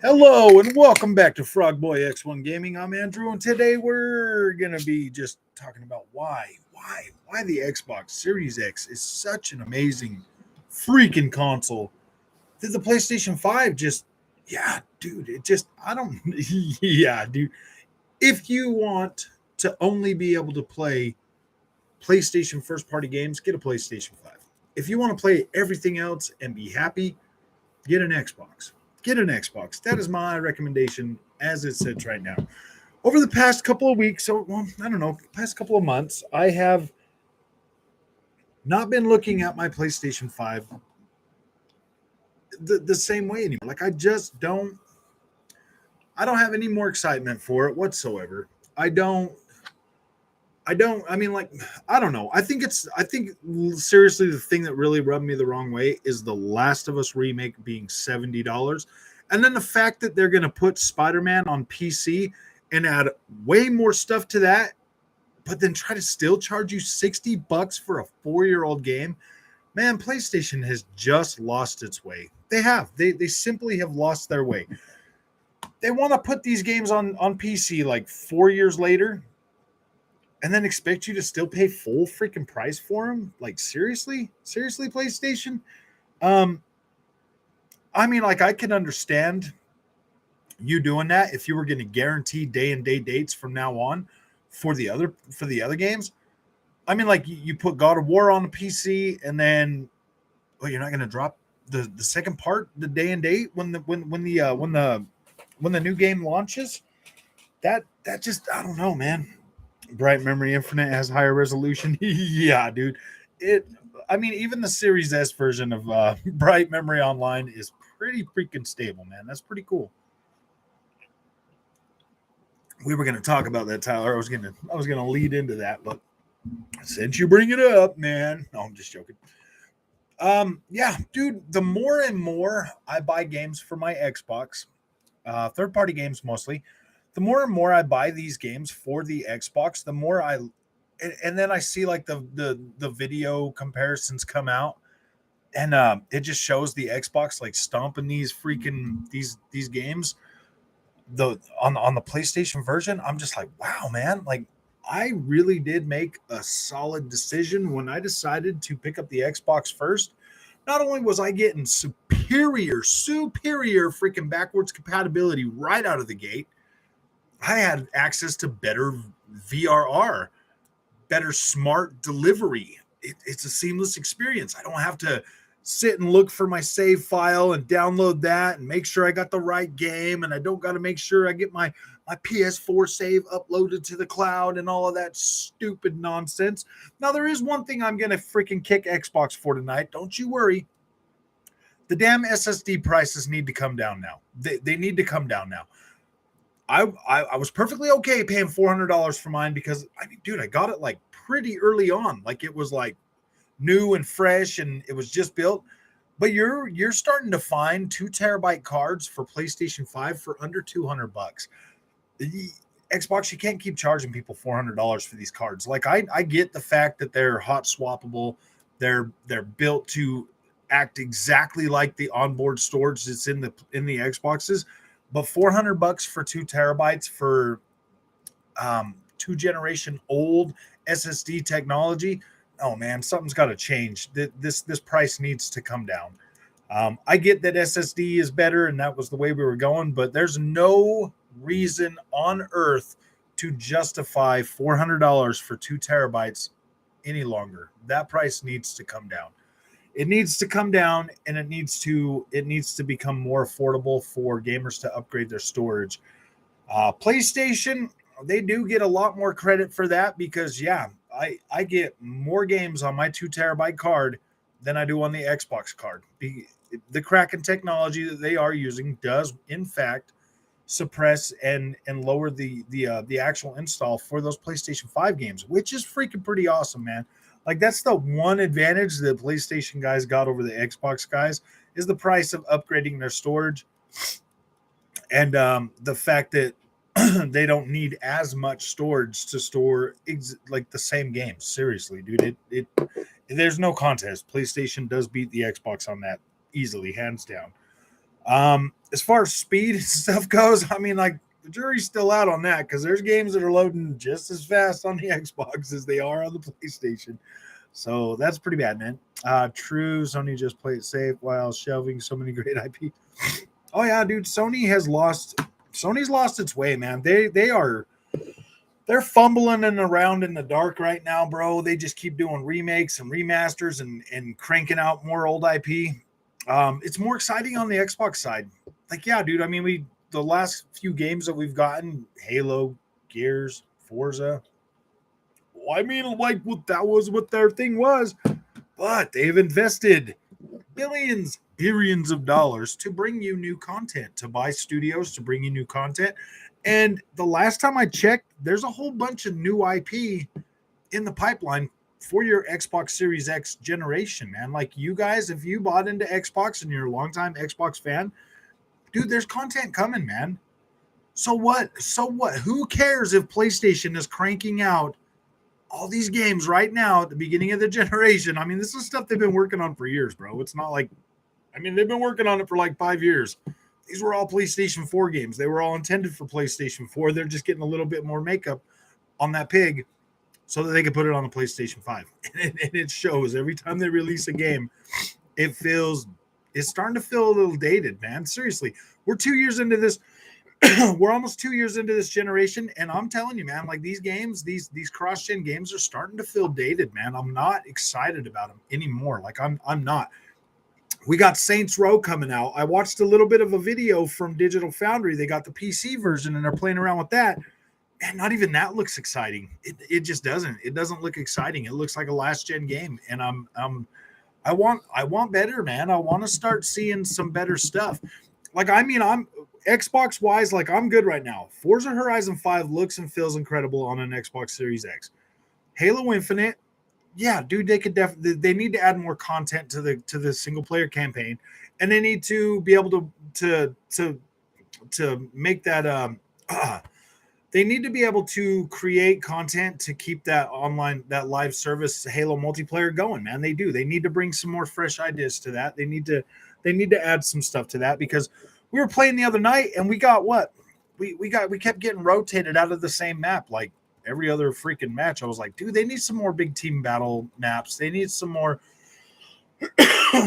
Hello and welcome back to Frog Boy X1 Gaming. I'm Andrew, and today we're gonna be just talking about why the Xbox Series X is such an amazing freaking console. Did the PlayStation 5 just yeah, dude, it just I don't yeah, dude. If you want to only be able to play PlayStation first party games, get a PlayStation 5. If you want to play everything else and be happy, get an Xbox. Get an Xbox. That is my recommendation as it sits right now. Over the past couple of weeks, so well, I don't know, past couple of months, I have not been looking at my PlayStation 5 the same way anymore. Like I don't have any more excitement for it whatsoever. I don't I mean, like, I don't know. I think seriously, the thing that really rubbed me the wrong way is the Last of Us remake being $70. And then the fact that they're going to put Spider Man on PC and add way more stuff to that, but then try to still charge you $60 for a 4-year-old game. Man, PlayStation has just lost its way. They have. They simply have lost their way. They want to put these games on PC like 4 years later and then expect you to still pay full freaking price for them? Like seriously, PlayStation. Um, I mean, like I can understand you doing that if you were going to guarantee day and day dates from now on for the other games. I mean, like you put God of War on the PC, and then well, you're not going to drop the second part the day and date when the new game launches. That just I don't know, man. Bright Memory Infinite has higher resolution. Yeah, dude. It. I mean, even the Series S version of Bright Memory Online is pretty freaking stable, man. That's pretty cool. We were gonna talk about that, Tyler. I was gonna lead into that, but since you bring it up, man, no, I'm just joking. Yeah, dude. The more and more I buy games for my Xbox, third party games mostly, the more and more I buy these games for the Xbox, the more I and then I see like the video comparisons come out, and it just shows the Xbox like stomping these freaking these games on the PlayStation version. I'm just like, wow, man, like I really did make a solid decision when I decided to pick up the Xbox first. Not only was I getting superior freaking backwards compatibility right out of the gate, I had access to better VRR, better smart delivery. It's a seamless experience. I don't have to sit and look for my save file and download that and make sure I got the right game, and I don't got to make sure I get my PS4 save uploaded to the cloud and all of that stupid nonsense. Now there is one thing I'm going to freaking kick Xbox for tonight. Don't you worry. The damn SSD prices need to come down now. They need to come down now. I was perfectly okay paying $400 for mine because I mean, dude, I got it like pretty early on. Like it was like new and fresh, and it was just built. But you're starting to find 2 terabyte cards for PlayStation 5 for under $200. The Xbox, you can't keep charging people $400 for these cards. Like I get the fact that they're hot swappable, they're built to act exactly like the onboard storage that's in the Xboxes, but $400 for 2 terabytes for 2 generation old SSD technology. Oh man, something's got to change. This price needs to come down. I get that SSD is better, and that was the way we were going, but there's no reason on earth to justify $400 for 2 terabytes any longer. That price needs to come down. It needs to come down, and it needs to become more affordable for gamers to upgrade their storage. PlayStation, they do get a lot more credit for that because yeah, I get more games on my 2 terabyte card than I do on the Xbox card. The Kraken technology that they are using does in fact suppress and lower the actual install for those PlayStation 5 games, which is freaking pretty awesome, man. Like that's the one advantage that PlayStation guys got over the Xbox guys is the price of upgrading their storage, and the fact that they don't need as much storage to store like the same games. Seriously, dude, it there's no contest. PlayStation does beat the Xbox on that easily, hands down. As far as speed and stuff goes, I mean, like the jury's still out on that because there's games that are loading just as fast on the Xbox as they are on the PlayStation. So that's pretty bad, man. True, Sony just played it safe while shelving so many great IP. Oh yeah, dude, Sony's lost its way, man. They're fumbling and around in the dark right now, bro. They just keep doing remakes and remasters and cranking out more old IP. It's more exciting on the Xbox side. Like, yeah, dude. I mean, the last few games that we've gotten, Halo, Gears, Forza. Well, I mean, like that was what their thing was, but they've invested billions of dollars to bring you new content, to buy studios to bring you new content. And the last time I checked, there's a whole bunch of new IP in the pipeline for your Xbox Series X generation, man. Like you guys, if you bought into Xbox and you're a longtime Xbox fan, dude, there's content coming, man. So what? So what? Who cares if PlayStation is cranking out all these games right now at the beginning of the generation? I mean, this is stuff they've been working on for years, bro. It's not like, I mean, they've been working on it for like 5 years. These were all PlayStation 4 games. They were all intended for PlayStation 4. They're just getting a little bit more makeup on that pig so that they can put it on the PlayStation 5. And it shows every time they release a game, it's starting to feel a little dated, man. Seriously, we're 2 years into this. We're almost 2 years into this generation, and I'm telling you, man, like these games, these cross-gen games are starting to feel dated, man. I'm not excited about them anymore. Like I'm not. We got Saints Row coming out. I watched a little bit of a video from Digital Foundry. They got the PC version and they're playing around with that. And not even that looks exciting. It just doesn't. It doesn't look exciting. It looks like a last gen game. And I want better, man. I want to start seeing some better stuff. Like, I mean, I'm Xbox wise, like I'm good right now. Forza Horizon 5 looks and feels incredible on an Xbox Series X. Halo Infinite, yeah, dude, they need to add more content to the single player campaign, and they need to be able to make that they need to be able to create content to keep that online, that live service Halo multiplayer going, man. They do. They need to bring some more fresh ideas to that. They need to add some stuff to that because we were playing the other night and we got what? We kept getting rotated out of the same map like every other freaking match. I was like, dude, they need some more big team battle maps. They need some more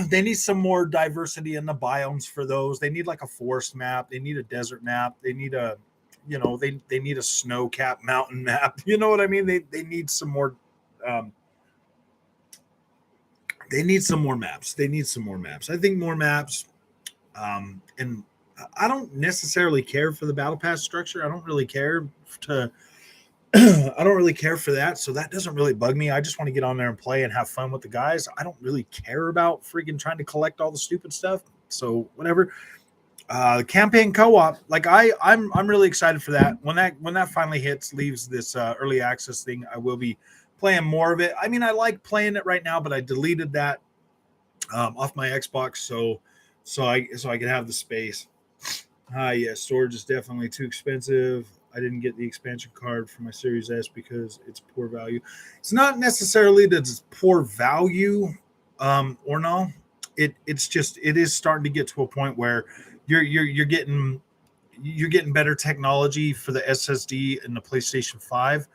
they need some more diversity in the biomes for those. They need like a forest map. They need a desert map. They need a they need a snow-capped mountain map. You know what I mean? They need some more they need some more maps. They need some more maps. I think more maps. And I don't necessarily care for the battle pass structure. I don't really care to I don't really care for that. So that doesn't really bug me. I just want to get on there and play and have fun with the guys. I don't really care about freaking trying to collect all the stupid stuff. So whatever. Campaign co-op, like I'm really excited for that. When that finally leaves this early access thing, I will be playing more of it. I mean, I like playing it right now, but I deleted that off my Xbox so I can have the space. Yeah, storage is definitely too expensive. I didn't get the expansion card for my Series S because it's poor value. It's not necessarily that it's poor value, or no. It's just it is starting to get to a point where you're getting better technology for the SSD in the PlayStation 5,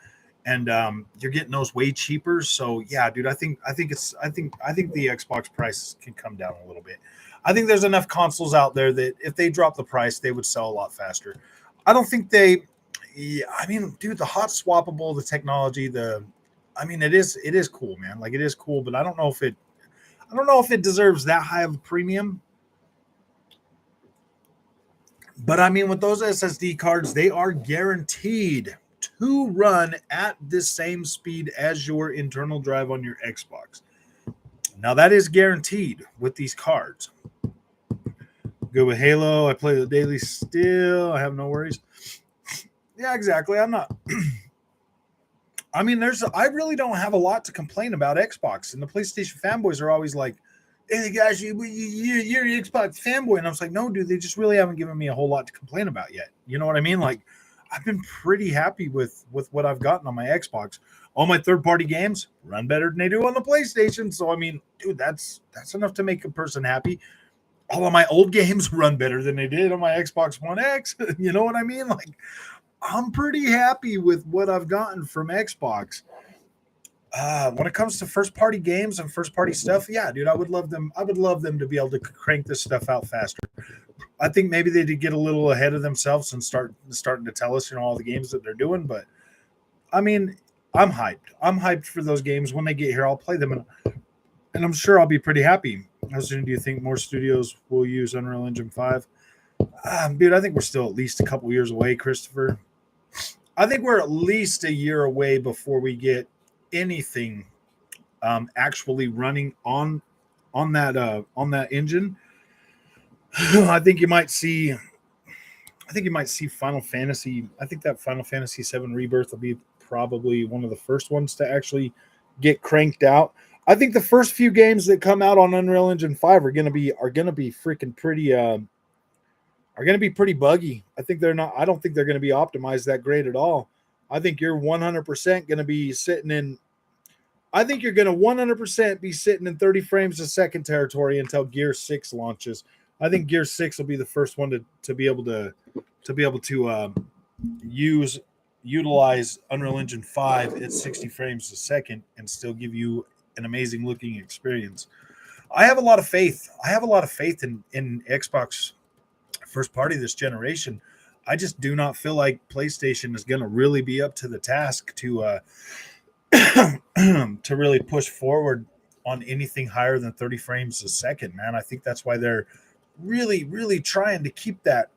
and you're getting those way cheaper. So yeah, dude, I think the Xbox price can come down a little bit. I think there's enough consoles out there that if they drop the price, they would sell a lot faster. I don't think they. Yeah, I mean, dude, the hot swappable, the technology, I mean, it is cool, man. Like it is cool, but I don't know if it deserves that high of a premium. But I mean, with those SSD cards, they are guaranteed to run at the same speed as your internal drive on your Xbox. Now that is guaranteed with these cards. Good with Halo. I play the daily still. I have no worries. Yeah, exactly. I'm not. I mean, I really don't have a lot to complain about Xbox, and the PlayStation fanboys are always like, "Hey guys, you're an Xbox fanboy," and I was like, "No, dude, they just really haven't given me a whole lot to complain about yet." You know what I mean? Like, I've been pretty happy with what I've gotten on my Xbox. All my third-party games run better than they do on the PlayStation. So I mean, dude, that's enough to make a person happy. all of my old games run better than they did on my Xbox One X. You know what I mean? Like, I'm pretty happy with what I've gotten from Xbox. When it comes to first party games and first party stuff, yeah, dude, I would love them. I would love them to be able to crank this stuff out faster. I think maybe they did get a little ahead of themselves and starting to tell us, all the games that they're doing. But I mean, I'm hyped. I'm hyped for those games. When they get here, I'll play them, and I'm sure I'll be pretty happy. How soon do you think more studios will use Unreal Engine 5? Dude, I think we're still at least a couple years away, Christopher. I think we're at least a year away before we get anything actually running on that engine. I think you might see. I think you might see Final Fantasy. I think that Final Fantasy VII Rebirth will be probably one of the first ones to actually get cranked out. I think the first few games that come out on Unreal Engine 5 are gonna be freaking pretty are gonna be pretty buggy. I think they're not. I don't think they're gonna be optimized that great at all. I think you're 100% gonna be sitting in. I think you're gonna 100% be sitting in 30 frames a second territory until Gear 6 launches. I think Gear 6 will be the first one to be able to utilize Unreal Engine 5 at 60 frames a second and still give you an amazing looking experience. I have a lot of faith. I have a lot of faith in Xbox first party this generation. I just do not feel like PlayStation is going to really be up to the task to to really push forward on anything higher than 30 frames a second, man. I think that's why they're really trying to keep that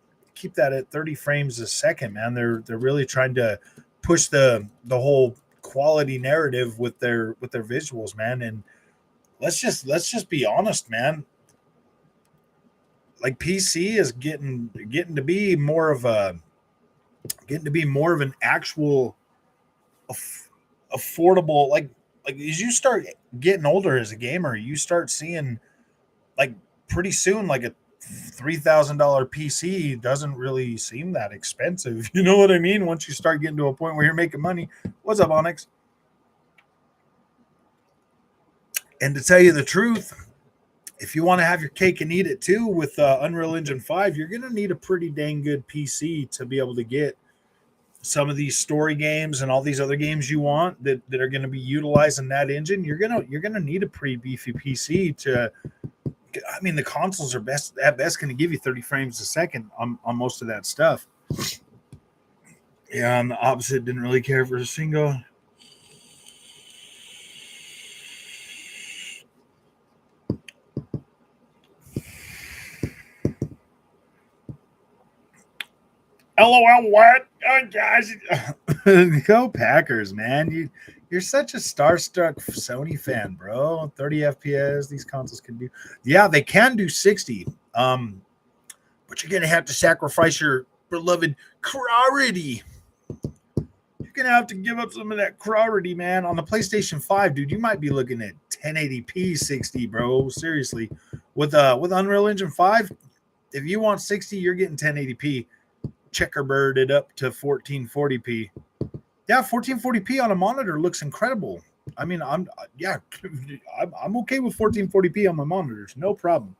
at 30 frames a second, man. They're really trying to push the whole quality narrative with their visuals, man. And let's just be honest, man. Like, PC is getting to be more of an actual affordable, like as you start getting older as a gamer, you start seeing, like, pretty soon, like, a $3,000 PC doesn't really seem that expensive. You know what I mean? Once you start getting to a point where you're making money. What's up, Onyx? And to tell you the truth, if you want to have your cake and eat it too with Unreal Engine 5, you're going to need a pretty dang good PC to be able to get some of these story games and all these other games you want that are going to be utilizing that engine. You're gonna need a pretty beefy PC to. I mean, the consoles are at best going to give you 30 frames a second on most of that stuff. Yeah, on the opposite, didn't really care for a single. LOL, what? Oh, gosh. Go Packers, man. You're such a starstruck Sony fan, bro. 30 FPS, these consoles can do. Yeah, they can do 60. But you're going to have to sacrifice your beloved clarity. You're going to have to give up some of that clarity, man. On the PlayStation 5, dude, you might be looking at 1080p 60, bro. Seriously. With Unreal Engine 5, if you want 60, you're getting 1080p. Checkerbird it up to 1440p. Yeah, 1440p on a monitor looks incredible. I mean, I'm okay with 1440p on my monitors, no problem.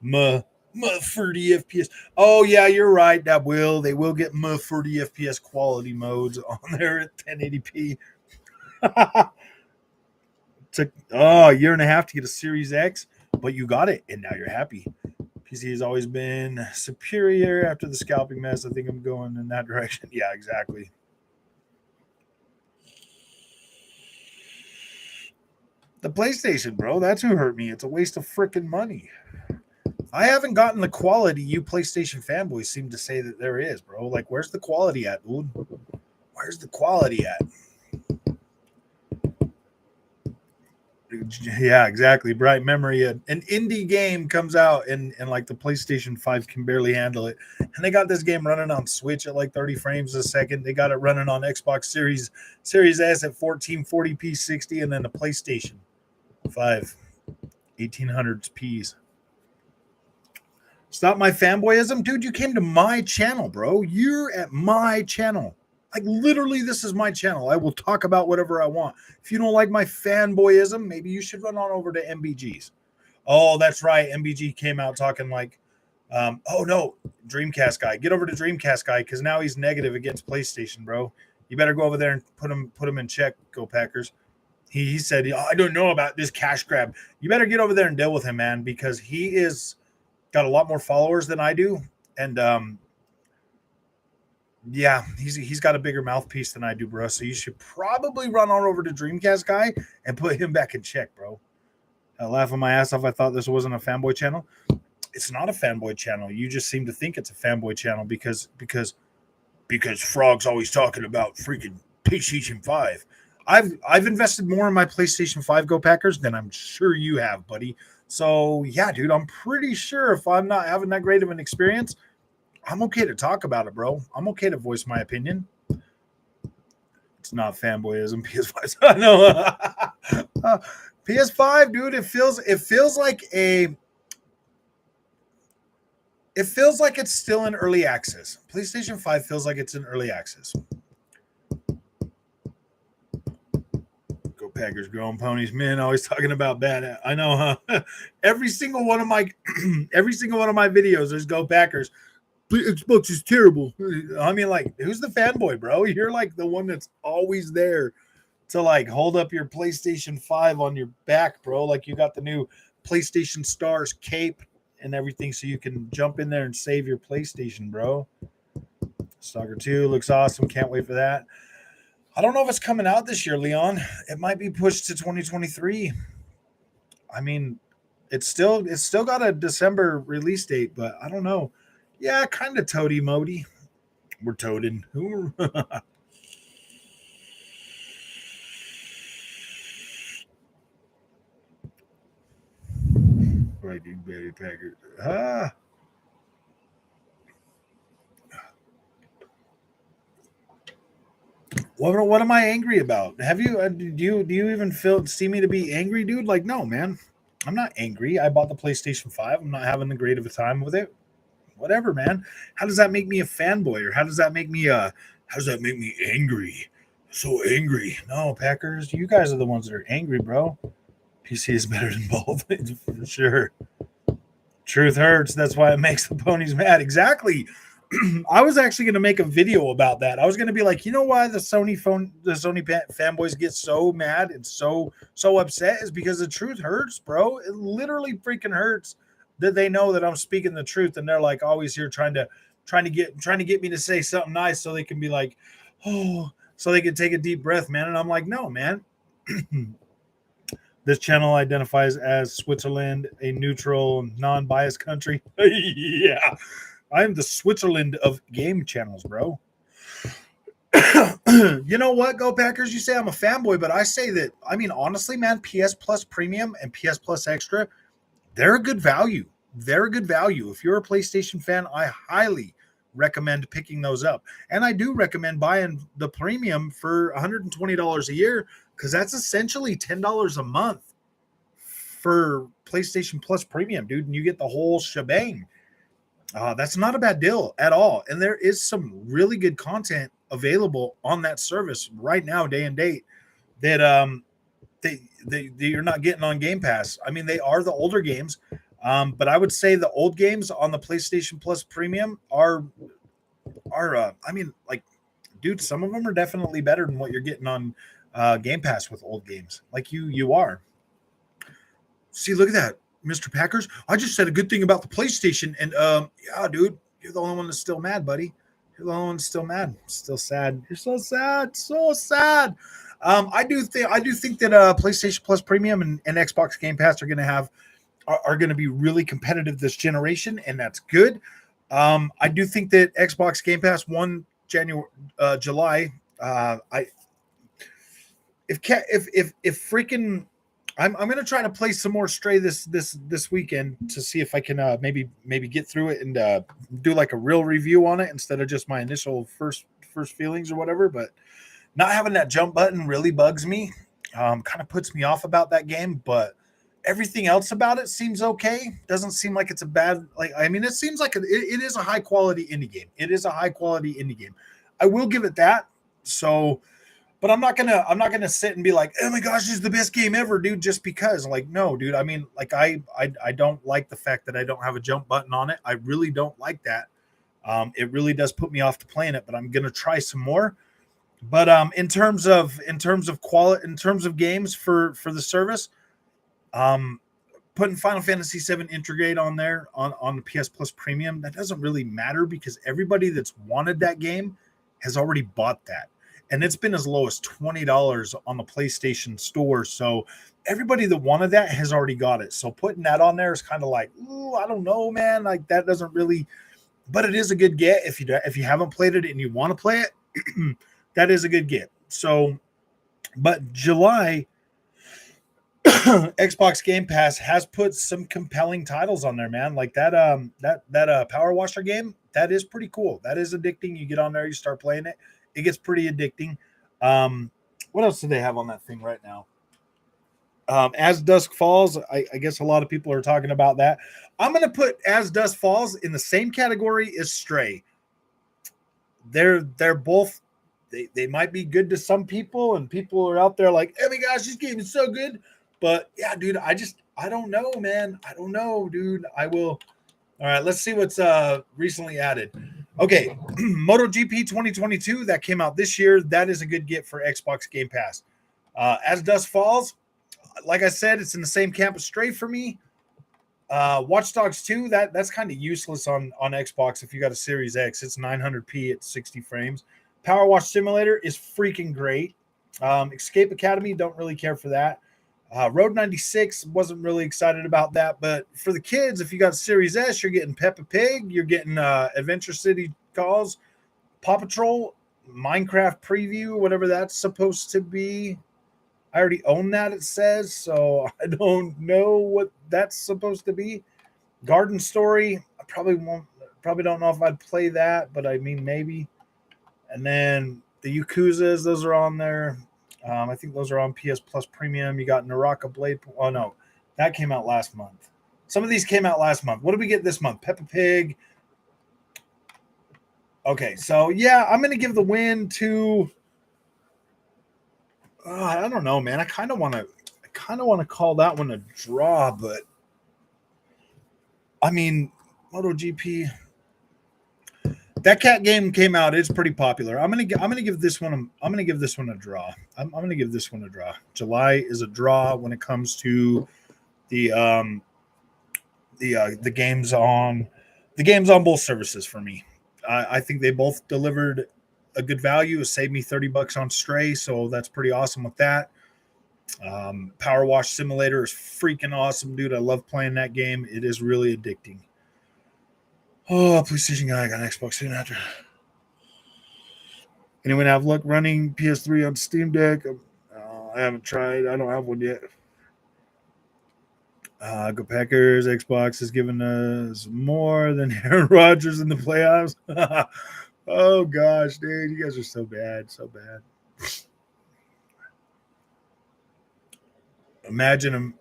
30 FPS. Oh yeah, you're right. They will get 30 FPS quality modes on there at 1080p. Took a year and a half to get a Series X, but you got it, and now you're happy. PC has always been superior after the scalping mess. I think I'm going in that direction. Yeah, exactly. The PlayStation, bro. That's who hurt me. It's a waste of freaking money. I haven't gotten the quality you PlayStation fanboys seem to say that there is, bro. Like, where's the quality at, dude? Where's the quality at? Yeah, exactly. Bright memory. An indie game comes out and like the PlayStation 5 can barely handle it. And they got this game running on Switch at like 30 frames a second. They got it running on Xbox Series S at 1440p 60, and then the PlayStation 5 1800s P's. Stop my fanboyism, dude. You came to my channel, bro. You're at my channel. Like, literally, this is my channel. I will talk about whatever I want. If you don't like my fanboyism, maybe you should run on over to MBG's. Oh, that's right. MBG came out talking like, oh no, Dreamcast guy, get over to Dreamcast guy because now he's negative against PlayStation, bro. You better go over there and put him in check. Go Packers. He said, oh, I don't know about this cash grab. You better get over there and deal with him, man, because he is got a lot more followers than I do, and yeah, he's got a bigger mouthpiece than I do, bro. So you should probably run on over to Dreamcast guy and put him back in check, bro. I laugh my ass off. I thought this wasn't a fanboy channel. It's not a fanboy channel. You just seem to think it's a fanboy channel because Frog's always talking about freaking PlayStation 5. I've invested more in my PlayStation 5 Go Packers than I'm sure you have, buddy. So yeah, dude, I'm pretty sure if I'm not having that great of an experience, I'm okay to talk about it, bro. I'm okay to voice my opinion. It's not fanboyism. PS5. I know. PS5, dude. It feels like it's still in early access. PlayStation 5 feels like it's in early access. Go Packers, growing ponies, man. Always talking about bad. I know, huh? every single one of my videos, there's Go Packers. Xbox is terrible. I mean, like, who's the fanboy, bro? You're like the one that's always there to like hold up your PlayStation 5 on your back, bro. Like you got the new PlayStation Stars cape and everything so you can jump in there and save your PlayStation, bro. Stalker 2 looks awesome. Can't wait for that. I don't know if it's coming out this year, Leon. It might be pushed to 2023. I mean, it's still got a December release date, but I don't know. Yeah, kind of toady mody. We're toading. Right, dude, baby Packers. What am I angry about? Have you do you even see me to be angry, dude? Like, no, man. I'm not angry. I bought the PlayStation 5. I'm not having the great of a time with it. Whatever, man. How does that make me a fanboy, or how does that make me angry? So angry. No, Packers, you guys are the ones that are angry, bro. PC is better than both, for sure. Truth hurts. That's why it makes the ponies mad. Exactly. I was actually going to make a video about that. I was going to be like, you know why the Sony fanboys get so mad and so upset is because the truth hurts, bro. It literally freaking hurts that they know that I'm speaking the truth, and they're like always here trying to get me to say something nice so they can be like, oh, so they can take a deep breath, man. And I'm like, no, man. This channel identifies as Switzerland, a neutral, non-biased country. Yeah. I am the Switzerland of game channels, bro. You know what, Go Packers? You say I'm a fanboy, but I say that, I mean, honestly, man, PS Plus Premium and PS Plus Extra, they're a good value. They're a good value. If you're a PlayStation fan, I highly recommend picking those up. And I do recommend buying the premium for $120 a year because that's essentially $10 a month for PlayStation Plus Premium, dude. And you get the whole shebang. That's not a bad deal at all. And there is some really good content available on that service right now, day and date, that you're not getting on Game Pass. I mean, they are the older games, but I would say the old games on the PlayStation Plus Premium are I mean, like, dude, some of them are definitely better than what you're getting on Game Pass with old games. Like you are. See, look at that. Mr. Packers, I just said a good thing about the PlayStation, and yeah, dude, you're the only one that's still mad, buddy. You're the only one that's still mad. Still sad. You're so sad, so sad. I do think that PlayStation Plus Premium and Xbox Game Pass are going to be really competitive this generation, and that's good. I do think that Xbox Game Pass July. If freaking I'm going to try to play some more Stray this weekend to see if I can maybe get through it and do like a real review on it instead of just my initial first feelings or whatever. But not having that jump button really bugs me. Kind of puts me off about that game. But everything else about it seems okay. Doesn't seem like it's a bad, like, I mean, it seems like it is a high quality indie game. It is a high quality indie game. I will give it that. So But I'm not gonna sit and be like, oh my gosh, this is the best game ever, dude, just because. Like, no, dude. I mean, like I don't like the fact that I don't have a jump button on it. I really don't like that. It really does put me off to playing it, but I'm gonna try some more. But in terms of quality, in terms of games for the service, um, putting Final Fantasy VII Integrate on there on the PS Plus Premium, that doesn't really matter because everybody that's wanted that game has already bought that. And it's been as low as $20 on the PlayStation Store. So everybody that wanted that has already got it. So putting that on there is kind of like, ooh, I don't know, man. Like that doesn't really, but it is a good get if you haven't played it and you want to play it. That is a good get. So, but July Xbox Game Pass has put some compelling titles on there, man. Like that Power Washer game, that is pretty cool. That is addicting. You get on there, you start playing it, it gets pretty addicting. Um, what else do they have on that thing right now? As Dusk Falls, I guess a lot of people are talking about that. I'm gonna put As Dusk Falls in the same category as Stray. They're both they might be good to some people, and people are out there like, oh my gosh, this game is so good. But yeah, dude, I don't know, man. I don't know, dude. I will. All right, let's see what's recently added. Okay, MotoGP 2022 that came out this year. That is a good get for Xbox Game Pass. As Dust Falls, like I said, it's in the same camp as Stray for me. Watch Dogs 2, that's kind of useless on Xbox if you got a Series X. It's 900p at 60 frames. Power Wash Simulator is freaking great. Escape Academy, don't really care for that. Road 96, wasn't really excited about that. But for the kids, if you got Series S, you're getting Peppa Pig, you're getting Adventure City Calls, Paw Patrol, Minecraft Preview, whatever that's supposed to be. I already own that, it says, so I don't know what that's supposed to be. Garden Story, I probably don't know if I'd play that, but I mean, maybe. And then the Yakuzas, those are on there. I think those are on PS Plus Premium. You got Naraka Blade. Oh, no, that came out last month. Some of these came out last month. What did we get this month? Peppa Pig. Okay, so yeah, I'm going to give the win to. I don't know, man. I kind of want to call that one a draw, but I mean, MotoGP. That cat game came out. It's pretty popular. I'm gonna give this one. I'm gonna give this one a draw. I'm gonna give this one a draw. July is a draw when it comes to the the games on both services for me. I think they both delivered a good value. It saved me $30 on Stray, so that's pretty awesome with that. Power Wash Simulator is freaking awesome, dude. I love playing that game. It is really addicting. Oh, PlayStation guy, I got an Xbox soon after. Anyone have luck running PS3 on Steam Deck? I haven't tried. I don't have one yet. Go Packers. Xbox has given us more than Aaron Rodgers in the playoffs. Oh gosh, dude, you guys are so bad, so bad. Imagine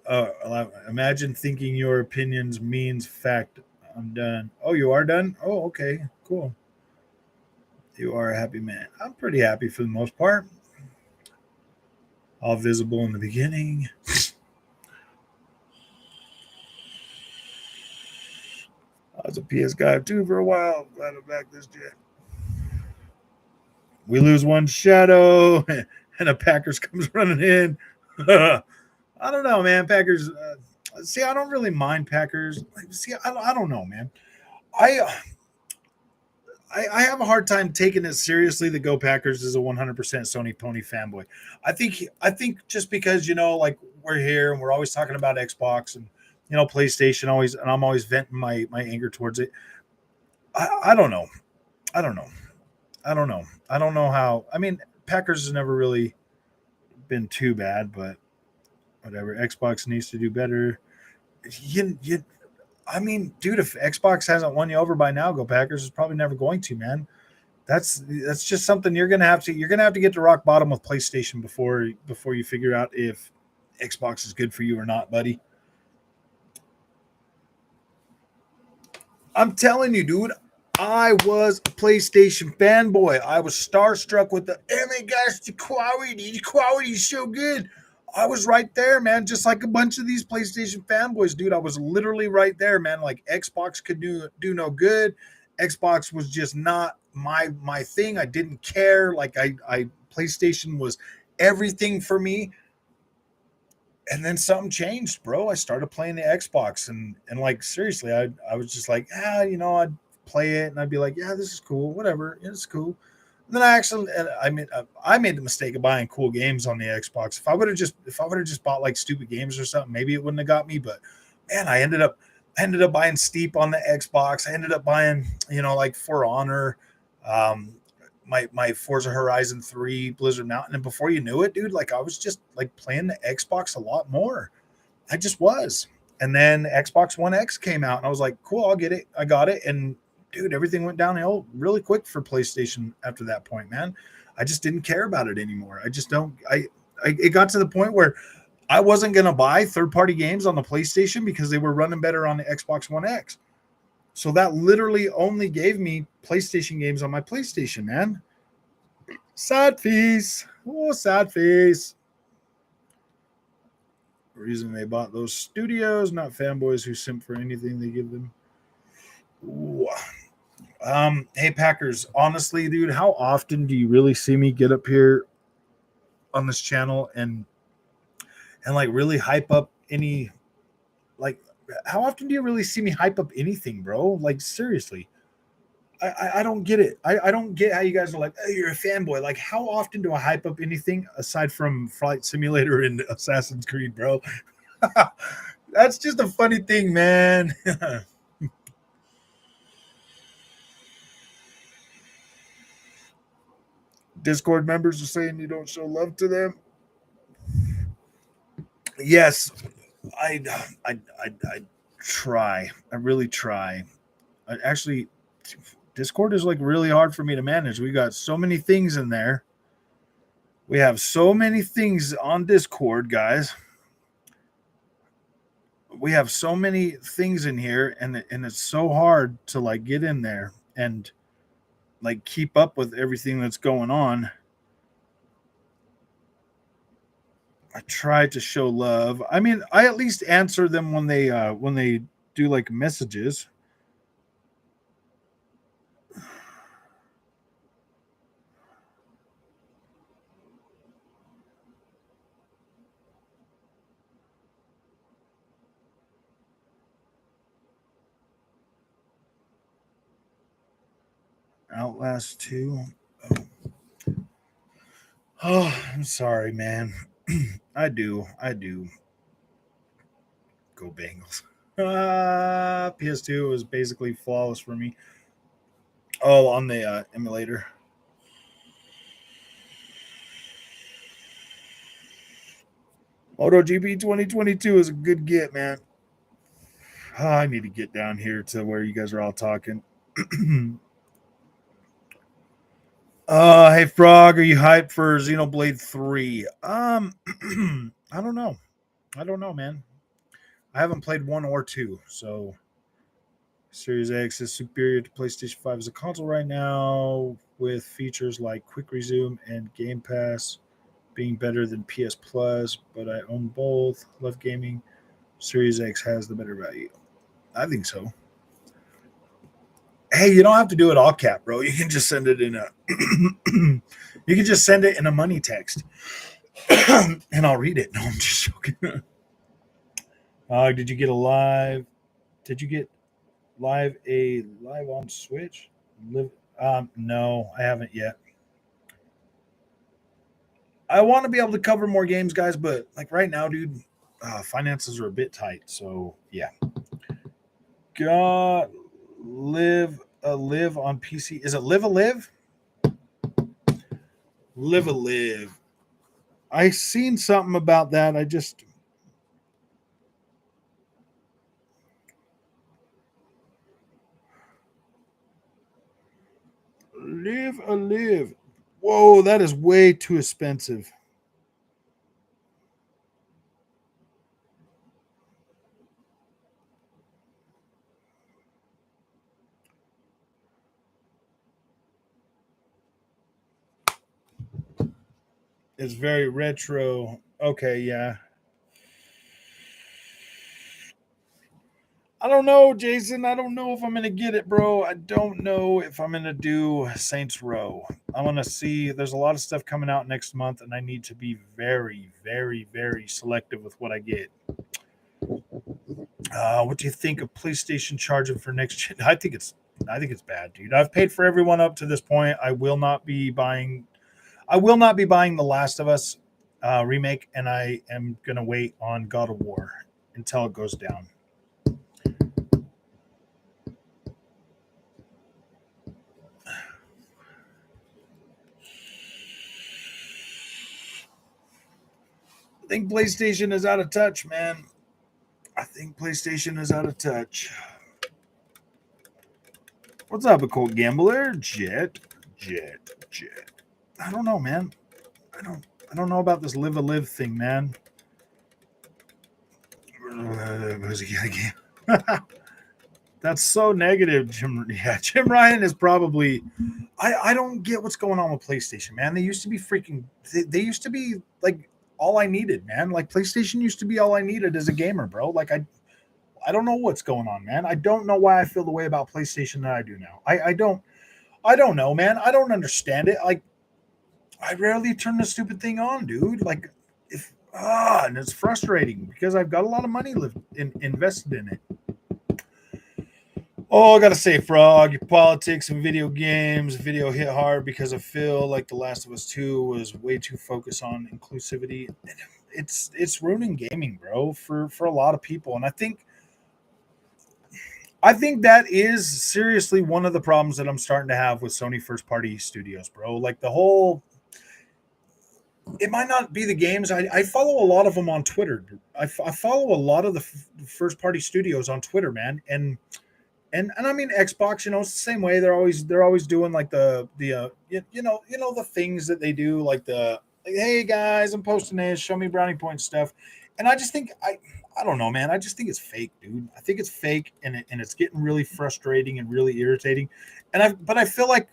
thinking your opinions means fact. I'm done. Oh, you are done? Oh, okay, cool. You are a happy man. I'm pretty happy for the most part. All visible in the beginning. I was a PS guy too for a while. Glad I'm back this jet. We lose one shadow, and a Packers comes running in. I don't know, man. Packers. See, I don't really mind Packers. See, I don't know, man. I I have a hard time taking it seriously that Go Packers is a 100% Sony Pony fanboy. I think just because like we're here and we're always talking about Xbox and PlayStation always, and I'm always venting my anger towards it. I don't know. I don't know. I don't know. I don't know how. I mean, Packers has never really been too bad, but whatever. Xbox needs to do better. You I mean, dude, if Xbox hasn't won you over by now, Go Packers is probably never going to, man. That's just something you're gonna have to get to rock bottom with PlayStation before you figure out if Xbox is good for you or not, buddy. I'm telling you, dude. I was a PlayStation fanboy. I was starstruck with the, oh my gosh, the quality is so good. I was right there, man, just like a bunch of these PlayStation fanboys, dude. I was literally right there, man. Like Xbox could do no good. Xbox was just not my thing. I didn't care. Like I PlayStation was everything for me. And then something changed, bro. I started playing the Xbox, and like seriously, I was just like, I'd play it, and I'd be like, yeah, this is cool, whatever, it's cool. And then I made the mistake of buying cool games on the Xbox. If I would have just bought like stupid games or something, maybe it wouldn't have got me. But man, I ended up buying Steep on the Xbox. I ended up buying, like For Honor, um, my Forza Horizon 3, Blizzard Mountain, and before you knew it, dude, like I was just like playing the Xbox a lot more. I just was. And then Xbox One X came out, and I was like, cool, I'll get it. I got it, and dude, everything went downhill really quick for PlayStation after that point, man. I just didn't care about it anymore. I just don't. It got to the point where I wasn't gonna buy third-party games on the PlayStation because they were running better on the Xbox One X. So that literally only gave me PlayStation games on my PlayStation, man. Sad face. Oh, sad face. The reason they bought those studios, not fanboys who simp for anything they give them. Ooh. Hey Packers, honestly, dude, how often do you really see me get up here on this channel and like really hype up any like how often do you really see me hype up anything, bro? Like seriously. I don't get it. I don't get how you guys are like, oh, you're a fanboy. Like, how often do I hype up anything aside from Flight Simulator and Assassin's Creed, bro? That's just a funny thing, man. Discord members are saying you don't show love to them. Yes, I, I try. I really try. Actually, Discord is like really hard for me to manage. We got so many things in there. We have so many things on Discord, guys. We have so many things in here, and it's so hard to like get in there and like keep up with everything that's going on. I try to show love. I mean, I at least answer them when they do like messages. Outlast 2. Oh, I'm sorry, man. I do. Go Bengals. PS2 was basically flawless for me. Oh, on the emulator. MotoGP 2022 is a good get, man. I need to get down here to where you guys are all talking. Hey Frog, are you hyped for Xenoblade 3? I don't know. I don't know, man. I haven't played 1 or 2, so Series X is superior to PlayStation 5 as a console right now, with features like Quick Resume and Game Pass being better than PS Plus, but I own both. Love gaming. Series X has the better value. I think so. Hey, you don't have to do it all cap, bro. You can just send it in a you can just send it in a money text. And I'll read it. No, I'm just joking. Did you get a live? Did you get live on Switch? Live? No, I haven't yet. I want to be able to cover more games, guys, but like right now, dude, finances are a bit tight. So yeah, got live on PC. Is it live a live? Live a live. I seen something about that. I just live a live. Whoa, that is way too expensive. It's very retro. Okay, yeah. I don't know, Jason. I don't know if I'm gonna get it, bro. I don't know if I'm gonna do Saints Row. I'm gonna see. There's a lot of stuff coming out next month, and I need to be very, very, very selective with what I get. What do you think of PlayStation charging for next gen? I think it's bad, dude. I've paid for everyone up to this point. I will not be buying. I will not be buying The Last of Us remake, and I am gonna wait on God of War until it goes down. I think PlayStation is out of touch, man. I think PlayStation is out of touch. What's up, a cold gambler? Jet. I don't know, man. I don't know about this live a live thing, man. Was he again? That's so negative, Jim. Yeah, Jim Ryan is probably. I don't get what's going on with PlayStation, man. They used to be freaking. They used to be like all I needed, man. Like PlayStation used to be all I needed as a gamer, bro. Like I don't know what's going on, man. I don't know why I feel the way about PlayStation that I do now. I don't know, man. I don't understand it. Like I rarely turn the stupid thing on, dude. Like if and it's frustrating because I've got a lot of money invested in it. Oh, I gotta say, Frog, your politics and video games, video hit hard because I feel like The Last of Us 2 was way too focused on inclusivity. It's ruining gaming, bro, for a lot of people. And I think that is seriously one of the problems that I'm starting to have with Sony first party studios, bro. Like the whole it might not be the games. I follow a lot of them on Twitter. I follow a lot of the first party studios on Twitter, man. And I mean Xbox, you know, it's the same way. They're always doing like you know the things that they do, like hey guys, I'm posting this, show me brownie point stuff, and I just think I don't know, man. I just think it's fake, dude. I think it's fake, and it's getting really frustrating and really irritating. But I feel like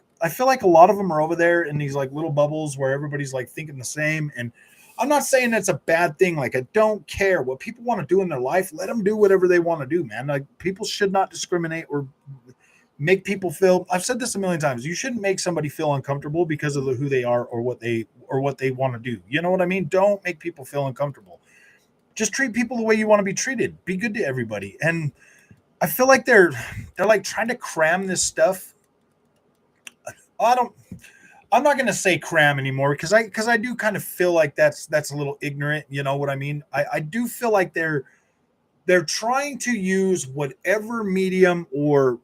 a lot of them are over there in these like little bubbles where everybody's like thinking the same. And I'm not saying that's a bad thing. Like, I don't care what people want to do in their life. Let them do whatever they want to do, man. Like, people should not discriminate or make people feel. I've said this a million times. You shouldn't make somebody feel uncomfortable because of who they are or what they want to do. You know what I mean? Don't make people feel uncomfortable. Just treat people the way you want to be treated. Be good to everybody. And I feel like they're like trying to cram this stuff. I don't. I'm not going to say cram anymore because I do kind of feel like that's a little ignorant. You know what I mean? I do feel like they're trying to use whatever medium they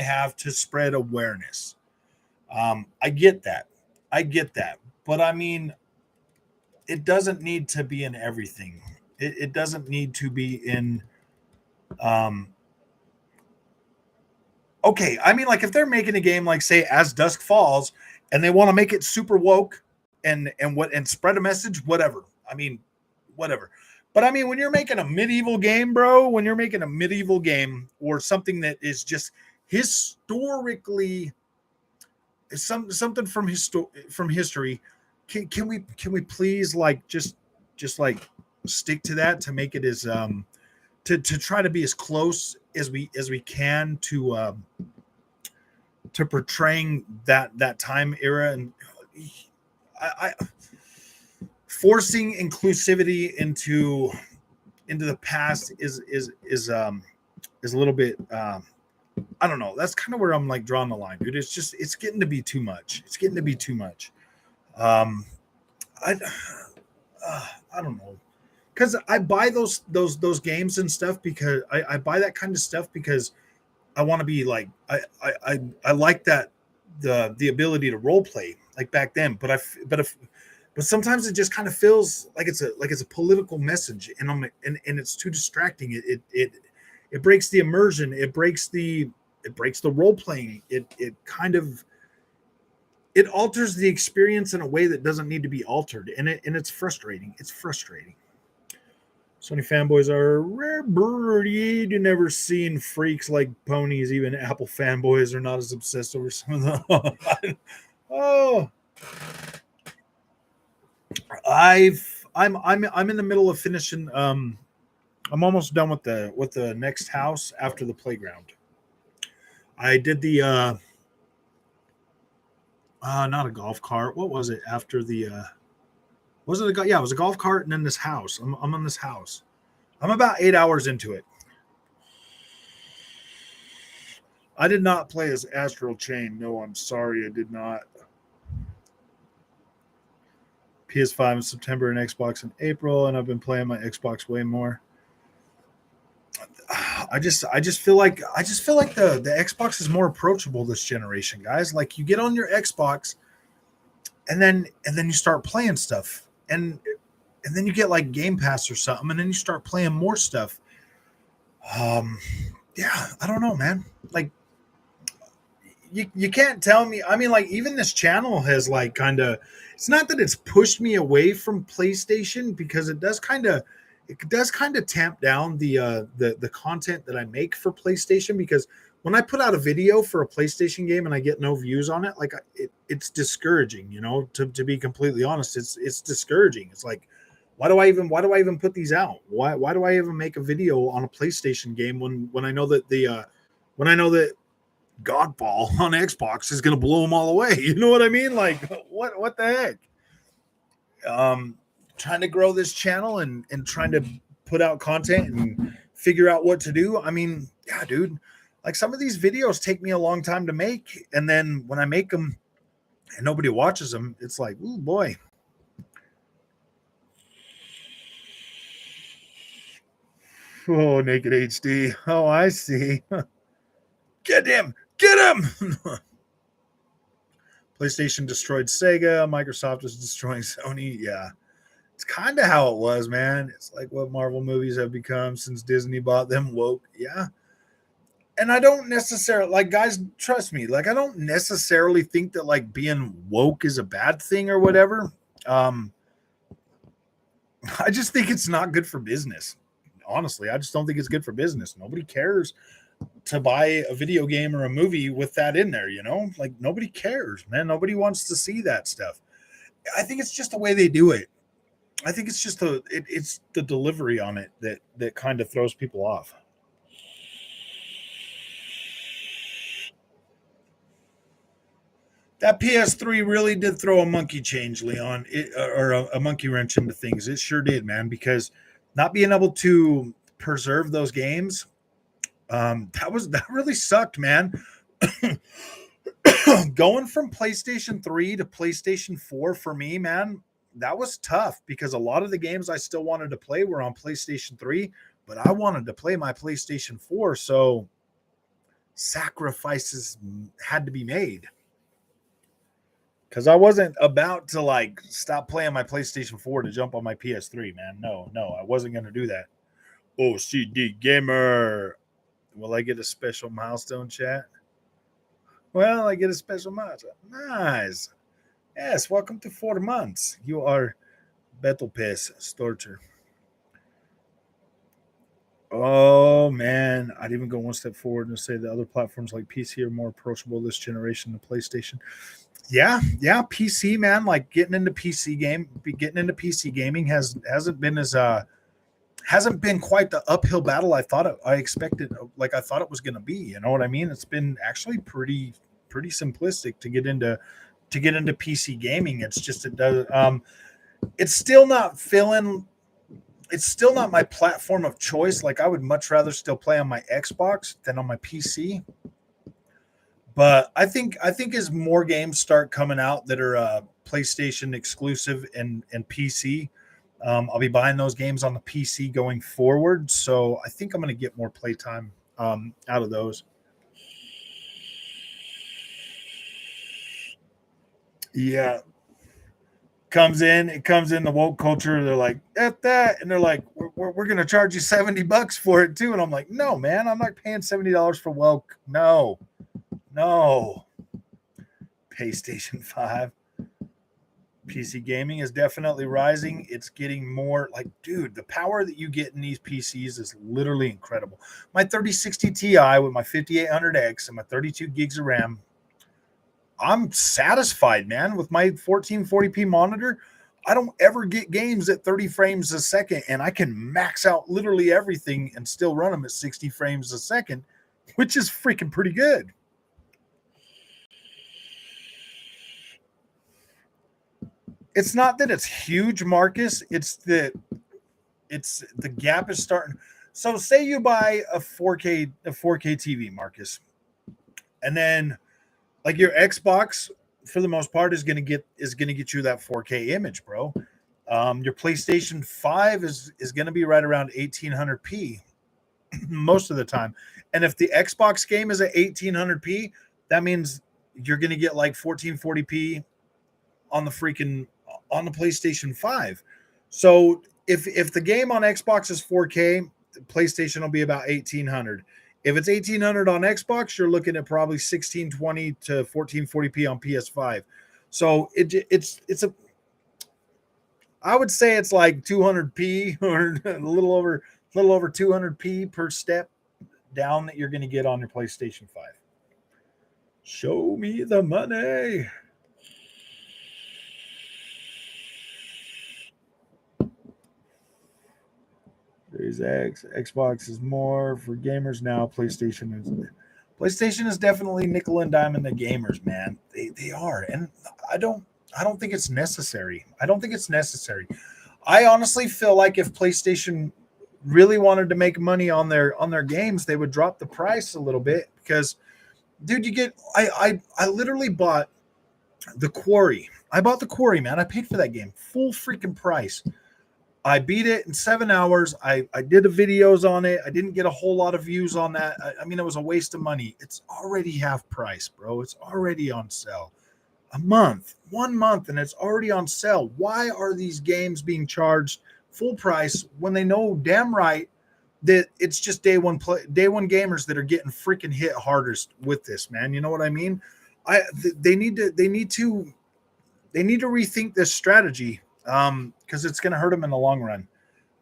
have to spread awareness. I get that. I get that. But I mean, it doesn't need to be in everything. It doesn't need to be in. Um, okay, I mean, like if they're making a game like say As Dusk Falls, and they want to make it super woke and spread a message, whatever. I mean, whatever. But I mean, when you're making a medieval game, bro, when you're making a medieval game or something that is just historically something from history, can we please like just like stick to that to make it as to try to be as close as we can to portraying that time era. And I forcing inclusivity into the past is a little bit I don't know. That's kind of where I'm like drawing the line, dude. It's getting to be too much. It's getting to be too much. Um, I I don't know, because I buy those games and stuff because I buy that kind of stuff because I want to be like I like that the ability to role play like back then. But sometimes it just kind of feels like it's a political message, and it's too distracting. It breaks the immersion. It breaks the role playing. It kind of it alters the experience in a way that doesn't need to be altered, and it's frustrating. It's frustrating. Sony fanboys are a rare breed. You never seen freaks like ponies. Even Apple fanboys are not as obsessed over some of them. Oh, I'm in the middle of finishing. I'm almost done with the next house after the playground. I did the not a golf cart. What was it after the was it yeah, it was a golf cart and then this house. I'm on this house. I'm about 8 hours into it. I did not play as Astral Chain. No, I'm sorry, I did not. PS5 in September and Xbox in April, and I've been playing my Xbox way more. I just feel like the Xbox is more approachable this generation, guys. Like you get on your Xbox and then you start playing stuff. And then you get like Game Pass or something, and then you start playing more stuff. Um yeah, I don't know, man. Like you can't tell me. I mean, like even this channel has like kind of, it's not that it's pushed me away from PlayStation, because it does kind of tamp down the content that I make for PlayStation, because when I put out a video for a PlayStation game and I get no views on it, like it's discouraging, to be completely honest. It's discouraging. It's like, why do I even put these out? Why do I even make a video on a PlayStation game when I know that when I know that Godfall on Xbox is going to blow them all away? You know what I mean? Like, what the heck? Trying to grow this channel and trying to put out content and figure out what to do. I mean, yeah, dude, like some of these videos take me a long time to make. And then when I make them and nobody watches them, it's like, oh boy. Oh, Naked HD. Oh, I see. Get him. Get him. PlayStation destroyed Sega. Microsoft is destroying Sony. Yeah. It's kind of how it was, man. It's like what Marvel movies have become since Disney bought them. Woke. Yeah. And I don't necessarily, like, guys, trust me, like I don't necessarily think that like being woke is a bad thing or whatever. Um I just think it's not good for business. Honestly, I just don't think it's good for business. Nobody cares to buy a video game or a movie with that in there, Like nobody cares, man. Nobody wants to see that stuff. I think it's just the way they do it. I think it's just it's the delivery on it that kind of throws people off. That PS3 really did throw a monkey change, Leon, or a monkey wrench into things. It sure did, man, because not being able to preserve those games, that really sucked, man. Going from PlayStation 3 to PlayStation 4 for me, man, that was tough because a lot of the games I still wanted to play were on PlayStation 3, but I wanted to play my PlayStation 4, so sacrifices had to be made. Because I wasn't about to like stop playing my PlayStation 4 to jump on my PS3, man. No, I wasn't going to do that. OCD Gamer. Will I get a special milestone, chat? Well, I get a special milestone. Nice. Yes, welcome to 4 months. You are Battle Pass Starter. Oh, man. I'd even go one step forward and say the other platforms like PC are more approachable this generation than PlayStation. Yeah, PC, man. Like getting into PC gaming hasn't been quite the uphill battle I expected. Like I thought it was going to be. You know what I mean? It's been actually pretty simplistic to get into PC gaming. It's just it does. It's still not filling. It's still not my platform of choice. Like I would much rather still play on my Xbox than on my PC. But I think as more games start coming out that are PlayStation exclusive and PC, I'll be buying those games on the PC going forward. So I think I'm going to get more playtime out of those. Yeah, it comes in the woke culture. They're like at that, and they're like, we're going to charge you $70 for it too. And I'm like, no, man, I'm not paying $70 for woke. No. PlayStation 5. PC gaming is definitely rising. It's getting more like, dude, the power that you get in these PCs is literally incredible. My 3060 Ti with my 5800X and my 32 gigs of RAM, I'm satisfied, man, with my 1440p monitor. I don't ever get games at 30 frames a second, and I can max out literally everything and still run them at 60 frames a second, which is freaking pretty good. It's not that it's huge, Marcus. It's that the gap is starting. So say you buy a 4K TV, Marcus, and then like your Xbox for the most part is gonna get you that 4K image, bro. Your PlayStation 5 is gonna be right around 1800p most of the time. And if the Xbox game is at 1800p, that means you're gonna get like 1440p on the PlayStation 5. So if the game on Xbox is 4K, PlayStation will be about 1800. If it's 1800 on Xbox, you're looking at probably 1620 to 1440p on PS5. So it's a I would say it's like 200p or a little over 200p per step down that you're going to get on your PlayStation 5. Show me the money. Series X, Xbox is more for gamers now. PlayStation is definitely nickel and dime the gamers, man. They are, and I don't think it's necessary. I honestly feel like if PlayStation really wanted to make money on their games, they would drop the price a little bit because, dude, you get I literally bought The Quarry. I bought The Quarry, man. I paid for that game full freaking price. I beat it in 7 hours. I did the videos on it. I didn't get a whole lot of views on that. I mean, it was a waste of money. It's already half price, bro. It's already on sale. 1 month, and it's already on sale. Why are these games being charged full price when they know damn right that it's just day one gamers that are getting freaking hit hardest with this, man? You know what I mean? They need to rethink this strategy. Because it's going to hurt them in the long run.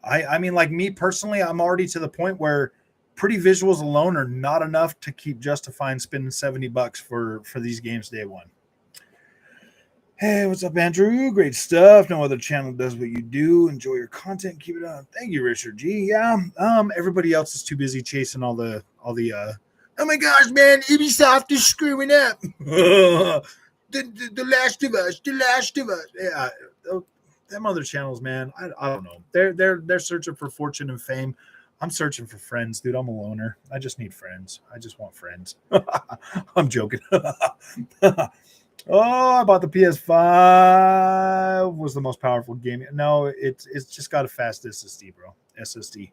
I mean, like me personally, I'm already to the point where pretty visuals alone are not enough to keep justifying spending $70 for these games day one. Hey, what's up, Andrew? Great stuff. No other channel does what you do. Enjoy your content. Keep it on. Thank you, Richard G. Yeah. Everybody else is too busy chasing all the oh my gosh, man, Ubisoft is screwing up. the Last of Us. Yeah. Them other channels, man, I don't know. They're searching for fortune and fame. I'm searching for friends, dude. I'm a loner. I just need friends. I just want friends. I'm joking. Oh, I bought the PS5. Was the most powerful game. No, it's just got a fast SSD, bro. SSD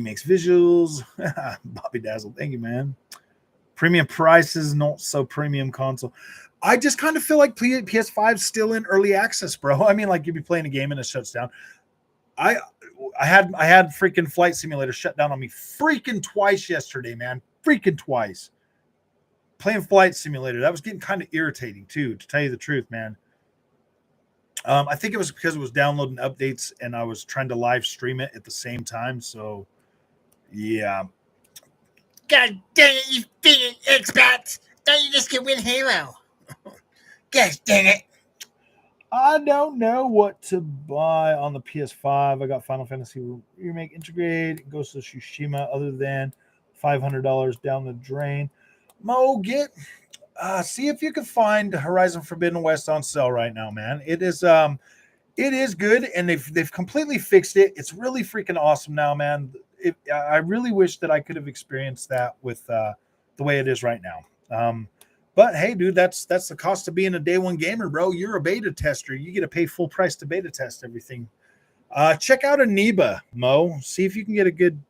makes visuals. Bobby Dazzle, thank you, man. Premium prices, not so premium console. I just kind of feel like PS5's still in early access, bro. I mean, like you'd be playing a game and it shuts down. I had freaking Flight Simulator shut down on me freaking twice yesterday, man. Freaking twice. Playing Flight Simulator, that was getting kind of irritating too, to tell you the truth, man. I think it was because it was downloading updates and I was trying to live stream it at the same time. So, yeah. God dang it, you freaking expats! Don't you just can win Halo? Gosh dang it. I don't know what to buy on the PS5. I got Final Fantasy Remake Integrate, Ghost of Tsushima, other than $500 down the drain. Mo, see if you can find Horizon Forbidden West on sale right now, man. It is good, and they've completely fixed it. It's really freaking awesome now, man. I really wish that I could have experienced that with the way it is right now. But hey, dude, that's the cost of being a day one gamer, bro. You're a beta tester. You get to pay full price to beta test everything. Check out Aniba, Mo. See if you can get a good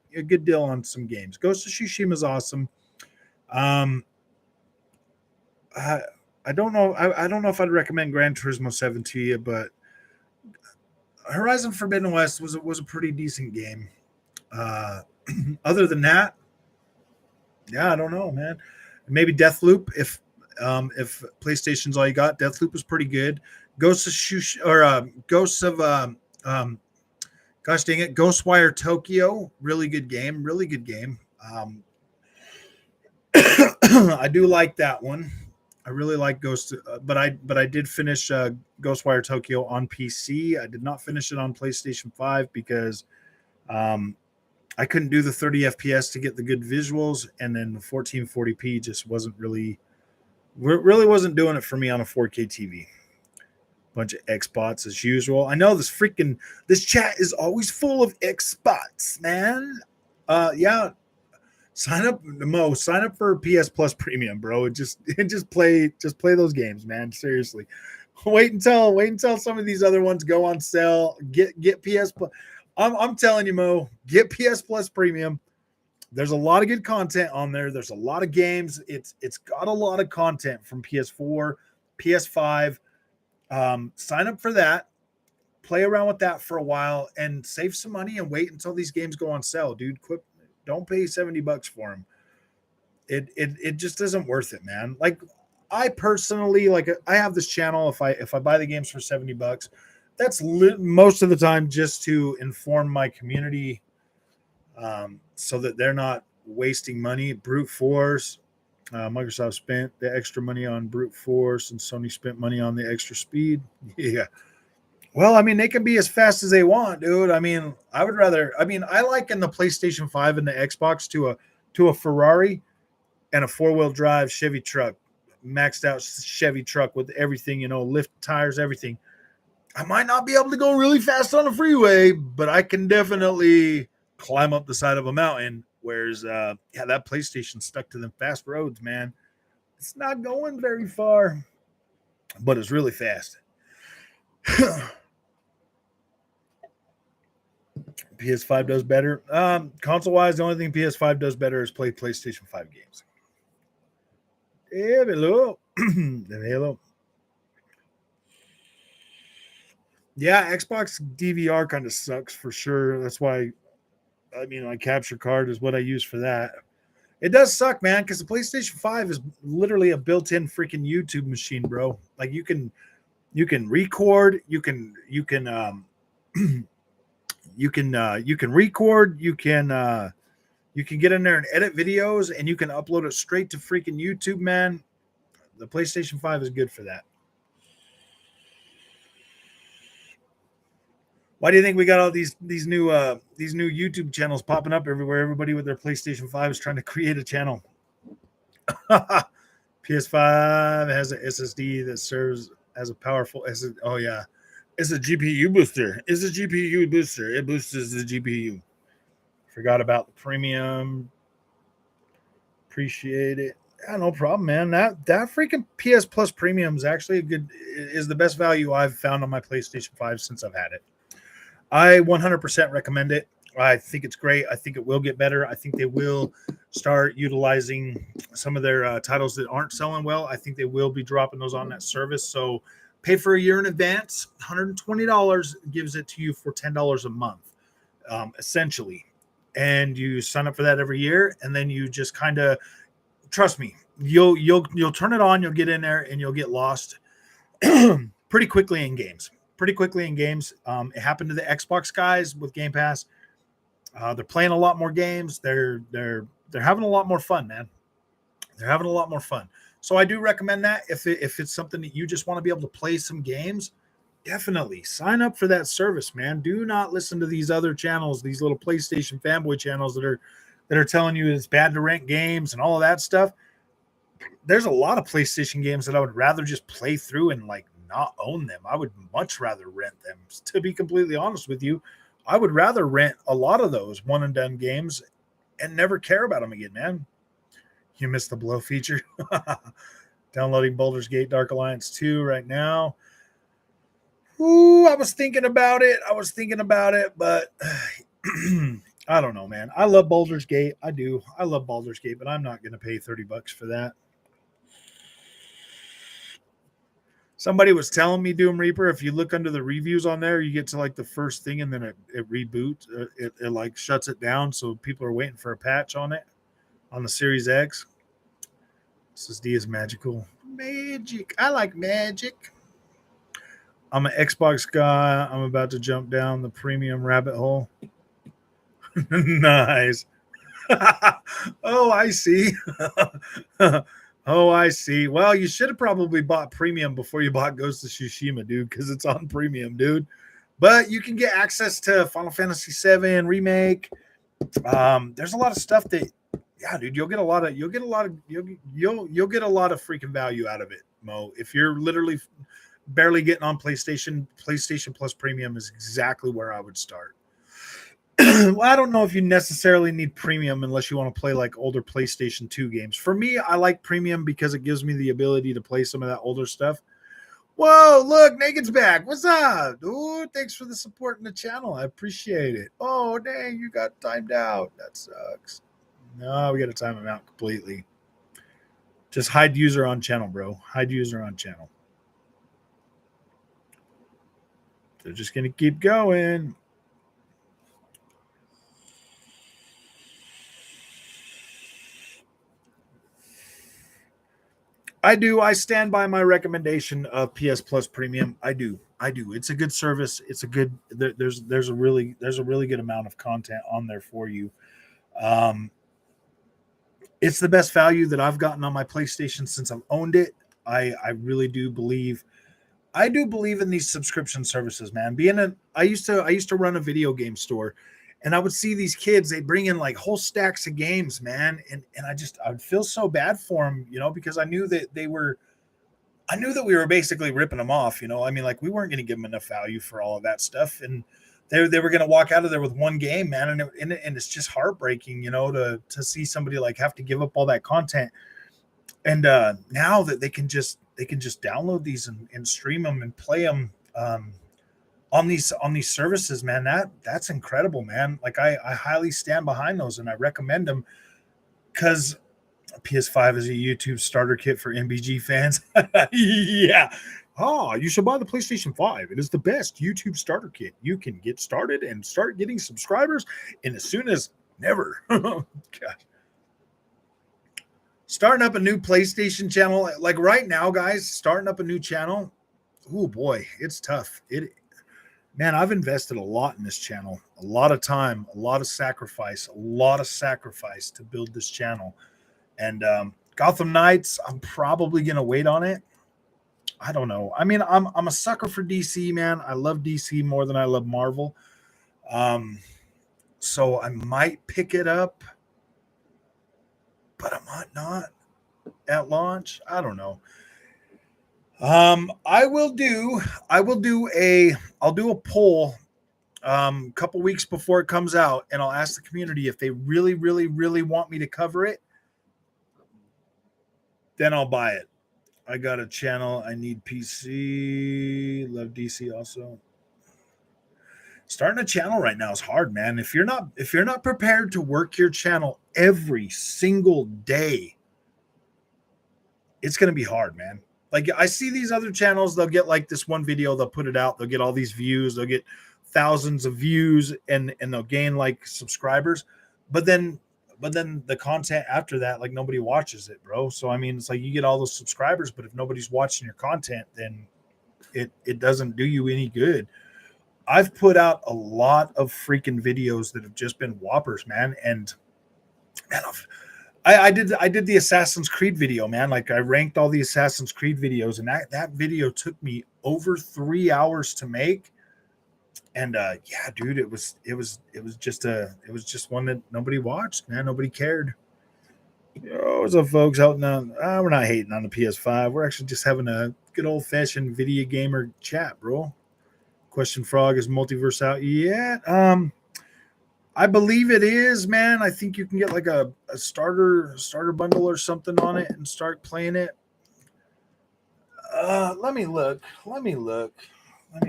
deal on some games. Ghost of Tsushima is awesome. I don't know. I don't know if I'd recommend Gran Turismo 7 to you, but Horizon Forbidden West was a pretty decent game. Other than that, yeah, I don't know, man. Maybe Deathloop if PlayStation's all you got. Deathloop was pretty good. Ghosts of gosh dang it, Ghostwire Tokyo, really good game. I do like that one. I really like Ghost, but I did finish Ghostwire Tokyo on PC. I did not finish it on PlayStation 5 because um, I couldn't do the 30 FPS to get the good visuals, and then the 1440p just really wasn't doing it for me on a 4K TV. Bunch of Xbots as usual. I know this chat is always full of Xbots, man. Yeah, sign up, Mo. Sign up for PS Plus Premium, bro. Just play those games, man. Seriously. Wait until some of these other ones go on sale. Get PS Plus. I'm telling you, Mo, get PS Plus Premium. There's a lot of good content on there. There's a lot of games. It's got a lot of content from PS4, PS5. Sign up for that. Play around with that for a while and save some money and wait until these games go on sale, dude. Don't pay $70 for them. It just isn't worth it, man. Like I personally, like I have this channel. If I buy the games for $70, that's most of the time just to inform my community, so that they're not wasting money. Brute Force, Microsoft spent the extra money on Brute Force, and Sony spent money on the extra speed. Yeah. Well, I mean, they can be as fast as they want, dude. I mean, I liken the PlayStation 5 and the Xbox to a Ferrari and a four-wheel drive Chevy truck, maxed out Chevy truck with everything, lift tires, everything. I might not be able to go really fast on the freeway, but I can definitely climb up the side of a mountain. Whereas, that PlayStation stuck to them fast roads, man. It's not going very far, but it's really fast. PS5 does better. Console-wise, the only thing PS5 does better is play PlayStation 5 games. Hello. Hello. Yeah, Xbox DVR kind of sucks for sure. That's why, my capture card is what I use for that. It does suck, man, because the PlayStation 5 is literally a built-in freaking YouTube machine, bro. Like you can record, you can you can record, you can get in there and edit videos, and you can upload it straight to freaking YouTube, man. The PlayStation 5 is good for that. Why do you think we got all these new YouTube channels popping up everywhere? Everybody with their PlayStation 5 is trying to create a channel. PS5 has an SSD that serves as a powerful SSD. Oh yeah, it's a GPU booster. It's a GPU booster. It boosts the GPU. Forgot about the premium. Appreciate it. Yeah, no problem, man. That freaking PS Plus Premium is actually is the best value I've found on my PlayStation 5 since I've had it. I 100% recommend it. I think it's great. I think it will get better. I think they will start utilizing some of their titles that aren't selling well. I think they will be dropping those on that service. So pay for a year in advance. $120 gives it to you for $10 a month, essentially. And you sign up for that every year, and then you just kind of, trust me, you'll turn it on, you'll get in there, and you'll get lost pretty quickly in games. It happened to the Xbox guys with Game Pass. They're playing a lot more games. They're having a lot more fun, man. They're having a lot more fun. So I do recommend that if it's something that you just want to be able to play some games, definitely sign up for that service, man. Do not listen to these other channels, these little PlayStation fanboy channels that are telling you it's bad to rent games and all of that stuff. There's a lot of PlayStation games that I would rather just play through and not own them. I would much rather rent them. To be completely honest with you, I would rather rent a lot of those one and done games and never care about them again, man. You missed the blow feature. Downloading Baldur's Gate Dark Alliance 2 right now. Ooh, I was thinking about it, but I don't know, man. I love Baldur's Gate. I do. I love Baldur's Gate, but I'm not going to pay $30 for that. Somebody was telling me, Doom Reaper, if you look under the reviews on there, you get to the first thing and then it reboots. It shuts it down. So people are waiting for a patch on it on the Series X. SSD is magical. Magic. I like magic. I'm an Xbox guy. I'm about to jump down the premium rabbit hole. Nice. Oh, I see. Oh, I see. Well, you should have probably bought premium before you bought Ghost of Tsushima, dude, because it's on premium, dude. But you can get access to Final Fantasy VII remake. There's a lot of stuff that, yeah, dude, you'll get a lot of you'll get a lot of freaking value out of it, Mo. If you're literally barely getting on PlayStation, PlayStation Plus Premium is exactly where I would start. Well, I don't know if you necessarily need premium unless you want to play like older PlayStation 2 games. For me, I like premium because it gives me the ability to play some of that older stuff. Whoa, look, Naked's back. What's up? Dude, thanks for the support in the channel. I appreciate it. Oh, dang, you got timed out. That sucks. No, we got to time him out completely. Just hide user on channel, bro. Hide user on channel. They're just going to keep going. I do. I stand by my recommendation of PS Plus Premium. I do. It's a good service. It's a good. There's a really good amount of content on there for you. It's the best value that I've gotten on my PlayStation since I've owned it. I really do believe. I do believe in these subscription services, man. I used to run a video game store, and I would see these kids. They bring in like whole stacks of games, man, and I would feel so bad for them, because I knew that we were basically ripping them off. I mean, like we weren't going to give them enough value for all of that stuff, and they were going to walk out of there with one game, man, and it's just heartbreaking, to see somebody like have to give up all that content, and now that they can just download these and stream them and play them on these services, man. That's incredible, man. Like I highly stand behind those, and I recommend them because PS5 is a YouTube starter kit for MBG fans. Yeah. Oh, you should buy the PlayStation 5. It is the best YouTube starter kit. You can get started and start getting subscribers in as soon as never. God. Starting up a new PlayStation channel, like right now, guys, starting up a new channel. Oh boy, it's tough. Man, I've invested a lot in this channel, a lot of time, a lot of sacrifice to build this channel. And Gotham Knights, I'm probably gonna wait on it. I don't know. I mean, I'm a sucker for DC, man. I love DC more than I love Marvel. So I might pick it up, but I might not at launch. I don't know. I'll do a poll a couple weeks before it comes out, and I'll ask the community if they really, really, really want me to cover it. Then I'll buy it. I got a channel. I need PC. Love DC also. Starting a channel right now is hard, man. If you're not prepared to work your channel every single day, it's going to be hard, man. Like I see these other channels, they'll get like this one video, they'll put it out, they'll get all these views, they'll get thousands of views, and they'll gain like subscribers. But then the content after that, like nobody watches it, bro. So I mean, it's like you get all those subscribers, but if nobody's watching your content, then it doesn't do you any good. I've put out a lot of freaking videos that have just been whoppers, man. And man, I did the Assassin's Creed video, man. Like I ranked all the Assassin's Creed videos, and that video took me over 3 hours to make. And yeah, dude, it was just one that nobody watched, man. Nobody cared. What's up, folks? Out now, we're not hating on the PS5. We're actually just having a good old fashioned video gamer chat, bro. Question Frog, is Multiverse out yet? I believe it is, man. I think you can get like a starter bundle or something on it and start playing it. Let me look. Let me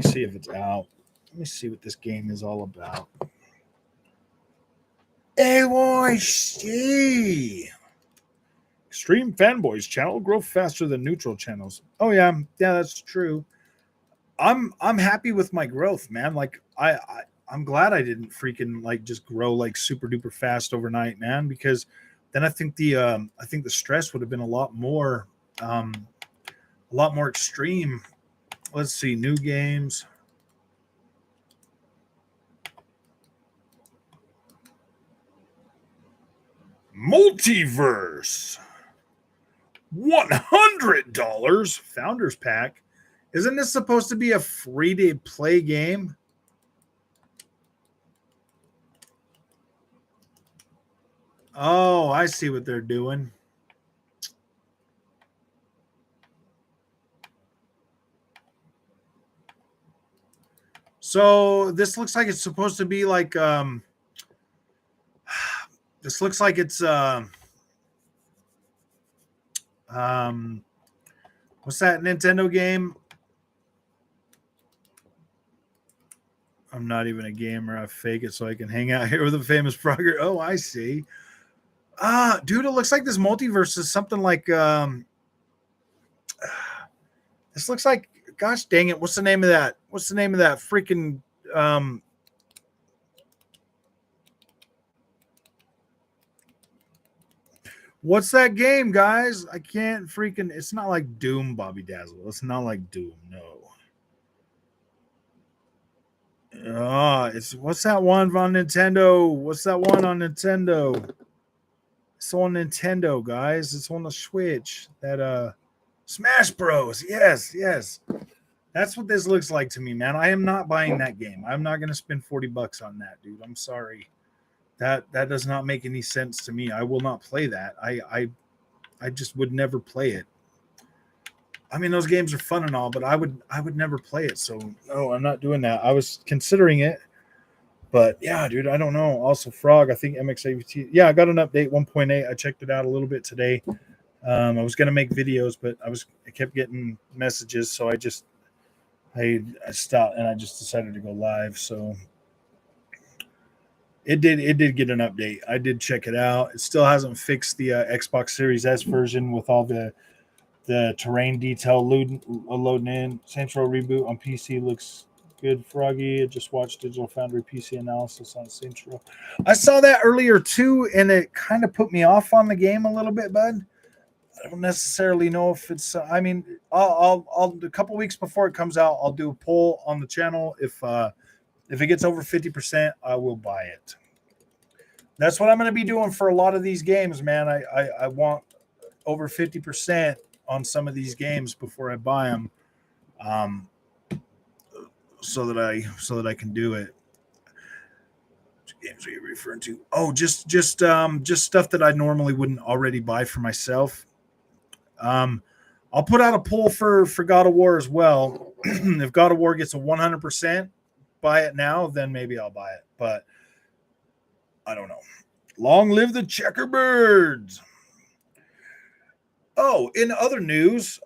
see if it's out. Let me see what this game is all about. AYC. Extreme Fanboys channel grow faster than neutral channels. Oh yeah, that's true. I'm happy with my growth, man. Like I'm glad I didn't freaking like just grow like super duper fast overnight, man, because then I think the stress would have been a lot more extreme. Let's see, new games. Multiverse. $100 Founders Pack. Isn't this supposed to be a free-to-play game? Oh, I see what they're doing. So this looks like it's supposed to be like this looks like it's what's that Nintendo game? I'm not even a gamer. I fake it so I can hang out here with a famous blogger. Oh, I see. Dude, it looks like this multiverse is something like this looks like, gosh dang it, what's the name of that? What's the name of that freaking what's that game, guys? I can't freaking, it's not like Doom, Bobby Dazzle. It's not like Doom, no. It's what's that one on Nintendo? What's that one on Nintendo? It's on Nintendo, guys. It's on the Switch. That Smash Bros. Yes. That's what this looks like to me, man. I am not buying that game. I'm not gonna spend $40 on that, dude. I'm sorry. That does not make any sense to me. I will not play that. I just would never play it. I mean, those games are fun and all, but I would never play it. So no, I'm not doing that. I was considering it, but yeah, dude, I don't know. Also, Frog, I think MXAVT. Yeah, I got an update 1.8. I checked it out a little bit today. I was gonna make videos, but I kept getting messages, so I stopped and I just decided to go live. So it did get an update. I did check it out. It still hasn't fixed the Xbox Series S version with all the terrain detail loading in. Saints Row reboot on PC looks good, Froggy. I just watched Digital Foundry PC analysis on Saints Row. I saw that earlier too, and it kind of put me off on the game a little bit, bud. I don't necessarily know if it's. I mean, I'll a couple weeks before it comes out, I'll do a poll on the channel. If it gets over 50%, I will buy it. That's what I'm going to be doing for a lot of these games, man. I want over 50% on some of these games before I buy them, so that I can do it. Which games are you referring to? Oh, just stuff that I normally wouldn't already buy for myself. I'll put out a poll for God of War as well. If God of War gets a 100%, buy it now, then maybe I'll buy it. But I don't know. Long live the Checkerbirds. Oh, in other news,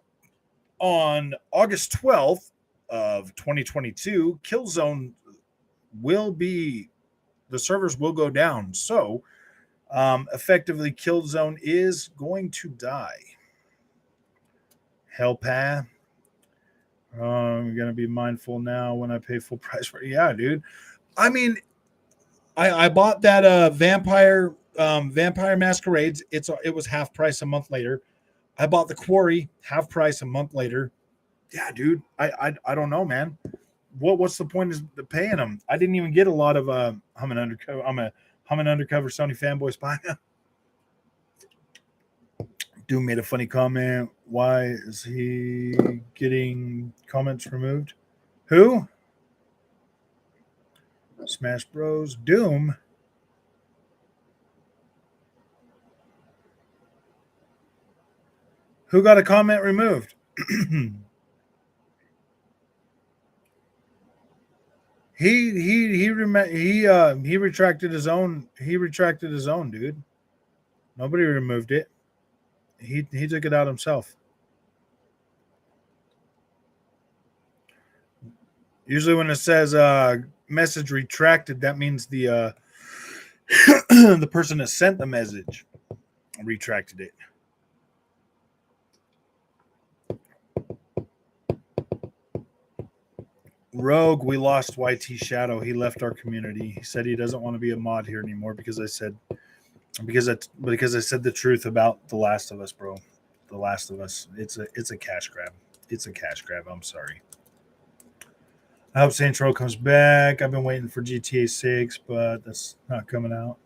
on August 12th of 2022, Killzone the servers will go down. So effectively, Killzone is going to die. Hellpath. I'm going to be mindful now when I pay full price for it. Yeah, dude. I mean, I bought that Vampire Masquerades. It was half price a month later. I bought the Quarry half price a month later. Yeah, dude. I don't know, man. What's the point of paying them? I didn't even get a lot of I'm an undercover Sony fanboy spy. Doom made a funny comment. Why is he getting comments removed? Who? Smash Bros. Doom. Who got a comment removed? He retracted his own. He retracted his own, dude. Nobody removed it. He took it out himself. Usually when it says message retracted, that means the the person that sent the message retracted it. Rogue, we lost YT Shadow. He left our community. He said he doesn't want to be a mod here anymore because I said the truth about The Last of Us, bro. The Last of Us. It's a cash grab. It's a cash grab. I'm sorry. I hope Saints Row comes back. I've been waiting for GTA 6, but that's not coming out.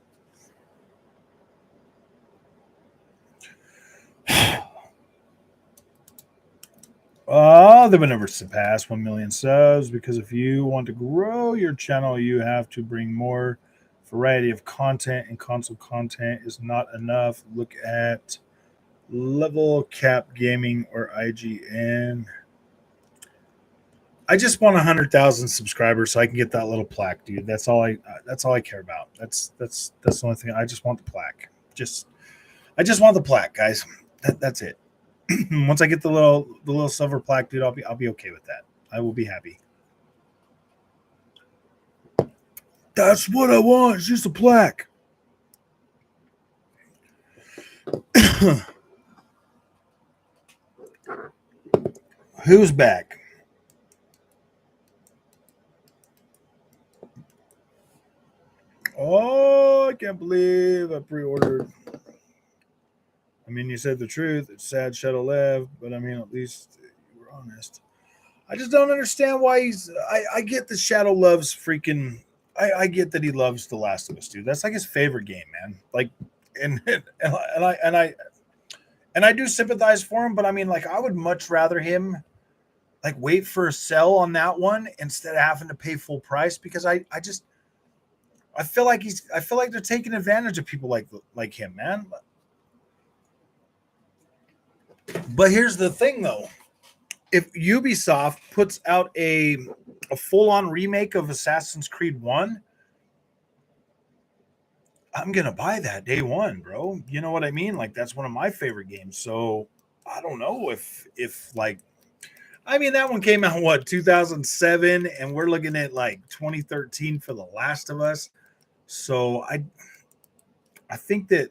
Oh, they would never surpass 1 million subs because if you want to grow your channel, you have to bring more variety of content, and console content is not enough. Look at Level Cap Gaming or IGN. I just want 100,000 subscribers so I can get that little plaque, dude. That's all I. That's all I care about. That's the only thing. I just want the plaque. I just want the plaque, guys. That's it. Once I get the little silver plaque, dude, I'll be okay with that. I will be happy. That's what I want. It's just a plaque. Who's back? Oh, I can't believe I pre-ordered. I mean, you said the truth. It's sad Shadow left, but I mean, at least you were honest. I just don't understand why he's. I get that Shadow loves freaking. I get that he loves The Last of Us, dude. That's like his favorite game, man. Like, and I do sympathize for him, but I mean, like, I would much rather him like wait for a sell on that one instead of having to pay full price because I feel like they're taking advantage of people like him, man. But here's the thing, though. If Ubisoft puts out a full-on remake of Assassin's Creed 1, I'm going to buy that day one, bro. You know what I mean? Like, that's one of my favorite games. So I don't know if like, I mean, that one came out, what, 2007, and we're looking at like 2013 for The Last of Us. So I think that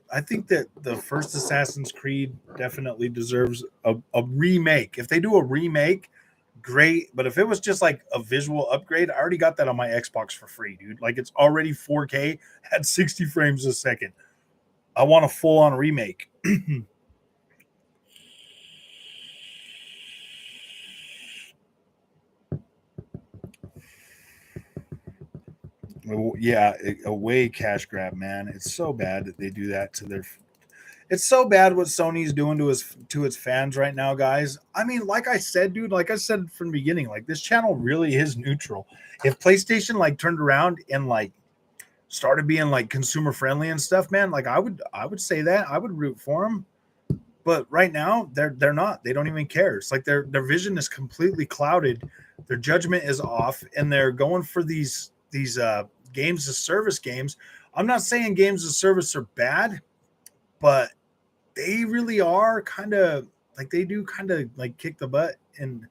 the first Assassin's Creed definitely deserves a remake. If they do a remake, great. But if it was just like a visual upgrade, I already got that on my Xbox for free, dude. Like it's already 4K at 60 frames a second. I want a full on remake. Yeah, away cash grab, man. It's so bad that they do that to their. It's so bad what Sony's doing to its fans right now, guys. I mean, like I said, dude, like I said from the beginning, like this channel really is neutral. If PlayStation like turned around and like started being like consumer friendly and stuff, man, like I would say that I would root for them. But right now, they're not. They don't even care. It's like their vision is completely clouded. Their judgment is off, and they're going for these games as service games. I'm not saying games as service are bad, but they really are kind of like they do kind of like kick the butt. And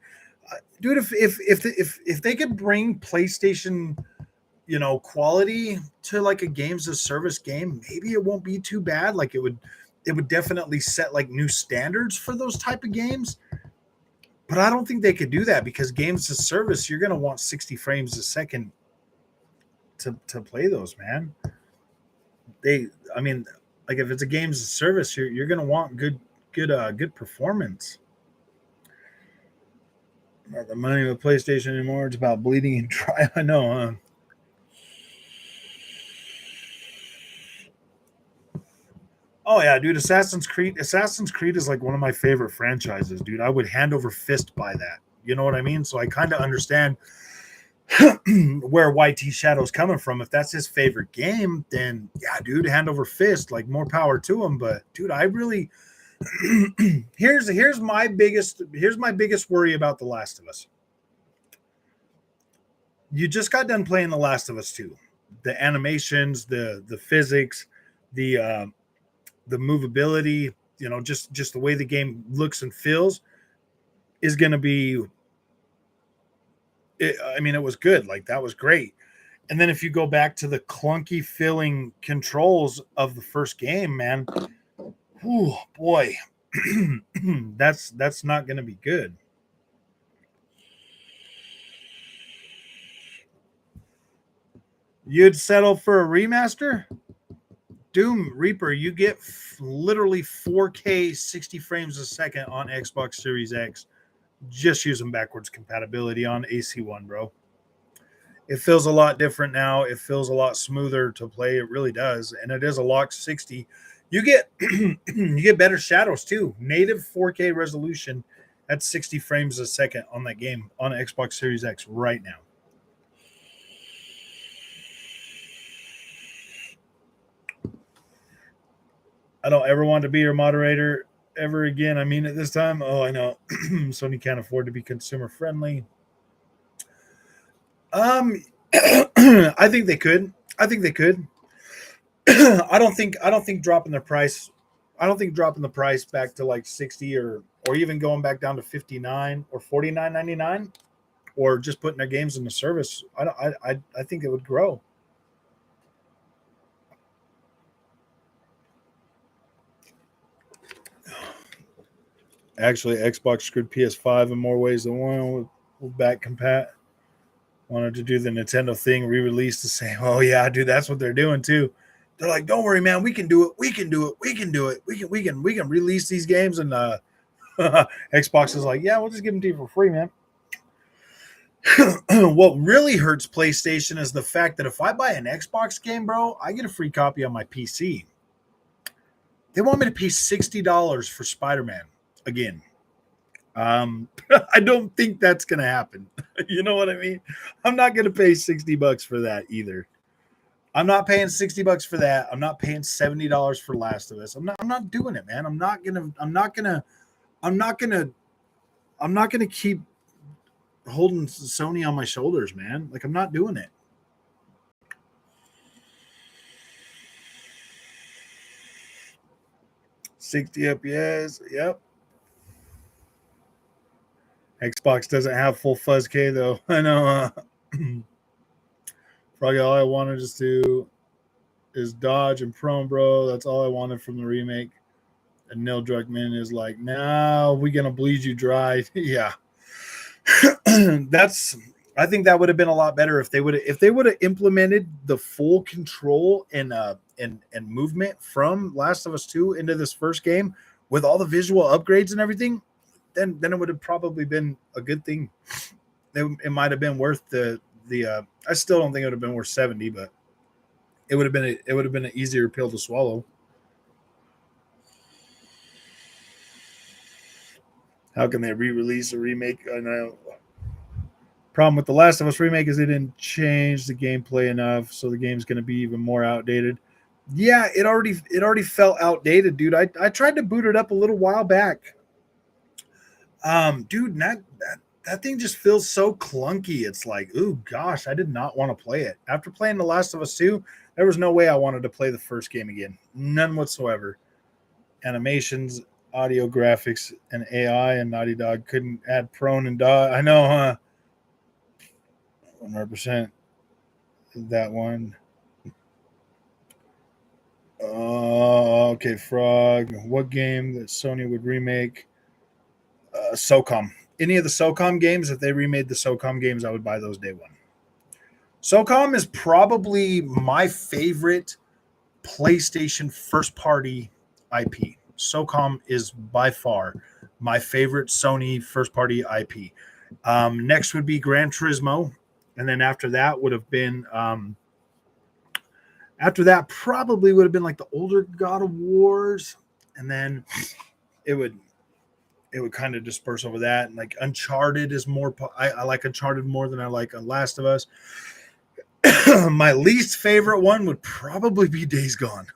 dude, if they could bring PlayStation, quality to like a games as service game, maybe it won't be too bad. Like it would definitely set like new standards for those type of games. But I don't think they could do that because games as service, you're gonna want 60 frames a second to play those, man. I mean, like if it's a games as service, you're gonna want good performance. Not the money of the PlayStation anymore. It's about bleeding and dry. I know, huh? Oh yeah, dude. Assassin's Creed is like one of my favorite franchises, dude. I would hand over fist buy that. You know what I mean? So I kind of understand where YT Shadow's coming from. If that's his favorite game, then yeah, dude, hand over fist. Like more power to him. But dude, I really here's my biggest worry about The Last of Us. You just got done playing The Last of Us 2. The animations, the physics, the movability, just the way the game looks and feels is going to be. I mean, it was good. Like that was great. And then if you go back to the clunky feeling controls of the first game, man, oh boy, that's not going to be good. You'd settle for a remaster? Doom Reaper, you get literally 4K 60 frames a second on Xbox Series X just using backwards compatibility on AC1, bro. It feels a lot different now. It feels a lot smoother to play. It really does. And it is a locked 60. You get you get better shadows too. Native 4K resolution That's 60 frames a second on that game on Xbox Series X right now. I don't ever want to be your moderator ever again. I mean it this time. Oh, I know. Sony can't afford to be consumer friendly. I think they could. I think they could. I don't think dropping their price. I don't think dropping the price back to like 60 or even going back down to 59 or 49.99 or just putting their games in the service. I think it would grow. Actually, Xbox screwed PS5 in more ways than one with back compat. Wanted to do the Nintendo thing, re-release the same. Oh yeah, dude, that's what they're doing too. They're like, don't worry, man, we can do it. We can do it. We can do it. We can release these games. And Xbox is like, yeah, we'll just give them to you for free, man. What really hurts PlayStation is the fact that if I buy an Xbox game, bro, I get a free copy on my PC. They want me to pay $60 for Spider-Man again. I don't think that's gonna happen. You know what I mean? I'm not gonna pay $60 for that either. I'm not paying $60 for that. I'm not paying $70 for Last of Us. I'm not doing it, man. I'm not gonna keep holding Sony on my shoulders, man. Like I'm not doing it. $60 FPS, yep. Xbox doesn't have full fuzz K though. I know. Probably all I wanted to do is dodge and prone, bro. That's all I wanted from the remake. And Neil Druckmann is like, "Now we're gonna bleed you dry." Yeah, that's. I think that would have been a lot better if they would have implemented the full control and movement from Last of Us 2 into this first game with all the visual upgrades and everything. Then it would have probably been a good thing. It might have been worth the. I still don't think it would have been worth 70, but it would have been an easier pill to swallow. How can they re-release a remake? I know. Problem with the Last of Us remake is they didn't change the gameplay enough, so the game's going to be even more outdated. Yeah, it already felt outdated, dude. I tried to boot it up a little while back. Dude, that thing just feels so clunky. It's like, ooh, gosh, I did not want to play it. After playing The Last of Us 2, there was no way I wanted to play the first game again. None whatsoever. Animations, audio graphics, and AI, and Naughty Dog couldn't add prone and dodge. I know, huh? 100% that one. Okay, Frog. What game that Sony would remake? SOCOM. Any of the SOCOM games, if they remade the SOCOM games, I would buy those day one. SOCOM is probably my favorite PlayStation first party IP. SOCOM is by far my favorite Sony first party IP. Next would be Gran Turismo. And then after that would have been probably would have been like the older God of Wars. And then it would kind of disperse over that. And like Uncharted is more, I like Uncharted more than I like Last of Us. My least favorite one would probably be Days Gone.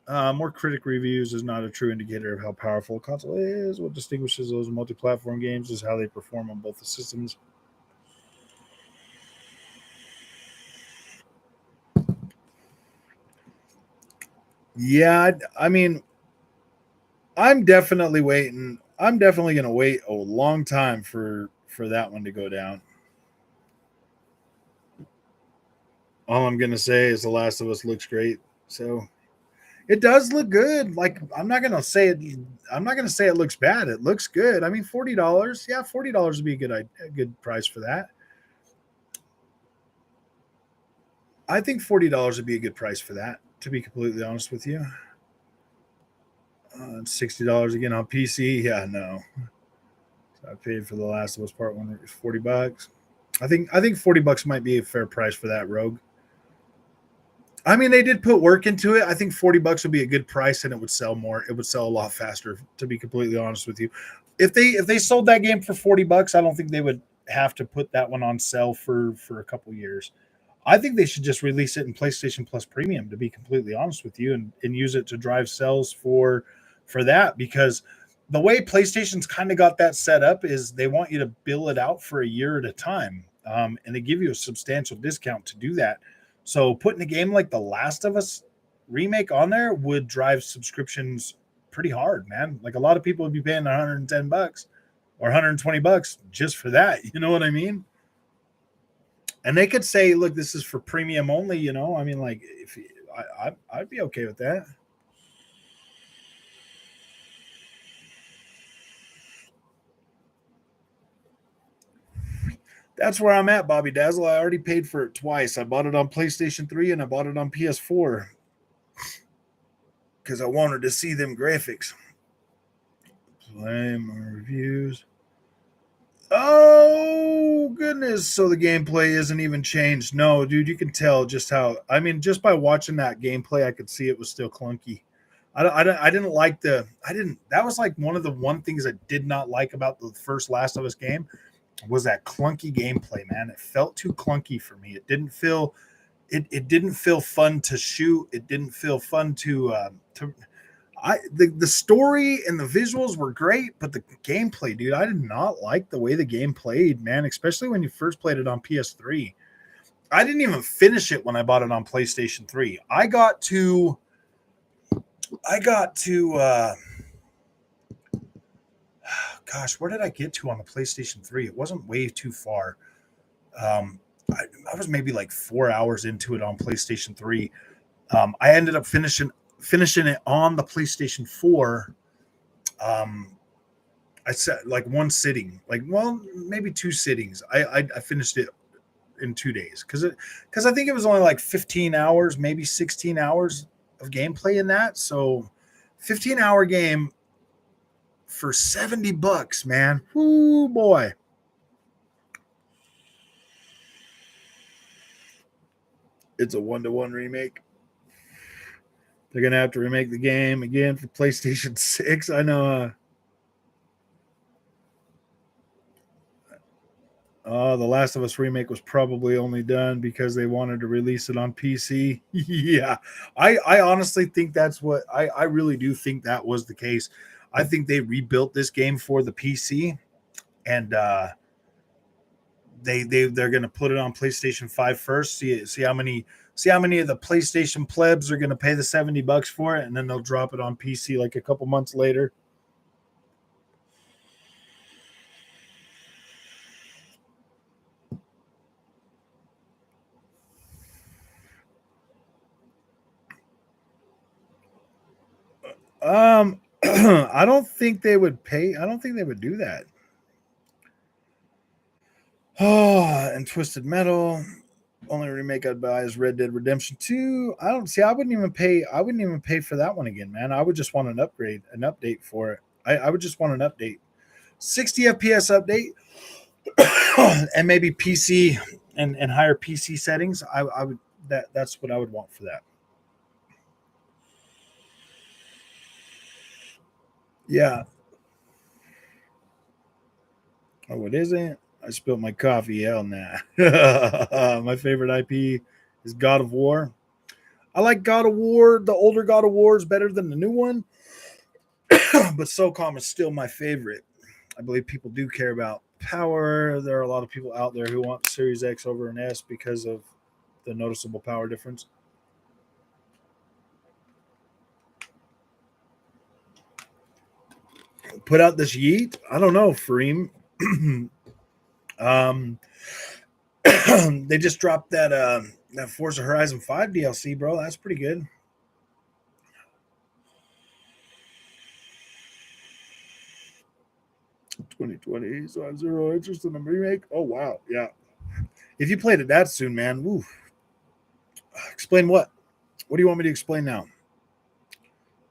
More critic reviews is not a true indicator of how powerful a console is. What distinguishes those multi-platform games is how they perform on both the systems. Yeah, I mean, I'm definitely waiting. I'm definitely going to wait a long time for that one to go down. All I'm going to say is The Last of Us looks great. So it does look good. Like I'm not going to say it looks bad. It looks good. I mean, $40. Yeah, $40 would be a good price for that. I think $40 would be a good price for that, to be completely honest with you. $60 again on PC. Yeah, no. So I paid for The Last of Us Part 1. It was $40. I think $40 might be a fair price for that, Rogue. I mean, they did put work into it. I think $40 would be a good price, and it would sell more. It would sell a lot faster. To be completely honest with you, if they sold that game for $40, I don't think they would have to put that one on sale for a couple years. I think they should just release it in PlayStation Plus Premium. To be completely honest with you, and use it to drive sales for that, because the way PlayStation's kind of got that set up is they want you to bill it out for a year at a time, and they give you a substantial discount to do that. So putting a game like The Last of Us remake on there would drive subscriptions pretty hard, man. Like, a lot of people would be paying $110 or $120 just for that. You know what I mean? And they could say, "Look, this is for premium only." I mean, like, if I'd be okay with that. That's where I'm at, Bobby Dazzle. I already paid for it twice. I bought it on PlayStation 3 and I bought it on PS4 because I wanted to see them graphics. Play my reviews. Oh, goodness. So the gameplay isn't even changed. No, dude, you can tell just how. I mean, just by watching that gameplay, I could see it was still clunky. I didn't like the. I didn't. That was like one things I did not like about the first Last of Us game was that clunky gameplay, man. It felt too clunky for me. It didn't feel fun to shoot. It didn't feel fun to the story and the visuals were great, but the gameplay, dude, I did not like the way the game played, man, especially when you first played it on PS3. I didn't even finish it when I bought it on PlayStation 3. I got to gosh, where did I get to on the PlayStation 3? It wasn't way too far. I was maybe like 4 hours into it on PlayStation 3. I ended up finishing it on the PlayStation 4. I said like one sitting, like, well, maybe two sittings. I finished it in 2 days because I think it was only like 15 hours, maybe 16 hours of gameplay in that. So 15-hour game for $70, man. Ooh, boy. It's a 1-to-1 remake. They're gonna have to remake the game again for PlayStation 6. I know. The Last of Us remake was probably only done because they wanted to release it on PC. Yeah, I honestly think that's what I really do think that was the case. I think they rebuilt this game for the PC, and they're going to put it on PlayStation 5 first. See how many of the PlayStation plebs are going to pay the $70 for it, and then they'll drop it on PC like a couple months later. I don't think they would pay. I don't think they would do that. Oh, and Twisted Metal. Only remake I'd buy is Red Dead Redemption 2. I don't see. I wouldn't even pay. I wouldn't even pay for that one again, man. I would just want an update for it. I would just want an update, 60 FPS update, and maybe PC and higher PC settings. I would that's what I would want for that. Yeah. Oh, it isn't. I spilled my coffee. Hell nah. My favorite IP is God of War. I like God of War. The older God of War is better than the new one, but SOCOM is still my favorite. I believe people do care about power. There are a lot of people out there who want Series X over an S because of the noticeable power difference. Put out this Yeet. I don't know, Freem. um, they just dropped that Forza Horizon 5 DLC, bro. That's pretty good. 2020, so I have zero interest in the remake. Oh wow, yeah. If you played it that soon, man, woo. Explain what? What do you want me to explain now?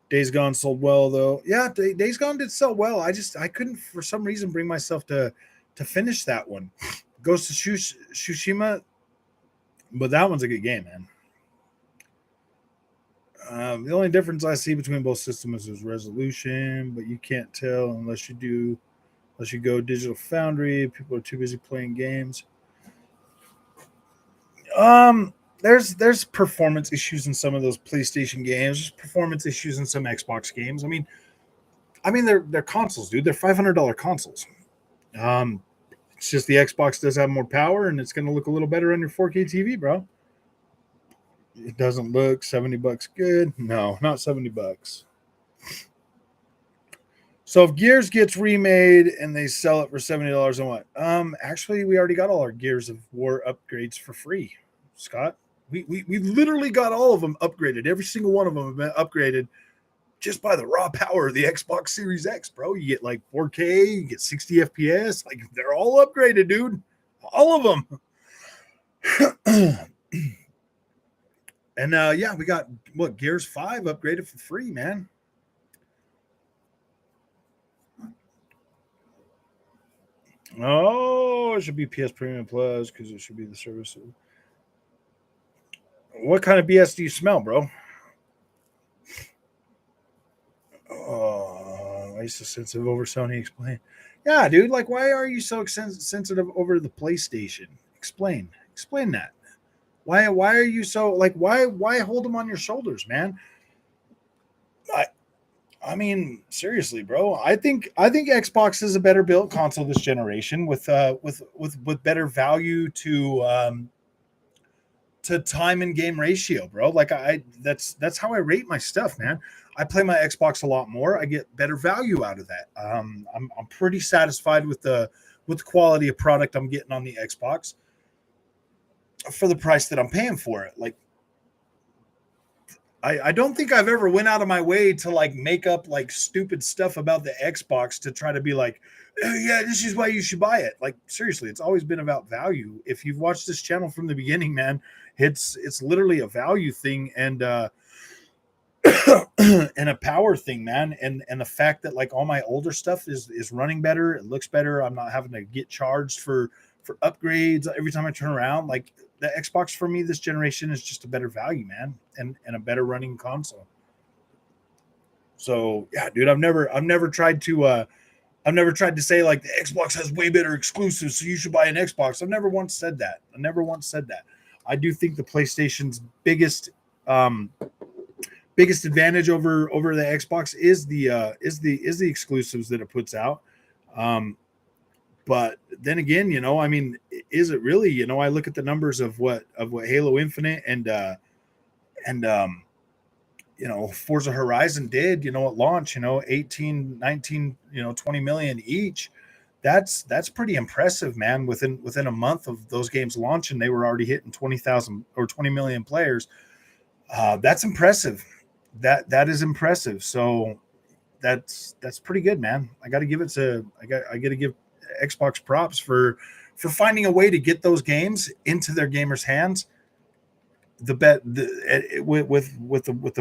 Days Gone sold well though. Yeah, Days Gone did sell well. I couldn't for some reason bring myself to finish that one. Ghost of Tsushima, but that one's a good game, man. The only difference I see between both systems is resolution, but you can't tell unless you go digital Foundry. People are too busy playing games. There's performance issues in some of those PlayStation games. There's performance issues in some Xbox games. I mean they're consoles, dude. They're $500 consoles. Um, it's just the Xbox does have more power, and it's going to look a little better on your 4K TV, bro. It doesn't look $70 good. No, not $70. So if Gears gets remade and they sell it for $70 and what? Actually, we already got all our Gears of War upgrades for free, Scott. We literally got all of them upgraded. Every single one of them have been upgraded just by the raw power of the Xbox Series X, bro. You get like 4K, you get 60 FPS. Like they're all upgraded, dude. All of them. And yeah, we got what Gears 5 upgraded for free, man. Oh, it should be PS Premium Plus because it should be the service. What kind of BS do you smell, bro? Oh, why are you so sensitive over Sony? Explain. Yeah, dude. Like, why are you so sensitive over the PlayStation? Explain that. Why are you so like? Why hold them on your shoulders, man? I mean, seriously, bro. I think Xbox is a better built console this generation with better value to time and game ratio, bro. Like that's how I rate my stuff, man. I play my Xbox a lot more. I get better value out of that. I'm pretty satisfied with the quality of product I'm getting on the Xbox for the price that I'm paying for it. Like I don't think I've ever went out of my way to like make up like stupid stuff about the Xbox to try to be like, oh, yeah, this is why you should buy it. Like seriously, it's always been about value. If you've watched this channel from the beginning, man, it's literally a value thing and and a power thing, man. And the fact that like all my older stuff is running better, it looks better. I'm not having to get charged for upgrades every time I turn around. Like the Xbox for me this generation is just a better value, man, and a better running console. So yeah, dude, I've never tried to say like the Xbox has way better exclusives, so you should buy an Xbox. I've never once said that. I do think the PlayStation's biggest advantage over the Xbox is the exclusives that it puts out. But then again, I mean, is it really? I look at the numbers of what Halo Infinite and Forza Horizon did, at launch, 18, 19, 20 million each. That's pretty impressive, man. Within a month of those games launching, they were already hitting 20,000 or 20 million players. That's impressive. That is impressive. So that's pretty good, man. I got to give Xbox props for finding a way to get those games into their gamers' hands with the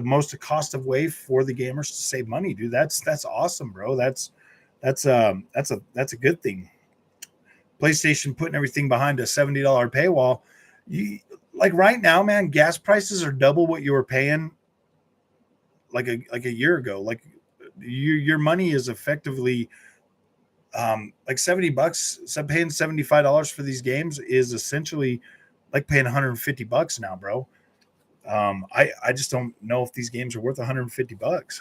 most cost-effective way for the gamers to save money, dude. That's awesome, bro. That's a good thing. PlayStation putting everything behind a $70 paywall. Like right now, man, gas prices are double what you were paying like a year ago. Like your money is effectively like $70. So paying $75 for these games is essentially like paying $150 now, bro. I just don't know if these games are worth $150.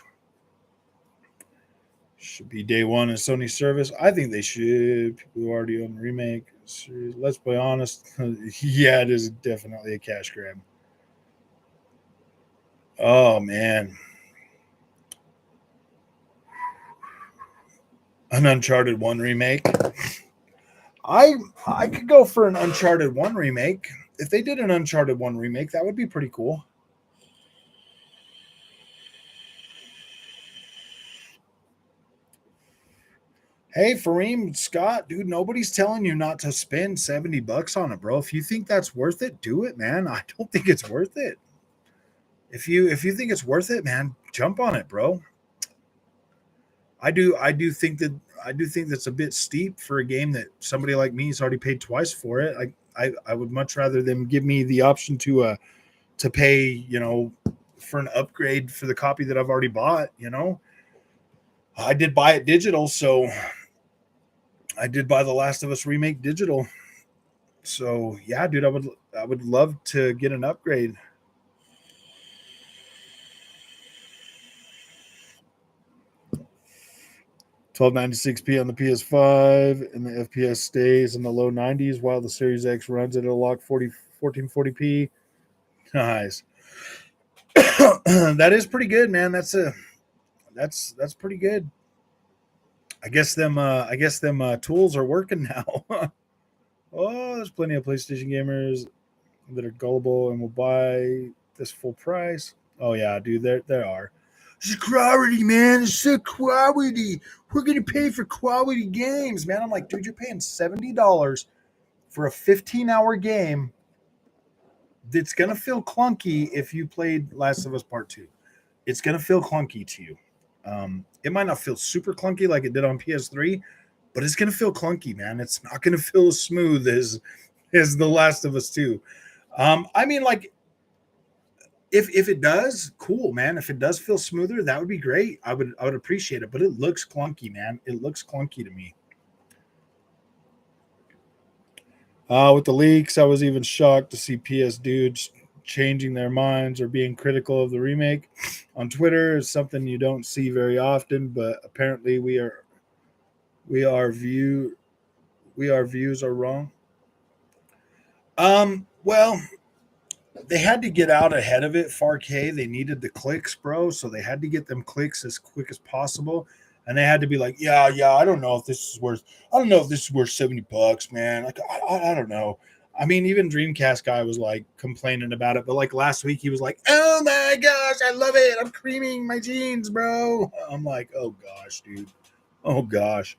Should be day one in Sony service. I think they should. People who already own the remake. Let's be honest. Yeah, it is definitely a cash grab. Oh man. An Uncharted 1 remake. I could go for an Uncharted 1 remake. If they did an Uncharted 1 remake, that would be pretty cool. Hey, Fareem, Scott, dude, nobody's telling you not to spend $70 on it, bro. If you think that's worth it, do it, man. I don't think it's worth it. If you think it's worth it, man, jump on it, bro. I do think that's a bit steep for a game that somebody like me has already paid twice for it. I would much rather them give me the option to pay, for an upgrade for the copy that I've already bought. You know, I did buy it digital, so I did buy the Last of Us remake digital. So yeah, dude, I would love to get an upgrade. 1296p on the PS5, and the FPS stays in the low 90s while the Series X runs at a lock 1440p. Nice. That is pretty good, man. That's pretty good. I guess them tools are working now. Oh, there's plenty of PlayStation gamers that are gullible and will buy this full price. Oh yeah, dude, there are. It's quality, man. It's so quality. We're gonna pay for quality games, man. I'm like, dude, you're paying $70 for a 15-hour game that's gonna feel clunky if you played Last of Us Part 2. It's gonna feel clunky to you. It might not feel super clunky like it did on PS3, but it's gonna feel clunky, man. It's not gonna feel as smooth as The Last of Us 2. I mean, like, if it does, cool, man. If it does feel smoother, that would be great. I would appreciate it. But it looks clunky, man. It looks clunky to me. With the leaks, I was even shocked to see PS dudes changing their minds or being critical of the remake on Twitter. Is something you don't see very often, but apparently our views are wrong. Well, they had to get out ahead of it. 4K, they needed the clicks, bro. So they had to get them clicks as quick as possible. And they had to be like, yeah, I don't know if this is worth, $70, man. Like, I don't know. I mean, even Dreamcast guy was like complaining about it. But like last week, he was like, oh my gosh, I love it. I'm creaming my jeans, bro. I'm like, oh gosh, dude. Oh gosh.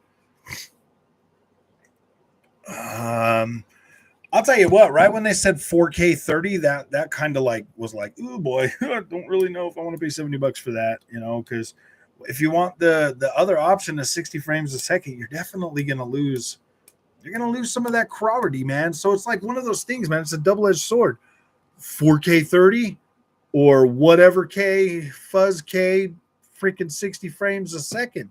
I'll tell you what, right when they said 4K 30, that kind of like was like, oh boy, I don't really know if I want to pay $70 for that, you know, because if you want the other option of 60 frames a second, you're definitely gonna lose. You're gonna lose some of that quality, man. So it's like one of those things, man. It's a double-edged sword. 4K 30 or whatever K, fuzz K, freaking 60 frames a second.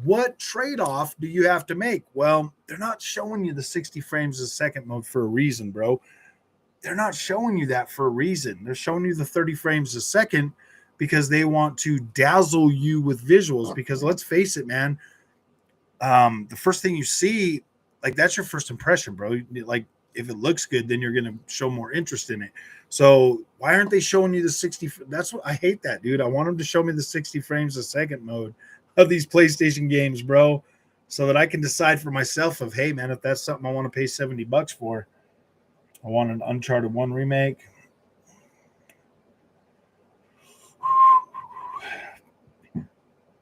What trade-off do you have to make? Well, they're not showing you the 60 frames a second mode for a reason, bro. They're not showing you that for a reason. They're showing you the 30 frames a second because they want to dazzle you with visuals. Because let's face it, man, the first thing you see, like, that's your first impression, bro. Like, if it looks good, then you're gonna show more interest in it. So why aren't they showing you the 60? That's what I hate that, dude. I want them to show me the 60 frames a second mode of these PlayStation games, bro, so that I can decide for myself of, hey, man, if that's something I want to pay $70 for. I want an Uncharted 1 remake.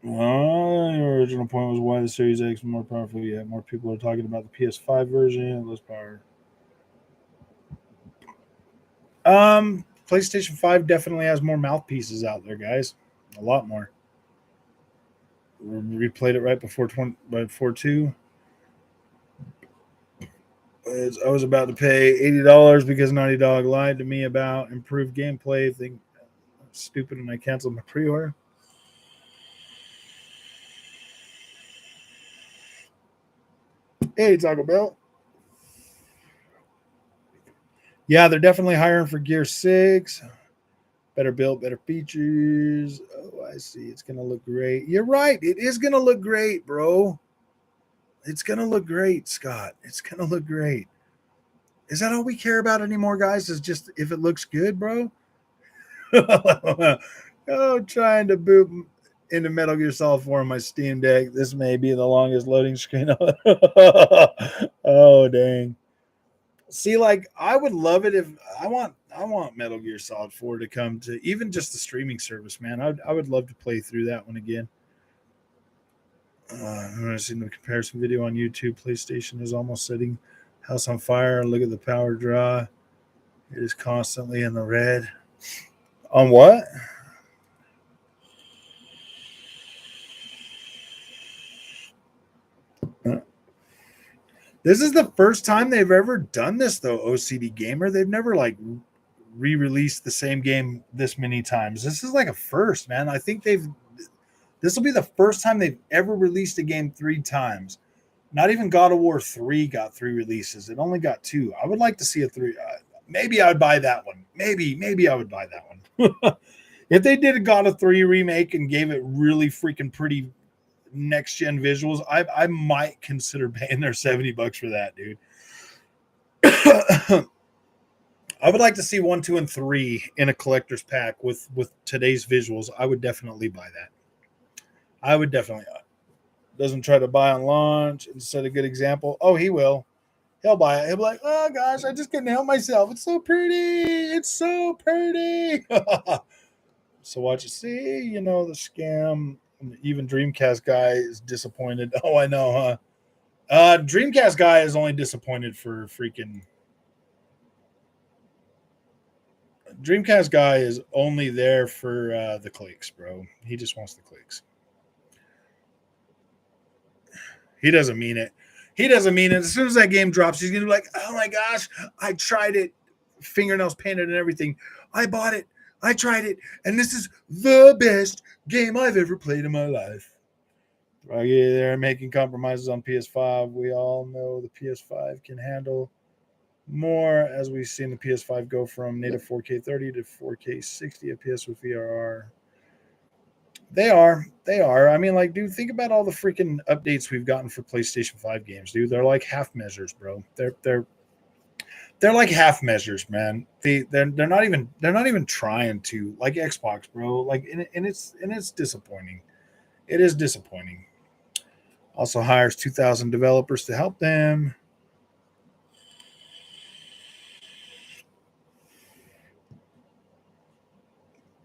The original point was why the Series X was more powerful. Yeah, more people are talking about the PS5 version, less power. PlayStation 5 definitely has more mouthpieces out there, guys. A lot more. We replayed it right before 2. I was about to pay $80 because Naughty Dog lied to me about improved gameplay. Think I'm stupid, and I canceled my pre-order. Hey, Taco Bell. Yeah, they're definitely hiring for Gear 6. Better built, better features. Oh, I see. It's going to look great. You're right. It is going to look great, bro. It's going to look great, Scott. It's going to look great. Is that all we care about anymore, guys? Is just if it looks good, bro? Oh, trying to boot into Metal Gear Solid 4 on my Steam Deck. This may be the longest loading screen. Oh, dang. See, like, I would love it if I want Metal Gear Solid 4 to come to even just the streaming service, man. I would love to play through that one again. I'm going to see the comparison video on YouTube. PlayStation is almost setting house on fire. Look at the power draw. It is constantly in the red. On what? This is the first time they've ever done this, though, OCD Gamer. They've never, like, re-released the same game this many times. This is like a first, man. I think this will be the first time they've ever released a game 3 times. Not even God of War 3 got 3 releases. It only got 2. I would like to see a 3. Maybe I would buy that one. Maybe I would buy that one. If they did a God of 3 remake and gave it really freaking pretty next gen visuals, I might consider paying their $70 for that, dude. I would like to see 1, 2, and 3 in a collector's pack with today's visuals. I would definitely buy that. I would definitely. Doesn't try to buy on launch and set a good example. Oh, he will. He'll buy it. He'll be like, oh gosh, I just couldn't help myself. It's so pretty. It's so pretty. So watch it. See, the scam. Even Dreamcast guy is disappointed. Oh, I know, huh? Dreamcast guy is only disappointed for freaking. Dreamcast guy is only there for the clicks, bro. He just wants the clicks. He doesn't mean it. He doesn't mean it. As soon as that game drops, he's going to be like, oh my gosh, I tried it. Fingernails painted and everything. I bought it. I tried it. And this is the best game I've ever played in my life. They're making compromises on PS5. We all know the PS5 can handle more, as we've seen the PS5 go from native 4K 30 to 4K 60 FPS with VRR. They are. I mean, like, dude, think about all the freaking updates we've gotten for PlayStation 5 games, dude. They're like half measures, bro. They're like half measures, man. They're not even trying to, like Xbox, bro. Like, and it's disappointing. It is disappointing. Also hires 2,000 developers to help them.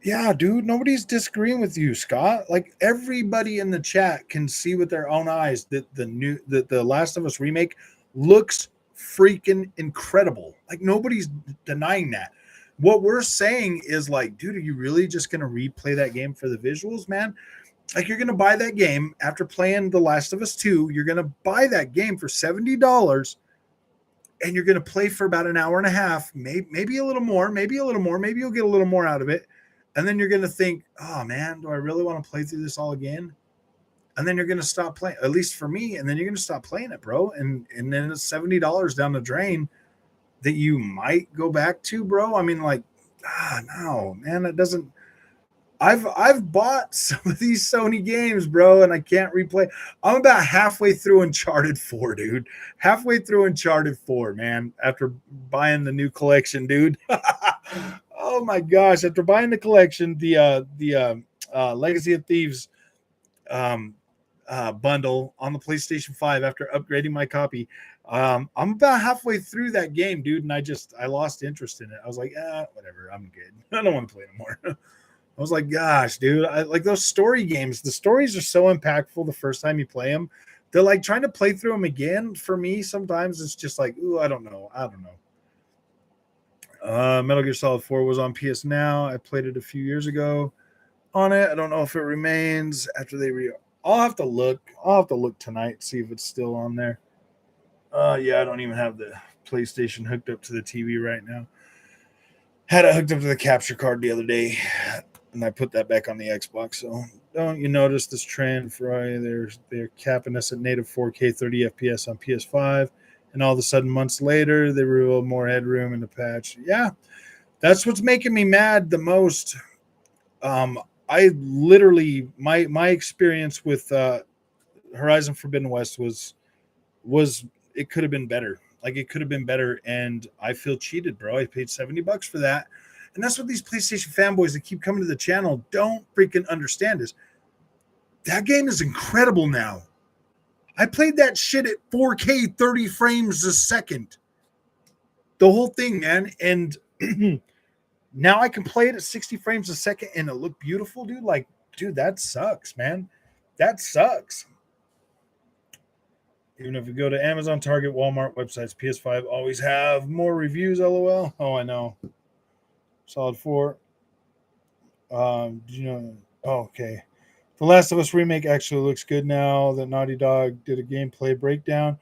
Yeah, dude, nobody's disagreeing with you, Scott. Like, everybody in the chat can see with their own eyes that the Last of Us remake looks freaking incredible. Like, nobody's denying that. What we're saying is, like, dude, are you really just going to replay that game for the visuals, man? Like, you're going to buy that game after playing The Last of Us 2. You're going to buy that game for $70, and you're going to play for about an hour and a half, maybe a little more. Maybe you'll get a little more out of it. And then you're going to think, oh, man, do I really want to play through this all again? And then you're going to stop playing, at least for me. And then you're going to stop playing it, bro. And then it's $70 down the drain that you might go back to, bro. I mean, like, no, man, it doesn't. I've bought some of these Sony games, bro, and I can't replay. I'm about halfway through Uncharted 4, dude. Halfway through Uncharted 4, man, after buying the new collection, dude. Oh my gosh! After buying the collection, the Legacy of Thieves bundle on the PlayStation 5, after upgrading my copy, I'm about halfway through that game, dude, and I lost interest in it. I was like, whatever, I'm good. I don't want to play anymore. I was like, gosh, dude, I like those story games. The stories are so impactful the first time you play them. They're like trying to play through them again. For me, sometimes it's just like, ooh, I don't know. Metal Gear Solid 4 was on PS Now. I played it a few years ago on it. I don't know if it remains after they I'll have to look. I'll have to look tonight, see if it's still on there. Yeah, I don't even have the PlayStation hooked up to the TV right now. Had it hooked up to the capture card the other day, and I put that back on the Xbox. So don't you notice this trend for they're capping us at native 4K 30 FPS on PS5, and all of a sudden months later they reveal more headroom in the patch. Yeah, that's what's making me mad the most. I literally my experience with Horizon Forbidden West was it could have been better. Like, it could have been better, and I feel cheated, bro. I paid $70 for that. And that's what these PlayStation fanboys that keep coming to the channel don't freaking understand is that game is incredible now. I played that shit at 4K 30 frames a second. The whole thing, man. And now I can play it at 60 frames a second and it looked beautiful, dude. Like, dude, that sucks, man. That sucks. Even if you go to Amazon, Target, Walmart websites, PS5 always have more reviews, LOL. Oh, I know. Solid 4. Did you know? Oh, okay. The Last of Us remake actually looks good now that Naughty Dog did a gameplay breakdown.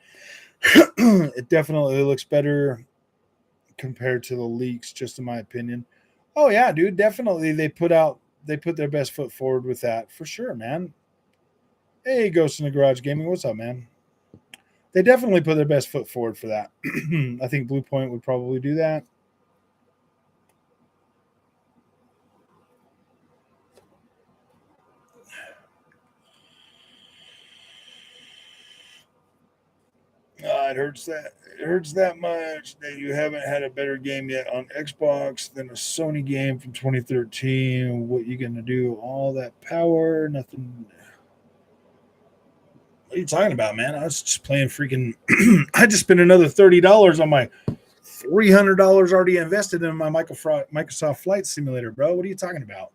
It definitely looks better compared to the leaks, just in my opinion. Oh yeah, dude, definitely they put their best foot forward with that for sure, man. Hey, Ghost in the Garage Gaming, what's up, man? They definitely put their best foot forward for that. I think Blue Point would probably do that. It hurts that much that you haven't had a better game yet on Xbox than a Sony game from 2013. What you gonna do? All that power, nothing. What are you talking about, man? I was just playing freaking. I just spent another $30 on my $300 already invested in my Microsoft Flight Simulator, bro. What are you talking about?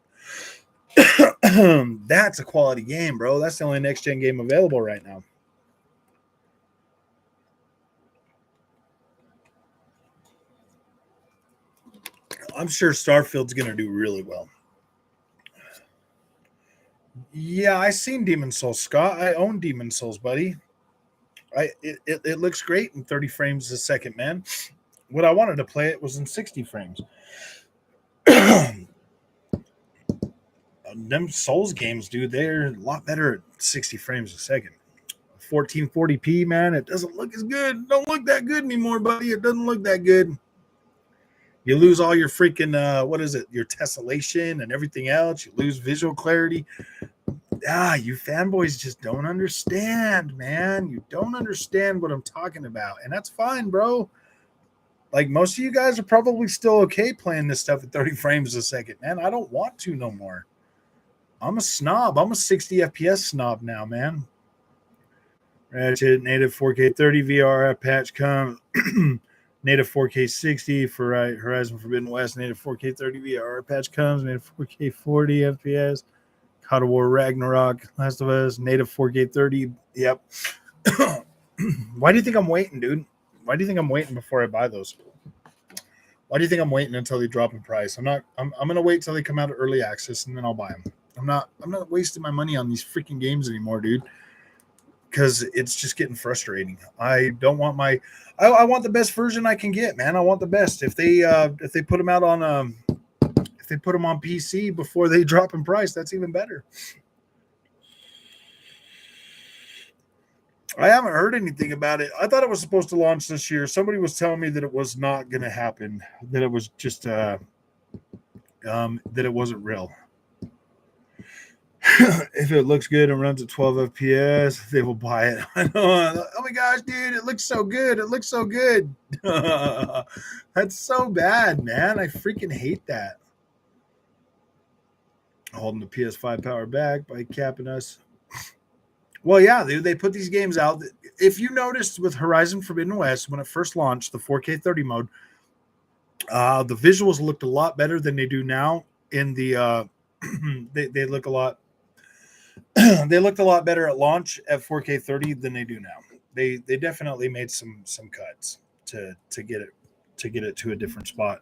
That's a quality game, bro. That's the only next gen game available right now. I'm sure Starfield's going to do really well. Yeah, I seen Demon Souls, Scott. I own Demon Souls, buddy. It looks great in 30 frames a second, man. What I wanted to play it was in 60 frames. Them Souls games, dude, they're a lot better at 60 frames a second. 1440p, man, it doesn't look as good. Don't look that good anymore, buddy. It doesn't look that good. You lose all your freaking your tessellation and everything else. You lose visual clarity. You fanboys just don't understand, man. You don't understand what I'm talking about, and that's fine, bro. Like, most of you guys are probably still okay playing this stuff at 30 frames a second, man. I don't want to no more. I'm a snob. I'm a 60 FPS snob now, man. Ratchet native 4K 30 VR patch comes. Native 4K 60 for Horizon Forbidden West. Native 4K 30 VR patch comes. Native 4K 40 FPS. God of War Ragnarok. Last of Us. Native 4K 30. Yep. Why do you think I'm waiting, dude? Why do you think I'm waiting before I buy those? Why do you think I'm waiting until they drop in price? I'm gonna wait till they come out of early access and then I'll buy them. I'm not wasting my money on these freaking games anymore, dude. Because it's just getting frustrating. I don't want I want the best version I can get, man. I want the best. If they put them out on if they put them on PC before they drop in price, that's even better. I haven't heard anything about it. I thought it was supposed to launch this year. Somebody was telling me that it was not going to happen. That it was just that it wasn't real. If it looks good and runs at 12 FPS, they will buy it. I know. Oh my gosh, dude, it looks so good. It looks so good. That's so bad, man. I freaking hate that. Holding the PS5 power back by capping us. Well, yeah, dude, they put these games out. If you noticed with Horizon Forbidden West, when it first launched, the 4K 30 mode, the visuals looked a lot better than they do now. In the they look a lot they looked a lot better at launch at 4K 30 than they do now. They definitely made some cuts to get it to a different spot.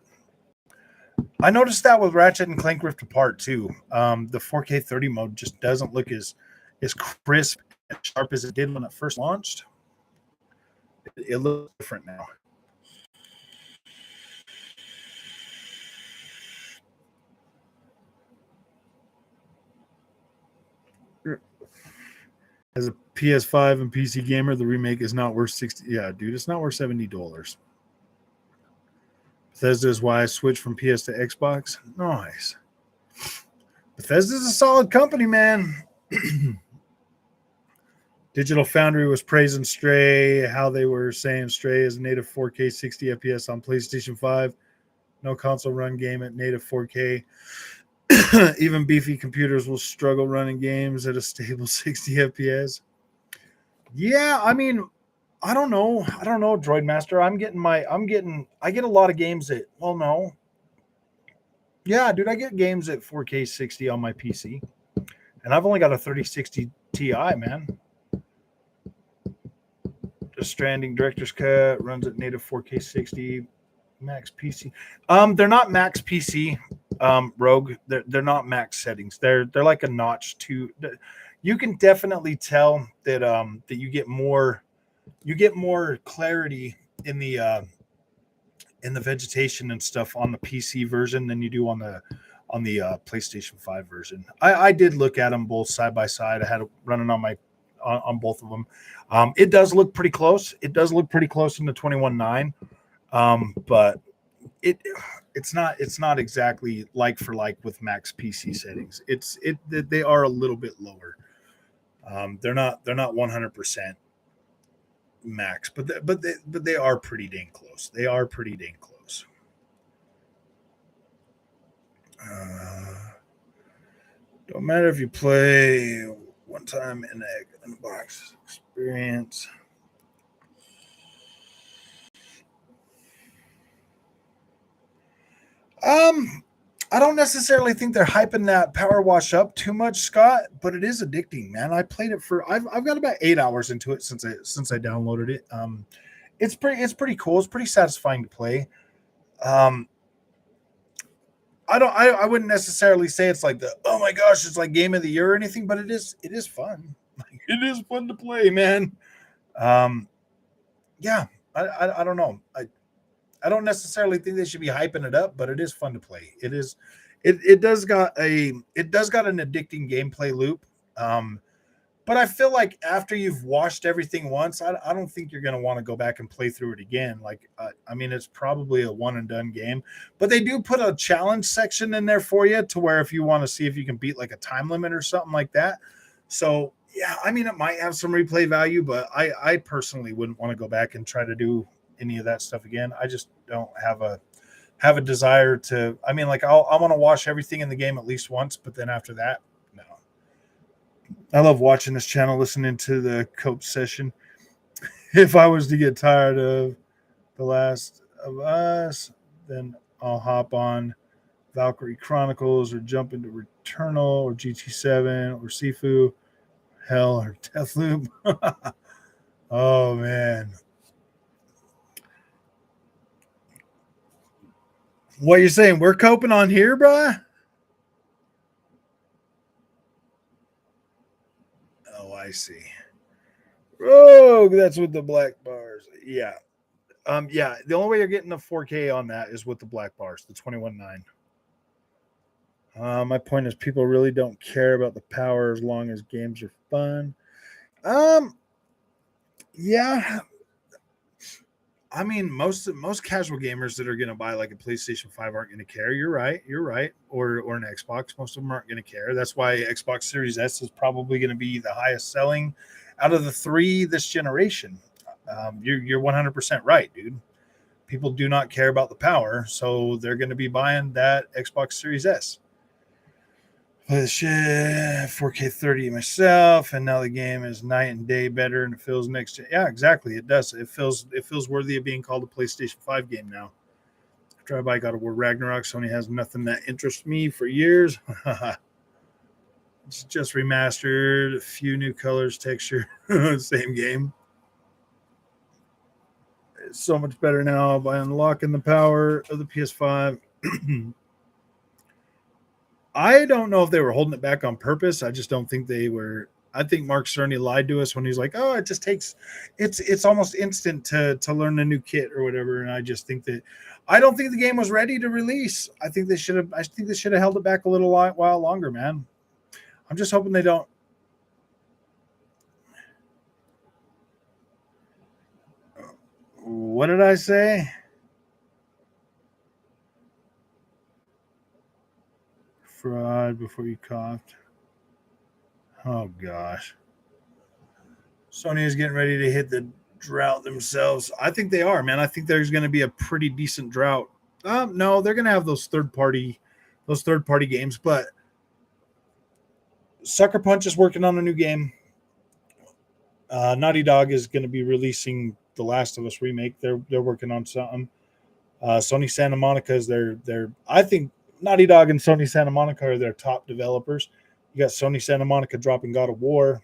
I noticed that with Ratchet and Clank Rift Apart too. The 4K 30 mode just doesn't look as crisp and sharp as it did when it first launched. It looks different now. As a PS5 and PC gamer, the remake is not worth 60. Yeah, dude, it's not worth $70. Bethesda is why I switched from PS to Xbox. Nice. Bethesda's a solid company, man. Digital Foundry was praising Stray, how they were saying Stray is native 4K 60 FPS on PlayStation 5. No console run game at native 4K. Even beefy computers will struggle running games at a stable 60 FPS. Yeah, I mean, I don't know, Droid Master. I get a lot of games that, well, no. Yeah, dude, I get games at 4K 60 on my PC. And I've only got a 3060 Ti, man. Just Stranding Director's Cut runs at native 4K 60. Max PC. They're not max PC, Rogue. They're not max settings. They're like a notch too. You can definitely tell that that you get more clarity in the in the vegetation and stuff on the PC version than you do on the PlayStation 5 version. I did look at them both side by side. I had it running on my on both of them. It does look pretty close. It does look pretty close in the 21.9, but it's not exactly like for like with max PC settings. They are a little bit lower. They're not 100% max, but they are pretty dang close. They are pretty dang close. Don't matter if you play one time in the box experience. I don't necessarily think they're hyping that power wash up too much, Scott, but it is addicting, man. I played it for I've got about 8 hours into it since I downloaded it. It's pretty cool. It's pretty satisfying to play. I wouldn't necessarily say it's like oh my gosh, it's like game of the year or anything, but it is fun. It is fun to play, man. Yeah, I don't know. I don't necessarily think they should be hyping it up, but it is fun to play. It does got an addicting gameplay loop. But I feel like after you've watched everything once, I don't think you're going to want to go back and play through it again. Like, I mean, it's probably a one and done game, but they do put a challenge section in there for you to where if you want to see if you can beat like a time limit or something like that. So yeah, I mean, it might have some replay value, but I personally wouldn't want to go back and try to do any of that stuff again. I just don't have a desire to. I mean, like I want to watch everything in the game at least once, but then after that, no. I love watching this channel, listening to the coach session. If I was to get tired of The Last of Us, then I'll hop on Valkyrie Chronicles or jump into Returnal or GT7 or Sifu, hell, or Deathloop. Oh man. What you saying? We're coping on here, bro? Oh, I see. Oh, that's with the black bars. Yeah. Yeah. The only way you're getting the 4K on that is with the black bars, the 21.9. My point is, people really don't care about the power as long as games are fun. Yeah. I mean, most casual gamers that are going to buy like a PlayStation 5 aren't going to care. You're right. Or an Xbox. Most of them aren't going to care. That's why Xbox Series S is probably going to be the highest selling out of the three this generation. You're 100% right, dude. People do not care about the power, so they're going to be buying that Xbox Series S. Play the shit 4K 30 myself, and now the game is night and day better, and it feels next. Yeah, exactly. It does. It feels worthy of being called a PlayStation 5 game now. After I buy God of War Ragnarok, Sony has nothing that interests me for years. It's just remastered, a few new colors, texture, same game. It's so much better now by unlocking the power of the PS5. I don't know if they were holding it back on purpose. I just don't think they were. I think Mark Cerny lied to us when he's like, "Oh, it just takes, it's almost instant to learn a new kit or whatever." And I just think that I don't think the game was ready to release. I think they should have. I think they should have held it back a little while longer, man. I'm just hoping they don't. What did I say? Fraud before you coughed. Oh gosh. Sony is getting ready to hit the drought themselves. I think they are, man. I think there's going to be a pretty decent drought. No, they're going to have those third party games, but Sucker Punch is working on a new game. Naughty Dog is going to be releasing the Last of Us remake. They're working on something. Sony Santa Monica is their I think Naughty Dog and Sony Santa Monica are their top developers. You got Sony Santa Monica dropping God of War.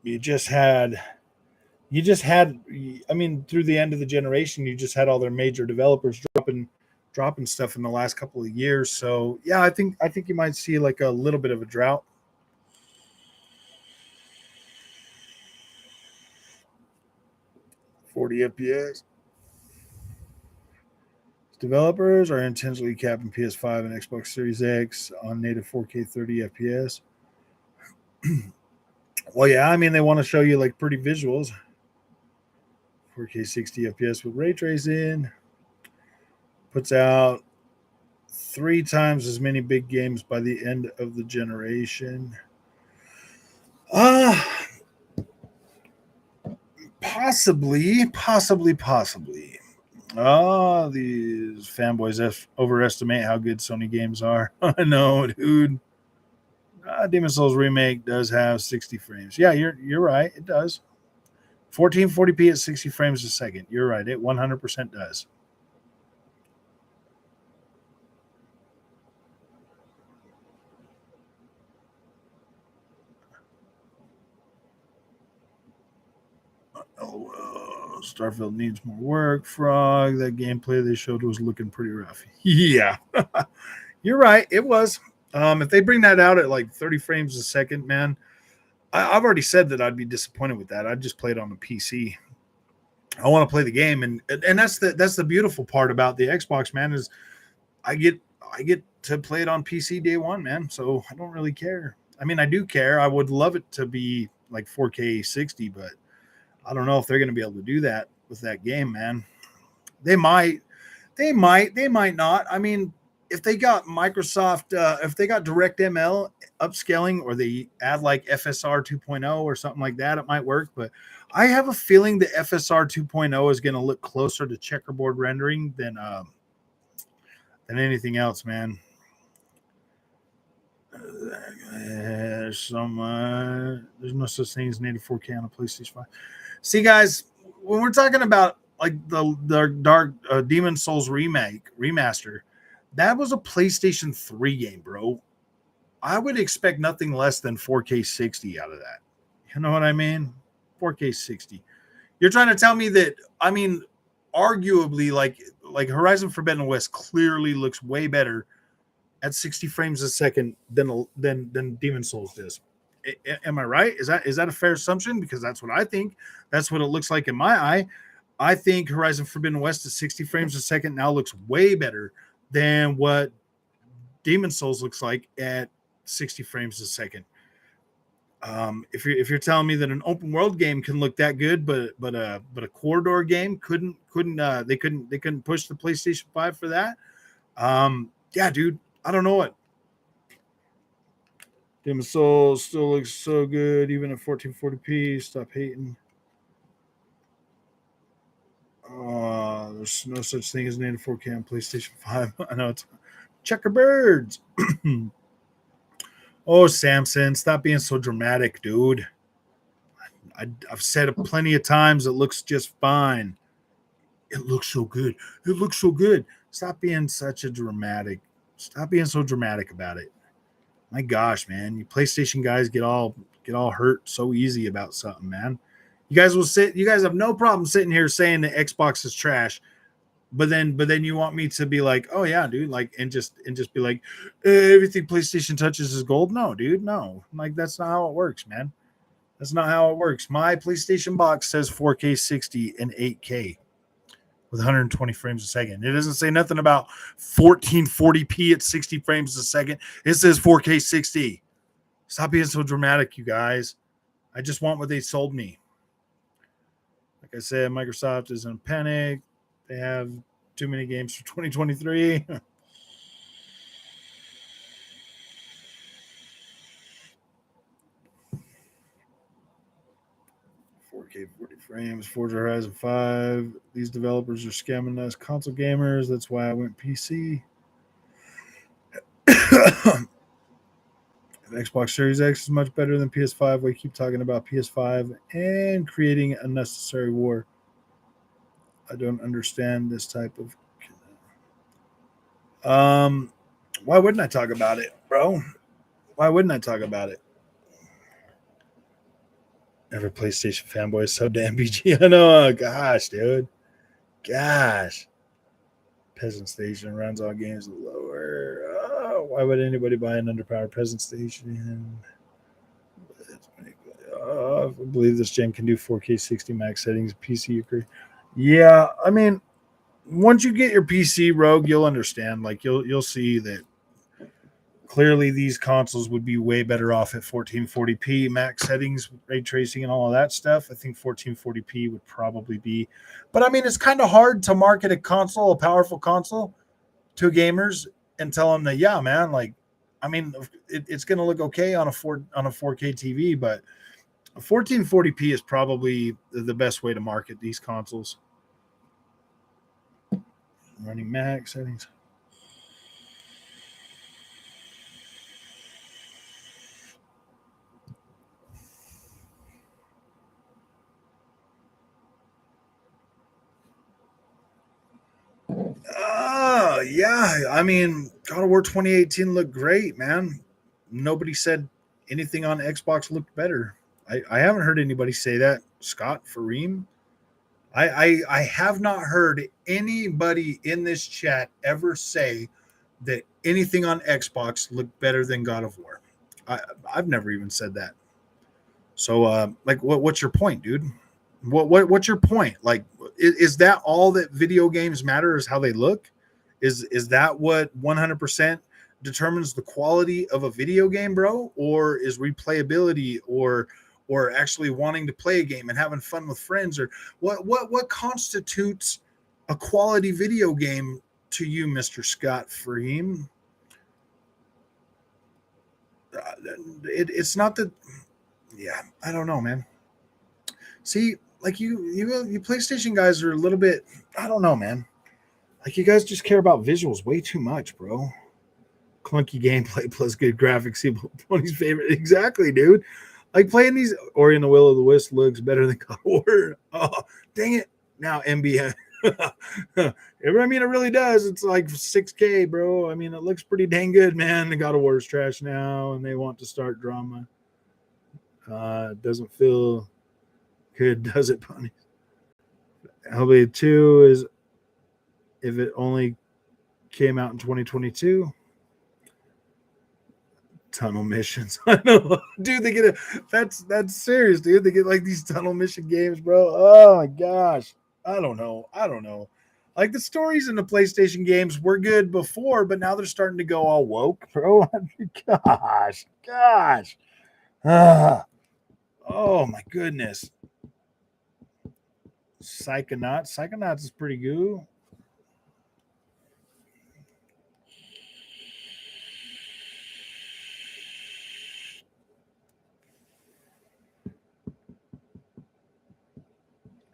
You just had I mean, through the end of the generation, you just had all their major developers dropping stuff in the last couple of years. So yeah, I think you might see like a little bit of a drought. 40 FPS. Developers are intentionally capping PS5 and Xbox Series X on native 4K 30 FPS. Well, yeah, I mean, they want to show you like pretty visuals. 4K 60 FPS with ray tracing. Puts out 3 times as many big games by the end of the generation. Possibly. These fanboys overestimate how good Sony games are. I know, dude. Demon Souls Remake does have 60 frames. Yeah, you're right. It does. 1440p at 60 frames a second. You're right. It 100% does. Oh, Starfield needs more work. Frog, that gameplay they showed was looking pretty rough. Yeah, you're right. It was. If they bring that out at like 30 frames a second, man, I've already said that I'd be disappointed with that. I'd just play it on the PC. I want to play the game, and that's the beautiful part about the Xbox, man, is I get to play it on PC day one, man. So I don't really care. I mean, I do care. I would love it to be like 4K 60, but I don't know if they're going to be able to do that with that game, man. They might not. I mean, if they got Microsoft, if they got DirectML upscaling, or they add like FSR 2.0 or something like that, it might work. But I have a feeling the FSR 2.0 is going to look closer to checkerboard rendering than anything else, man. There's no such thing as native 4K on a PlayStation 5. See, guys, when we're talking about like the Dark Demon Souls remaster, that was a PlayStation 3 game, bro. I would expect nothing less than 4K 60 out of that. You know what I mean? 4K 60. You're trying to tell me that, I mean, arguably, like Horizon Forbidden West clearly looks way better at 60 frames a second than Demon Souls does. Am I right? Is that a fair assumption? Because that's what I think. That's what it looks like in my eye. I think Horizon Forbidden West at 60 frames a second now looks way better than what Demon Souls looks like at 60 frames a second. If you're telling me that an open world game can look that good, but a corridor game couldn't push the PlayStation 5 for that. Yeah, dude, I don't know what. Demon Souls still looks so good, even at 1440p. Stop hating. There's no such thing as native 4K on PlayStation 5. I know it's Checkerbirds. Oh, Samson, stop being so dramatic, dude. I've said it plenty of times. It looks just fine. It looks so good. It looks so good. Stop being such a dramatic. Stop being so dramatic about it. My gosh, man, you PlayStation guys get all hurt so easy about something, man. You guys have no problem sitting here saying the Xbox is trash, but then you want me to be like, oh yeah, dude, like and just be like, everything PlayStation touches is gold. No, dude, no. Like that's not how it works, man. That's not how it works. My PlayStation box says 4K 60 and 8K with 120 frames a second. It doesn't say nothing about 1440p at 60 frames a second. It says 4K 60. Stop being so dramatic, you guys. I just want what they sold me. Like I said, Microsoft is in a panic. They have too many games for 2023. 4K 40 frames, Forza Horizon 5. These developers are scamming us console gamers. That's why I went PC. Xbox Series X is much better than PS5. We keep talking about PS5 and creating unnecessary war. I don't understand this type of. Why wouldn't I talk about it, bro? Why wouldn't I talk about it? Every PlayStation fanboy is so damn BG. I know. Gosh, dude. Gosh. Peasant Station runs all games lower. Oh, why would anybody buy an underpowered Peasant Station? I believe this gen can do 4K 60 max settings. PC, agree. Yeah, I mean, once you get your PC, Rogue, you'll understand. Like you'll see that clearly these consoles would be way better off at 1440p max settings, ray tracing, and all of that stuff. I think 1440p would probably be, but I mean, it's kind of hard to market a console, a powerful console, to gamers and tell them that, yeah, man, like, I mean, it's going to look okay on a 4K TV, but 1440p is probably the best way to market these consoles. Running max settings. Oh, yeah. I mean, God of War 2018 looked great, man. Nobody said anything on Xbox looked better. I haven't heard anybody say that. Scott, Fareem, I have not heard anybody in this chat ever say that anything on Xbox looked better than God of War. I've never even said that. So, like, what's your point, dude? What's your point? Like, is that all that video games matter? Is how they look? Is that what 100% determines the quality of a video game, bro? Or is replayability or actually wanting to play a game and having fun with friends, or what constitutes a quality video game to you, Mr. Scott Freem? It's not that. Yeah, I don't know, man. See, like you PlayStation guys are a little bit. I don't know, man. Like you guys just care about visuals way too much, bro. Clunky gameplay plus good graphics. Tony's favorite. Exactly, dude. Like playing these Ori and the Will of the Wisp looks better than God of War. Oh, dang it. Now MBN. I mean, it really does. It's like 6K, bro. I mean, it looks pretty dang good, man. The God of War is trash now, and they want to start drama. It doesn't feel good, does it, Bunny? Hellblade 2 is if it only came out in 2022. Tunnel missions. I know, dude. They get that's serious, dude. They get like these tunnel mission games, bro. Oh my gosh. I don't know. Like the stories in the PlayStation games were good before, but now they're starting to go all woke, bro. Gosh. Oh my goodness. Psychonauts is pretty good.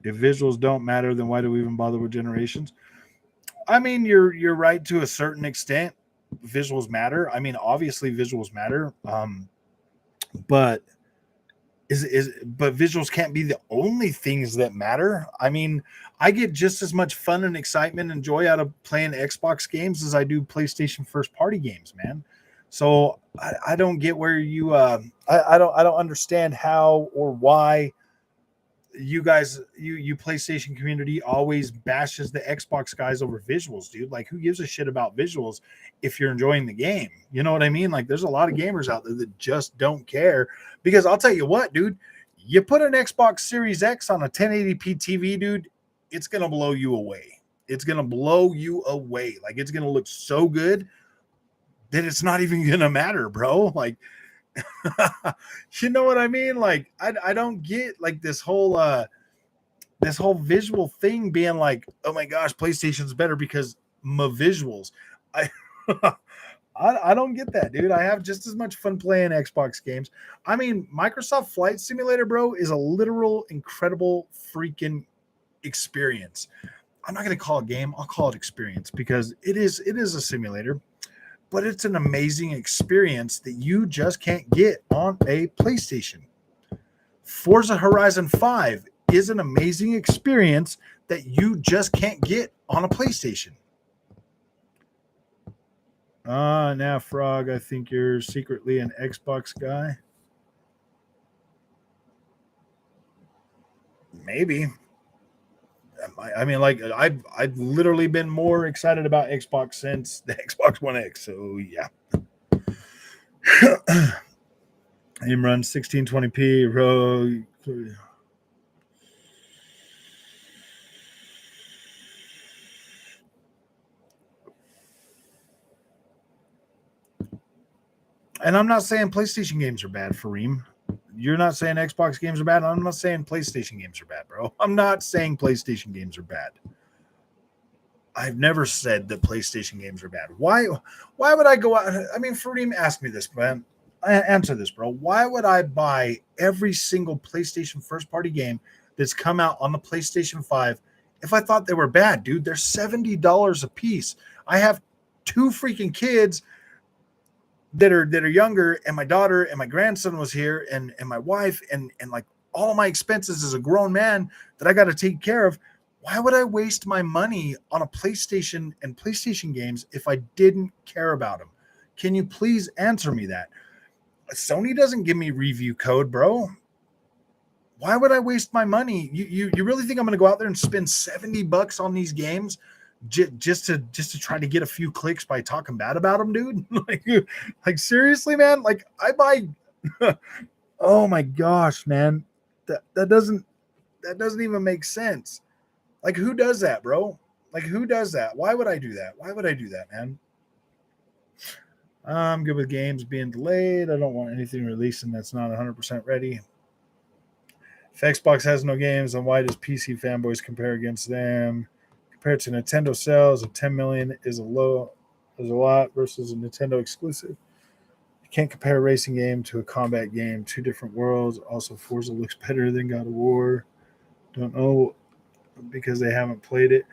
If visuals don't matter, then why do we even bother with generations? I mean, you're right to a certain extent. Visuals matter. I mean, obviously visuals matter. But but visuals can't be the only things that matter. I mean, I get just as much fun and excitement and joy out of playing Xbox games as I do PlayStation first party games, man. So I don't get where you I don't understand how or why you guys you PlayStation community always bashes the Xbox guys over visuals, dude. Like, who gives a shit about visuals if you're enjoying the game? You know what I mean? Like, there's a lot of gamers out there that just don't care, because I'll tell you what, dude, you put an Xbox Series X on a 1080p TV, dude, it's gonna blow you away. It's gonna blow you away. Like, it's gonna look so good that it's not even gonna matter, bro. Like, you know what I mean? Like, I don't get like this whole visual thing being like, oh my gosh, PlayStation's better because my visuals. I I don't get that, dude. I have just as much fun playing Xbox games. I mean, Microsoft Flight Simulator, bro, is a literal incredible freaking experience. I'm not going to call it a game. I'll call it experience, because it is a simulator, but it's an amazing experience that you just can't get on a PlayStation. Forza Horizon 5 is an amazing experience that you just can't get on a PlayStation. Now, Frog, I think you're secretly an Xbox guy. Maybe. I mean, like, I've literally been more excited about Xbox since the Xbox One X. So yeah. Game run 1620p, row. And I'm not saying PlayStation games are bad, Fareem. You're not saying Xbox games are bad. I'm not saying PlayStation games are bad, bro. I'm not saying PlayStation games are bad. I've never said that PlayStation games are bad. Why would I go out? I mean, Fareem, ask me this, man. Answer this, bro. Why would I buy every single PlayStation first party game that's come out on the PlayStation 5 if I thought they were bad, dude? They're $70 a piece. I have two freaking kids that are younger, and my daughter and my grandson was here, and my wife, and like all of my expenses as a grown man that I got to take care of. Why would I waste my money on a PlayStation and PlayStation games if I didn't care about them? Can you please answer me that? Sony doesn't give me review code, bro. Why would I waste my money? You really think I'm going to go out there and spend $70 on these games just to try to get a few clicks by talking bad about them, dude? like seriously, man? Like I buy oh my gosh, man. That doesn't even make sense. Like who does that, bro? Like who does that? Why would I do that? Why would I do that, man? I'm good with games being delayed. I don't want anything releasing that's not 100% ready. If Xbox has no games, then why does PC fanboys compare against them? Compared to Nintendo sales of 10 million is a lot versus a Nintendo exclusive. You can't compare a racing game to a combat game. Two different worlds. Also, Forza looks better than God of War. Don't know because they haven't played it.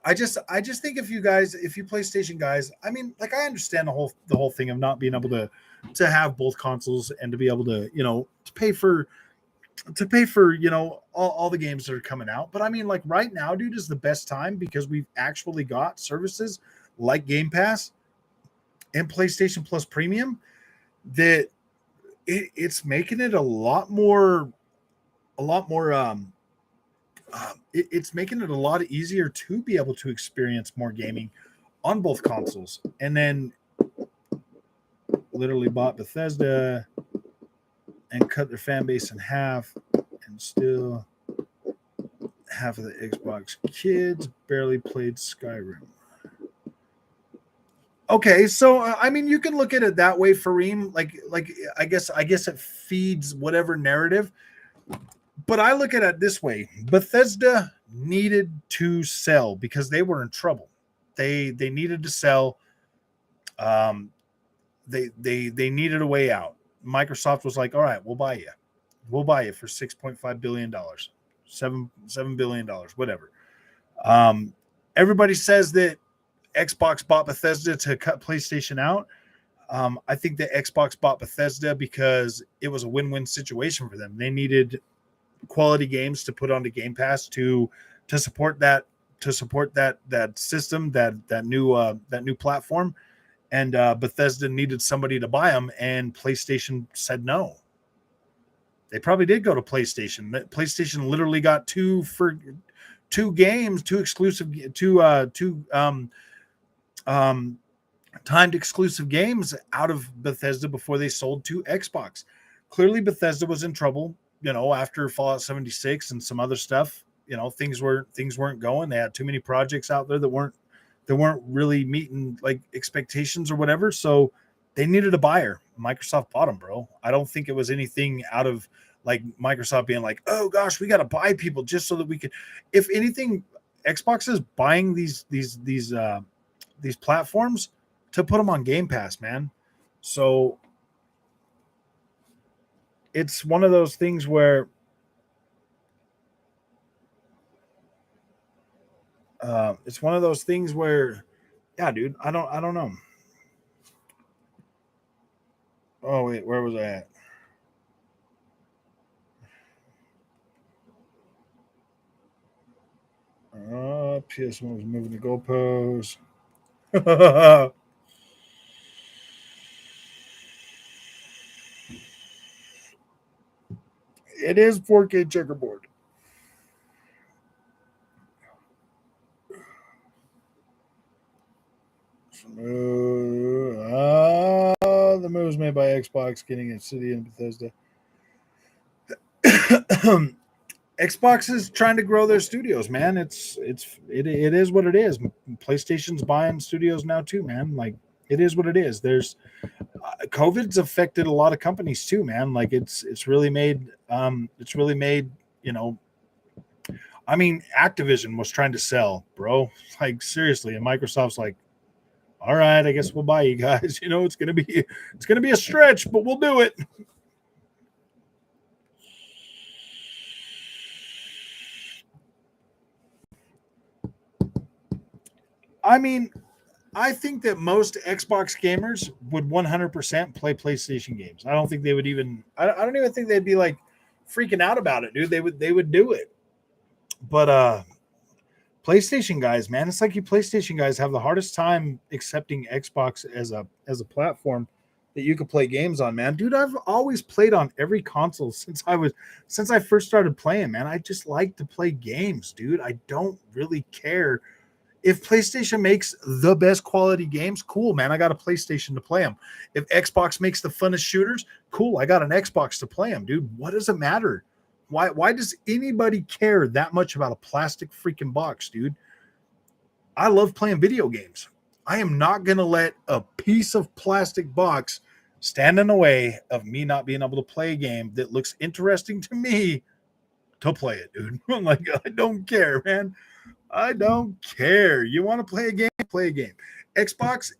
I just think if you PlayStation guys, I mean, like I understand the whole thing of not being able to have both consoles and to be able to, to pay for all the games that are coming out. But I mean, like right now, dude, is the best time because we've actually got services like Game Pass and PlayStation Plus Premium that it's making it a lot more it's making it a lot easier to be able to experience more gaming on both consoles. And then literally bought Bethesda and cut their fan base in half, and still half of the Xbox kids barely played Skyrim. Okay, so I mean, you can look at it that way, Fareem. Like I guess it feeds whatever narrative. But I look at it this way: Bethesda needed to sell because they were in trouble. They needed to sell. They needed a way out. Microsoft was like, "All right, we'll buy you for $6.5 billion, $7 billion, whatever." Everybody says that Xbox bought Bethesda to cut PlayStation out. I think that Xbox bought Bethesda because it was a win-win situation for them. They needed quality games to put onto Game Pass to support that system, that new platform, and Bethesda needed somebody to buy them, and PlayStation said no. They probably did go to PlayStation. PlayStation literally got two timed exclusive games out of Bethesda before they sold to Xbox. Clearly, Bethesda was in trouble, after Fallout 76 and some other stuff. Things weren't going. They had too many projects out there that weren't really meeting like expectations or whatever. So they needed a buyer. Microsoft bought them, bro. I don't think it was anything out of like Microsoft being like, oh gosh, we got to buy people just so that we could. If anything, Xbox is buying these platforms to put them on Game Pass, man. So it's one of those things where yeah, dude, I don't know. Oh wait, where was I at? PS1 was moving the goalposts. It is 4K checkerboard. The move's made by Xbox, getting a city in Bethesda. Xbox is trying to grow their studios, man. It is what it is. PlayStation's buying studios now too, man. Like it is what it is. There's COVID's affected a lot of companies too, man. Like it's really made you know. I mean, Activision was trying to sell, bro. Like seriously, and Microsoft's like, all right, I guess we'll buy you guys. You know, it's gonna be a stretch, but we'll do it. I mean, I think that most Xbox gamers would 100% play PlayStation games. I don't think they would even. I don't even think they'd be like freaking out about it, dude. They would do it. But PlayStation guys, man, it's like you PlayStation guys have the hardest time accepting Xbox as a platform that you could play games on, man. Dude, I've always played on every console since I first started playing, man. I just like to play games, dude. I don't really care if PlayStation makes the best quality games. Cool, man. I got a PlayStation to play them. If Xbox makes the funnest shooters, cool. I got an Xbox to play them, dude. What does it matter? Why does anybody care that much about a plastic freaking box, dude? I love playing video games. I am not going to let a piece of plastic box stand in the way of me not being able to play a game that looks interesting to me to play it, dude. I'm like, I don't care, man. I don't care. You want to play a game? Play a game. Xbox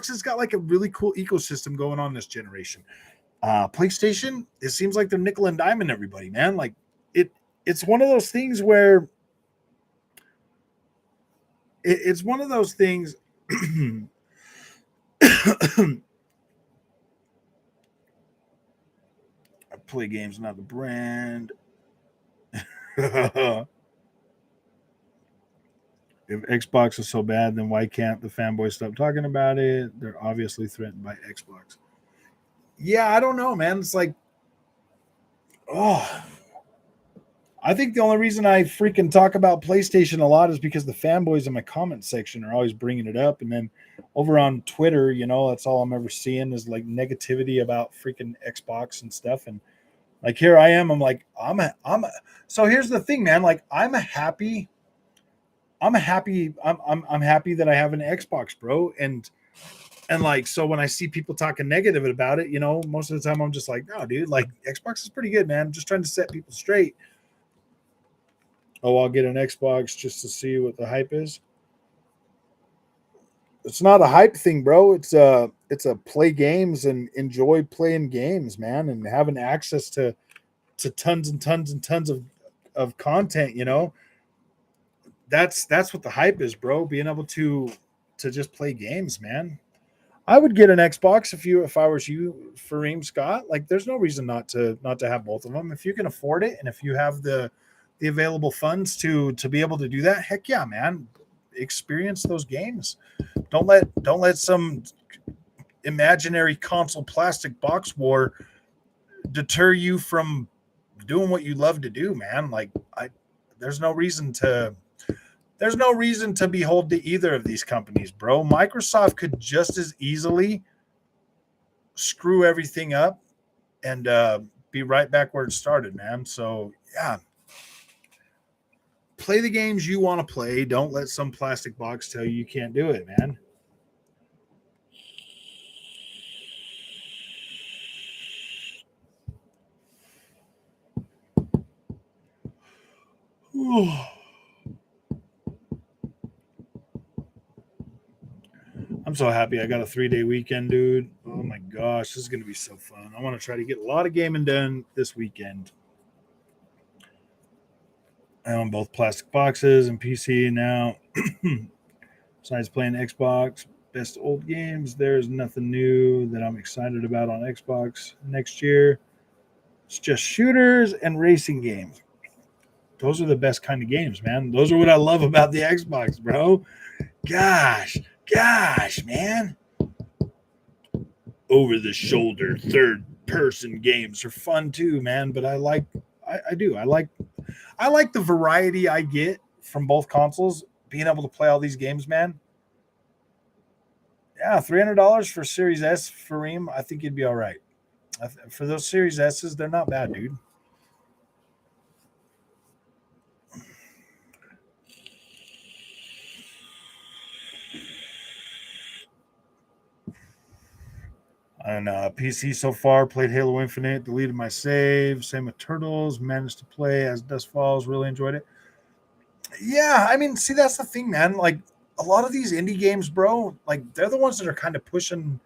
has got like a really cool ecosystem going on this generation. PlayStation, it seems like they're nickel and diming everybody, man. Like it's one of those things where it's one of those things. I play games, not the brand. If Xbox is so bad, then why can't the fanboys stop talking about it? They're obviously threatened by Xbox. Yeah, I don't know, man. It's like, I think the only reason I freaking talk about PlayStation a lot is because the fanboys in my comment section are always bringing it up. And then over on Twitter, you know, that's all I'm ever seeing is like negativity about freaking Xbox and stuff. And like, here I am. I'm like, so here's the thing, man. Like, I'm happy that I have an Xbox, bro. And like, so when I see people talking negative about it, you know, most of the time I'm just like, no, dude, like Xbox is pretty good, man. I'm just trying to set people straight. Oh, I'll get an Xbox just to see what the hype is. It's not a hype thing, bro. It's a play games and enjoy playing games, man, and having access to tons and tons and tons of content, you know. That's what the hype is, bro. Being able to just play games, man. I would get an Xbox if I was you, Fareem Scott. Like, there's no reason not to have both of them if you can afford it, and if you have the available funds to be able to do that. Heck yeah, man! Experience those games. Don't let some imaginary console plastic box war deter you from doing what you love to do, man. Like, there's no reason to behold to either of these companies, bro. Microsoft could just as easily screw everything up and be right back where it started, man. So yeah, play the games you want to play. Don't let some plastic box tell you can't do it, man. I'm so happy I got a 3-day weekend, dude. Oh my gosh, this is going to be so fun. I want to try to get a lot of gaming done this weekend. I own both plastic boxes and PC now. Besides playing Xbox, best old games, there's nothing new that I'm excited about on Xbox next year. It's just shooters and racing games. Those are the best kind of games, man. Those are what I love about the Xbox, bro. Gosh, man. Over the shoulder third person games are fun too, man. But I like the variety I get from both consoles, being able to play all these games, man. Yeah, $300 for Series S for Reem. I think you'd be all right. For those Series S's, they're not bad, dude. On PC so far, played Halo Infinite, deleted my save. Same with Turtles, managed to play as Dust Falls, really enjoyed it. Yeah, I mean, see, that's the thing, man. Like a lot of these indie games, bro, like they're the ones that are kind of pushing.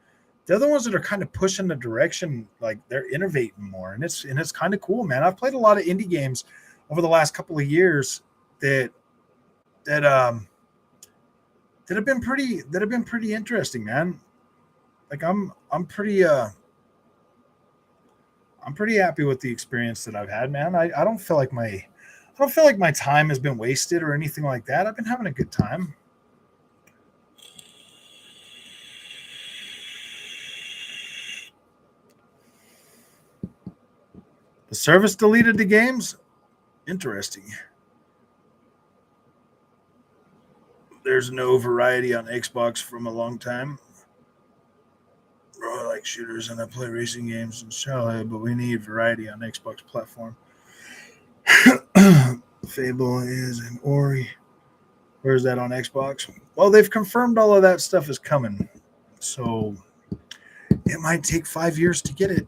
They're the ones that are kind of pushing the direction. Like they're innovating more, and it's kind of cool, man. I've played a lot of indie games over the last couple of years that that um that have been pretty interesting, man. Like I'm pretty happy with the experience that I've had, man. I don't feel like my time has been wasted or anything like that. I've been having a good time. The service deleted the games? Interesting. There's no variety on Xbox from a long time. I like shooters and I play racing games and Charlotte, but we need variety on Xbox platform. Fable is an Ori. Where's that on Xbox? Well, they've confirmed all of that stuff is coming. So it might take 5 years to get it.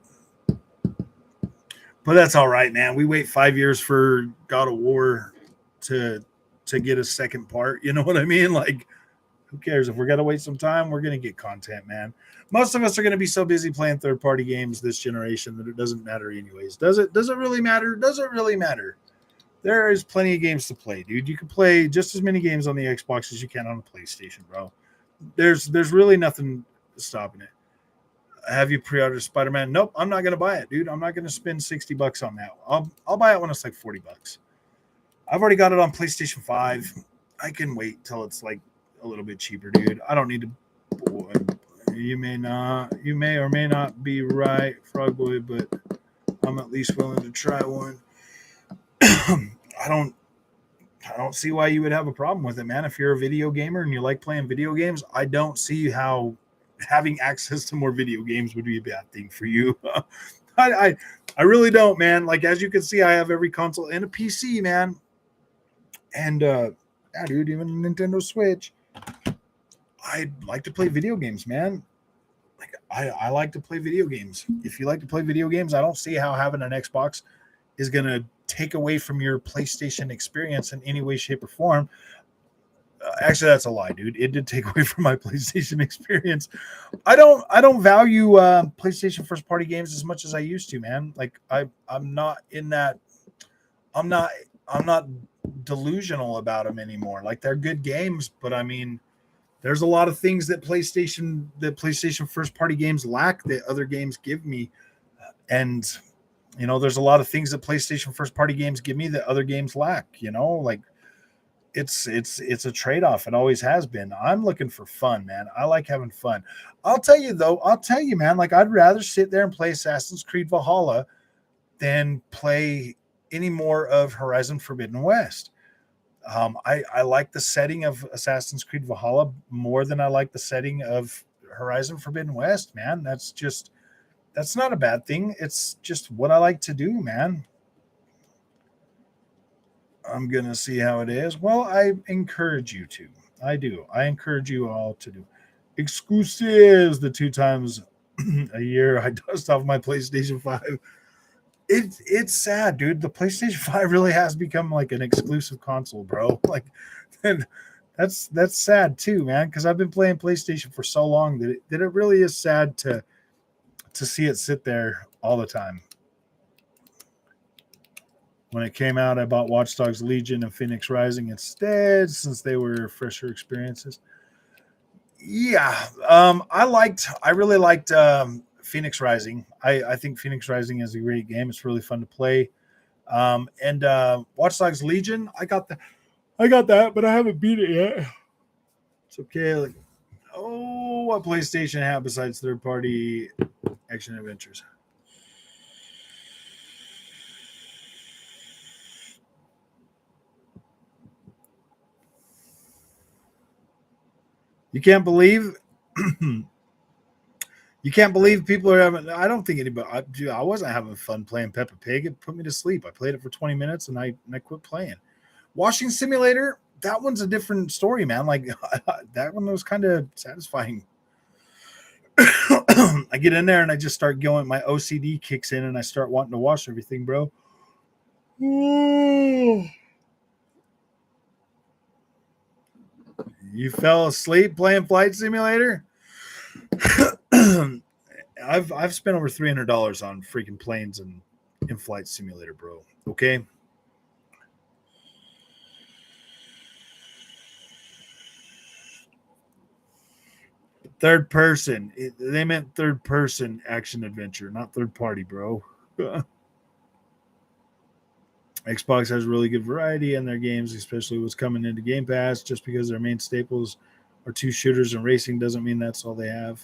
But that's all right, man. We wait 5 years for God of War to get a second part. You know what I mean? Like, who cares? If we're gonna wait some time, we're gonna get content, man. Most of us are gonna be so busy playing third-party games this generation that it doesn't matter anyways. Does it really matter? Does it really matter? There is plenty of games to play, dude. You can play just as many games on the Xbox as you can on the PlayStation, bro. There's really nothing stopping it. Have you pre-ordered Spider-Man? Nope, I'm not gonna buy it, dude. I'm not gonna spend $60 on that. I'll buy it when it's like $40. I've already got it on PlayStation 5. I can wait till it's like a little bit cheaper, dude. I don't need to. Boy, you may or may not be right, Frog Boy, but I'm at least willing to try one. I don't see why you would have a problem with it, man. If you're a video gamer and you like playing video games, I don't see how having access to more video games would be a bad thing for you. I really don't, man. Like as you can see, I have every console and a PC, man. And yeah, dude, even Nintendo Switch. I like to play video games, man. Like I like to play video games. If you like to play video games, I don't see how having an Xbox is gonna take away from your PlayStation experience in any way, shape, or form. Actually, that's a lie, dude. It did take away from my PlayStation experience. I don't value PlayStation first party games as much as I used to, man. Like I'm not in that. I'm not delusional about them anymore. Like they're good games, but I mean, there's a lot of things that PlayStation first party games lack that other games give me, and you know, there's a lot of things that PlayStation first party games give me that other games lack. You know, like it's a trade-off. It always has been. I'm looking for fun, man. I like having fun. I'll tell you, man, like I'd rather sit there and play Assassin's Creed Valhalla than play any more of Horizon Forbidden West. I like the setting of Assassin's Creed Valhalla more than I like the setting of Horizon Forbidden West, man. That's not a bad thing. It's just what I like to do, man. I'm going to see how it is. Well, I encourage you to. I do. I encourage you all to do. Exclusives, the 2 times a year I dust off my PlayStation 5. It's sad, dude. The PlayStation 5 really has become like an exclusive console, bro. Like, and that's sad too, man, because I've been playing PlayStation for so long that it really is sad to see it sit there all the time. When it came out, I bought Watch Dogs Legion and Phoenix Rising instead, since they were fresher experiences. Yeah, I really liked Phoenix Rising. I think Phoenix Rising is a great game. It's really fun to play. And Watch Dogs Legion, I got that, but I haven't beat it yet. It's okay. Like, oh, what PlayStation have besides third-party action adventures? You can't believe You can't believe people are having. I don't think anybody. I wasn't having fun playing Peppa Pig. It put me to sleep. I played it for 20 minutes and I quit playing. Washing Simulator. That one's a different story, man. Like that one was kind of satisfying. I get in there and I just start going. My OCD kicks in and I start wanting to wash everything, bro. You fell asleep playing Flight Simulator? I've spent over $300 on freaking planes and in Flight Simulator, bro. Okay. Third person. They meant third person action adventure, not third party, bro. Xbox has really good variety in their games, especially what's coming into Game Pass. Just because their main staples are 2 shooters and racing doesn't mean that's all they have.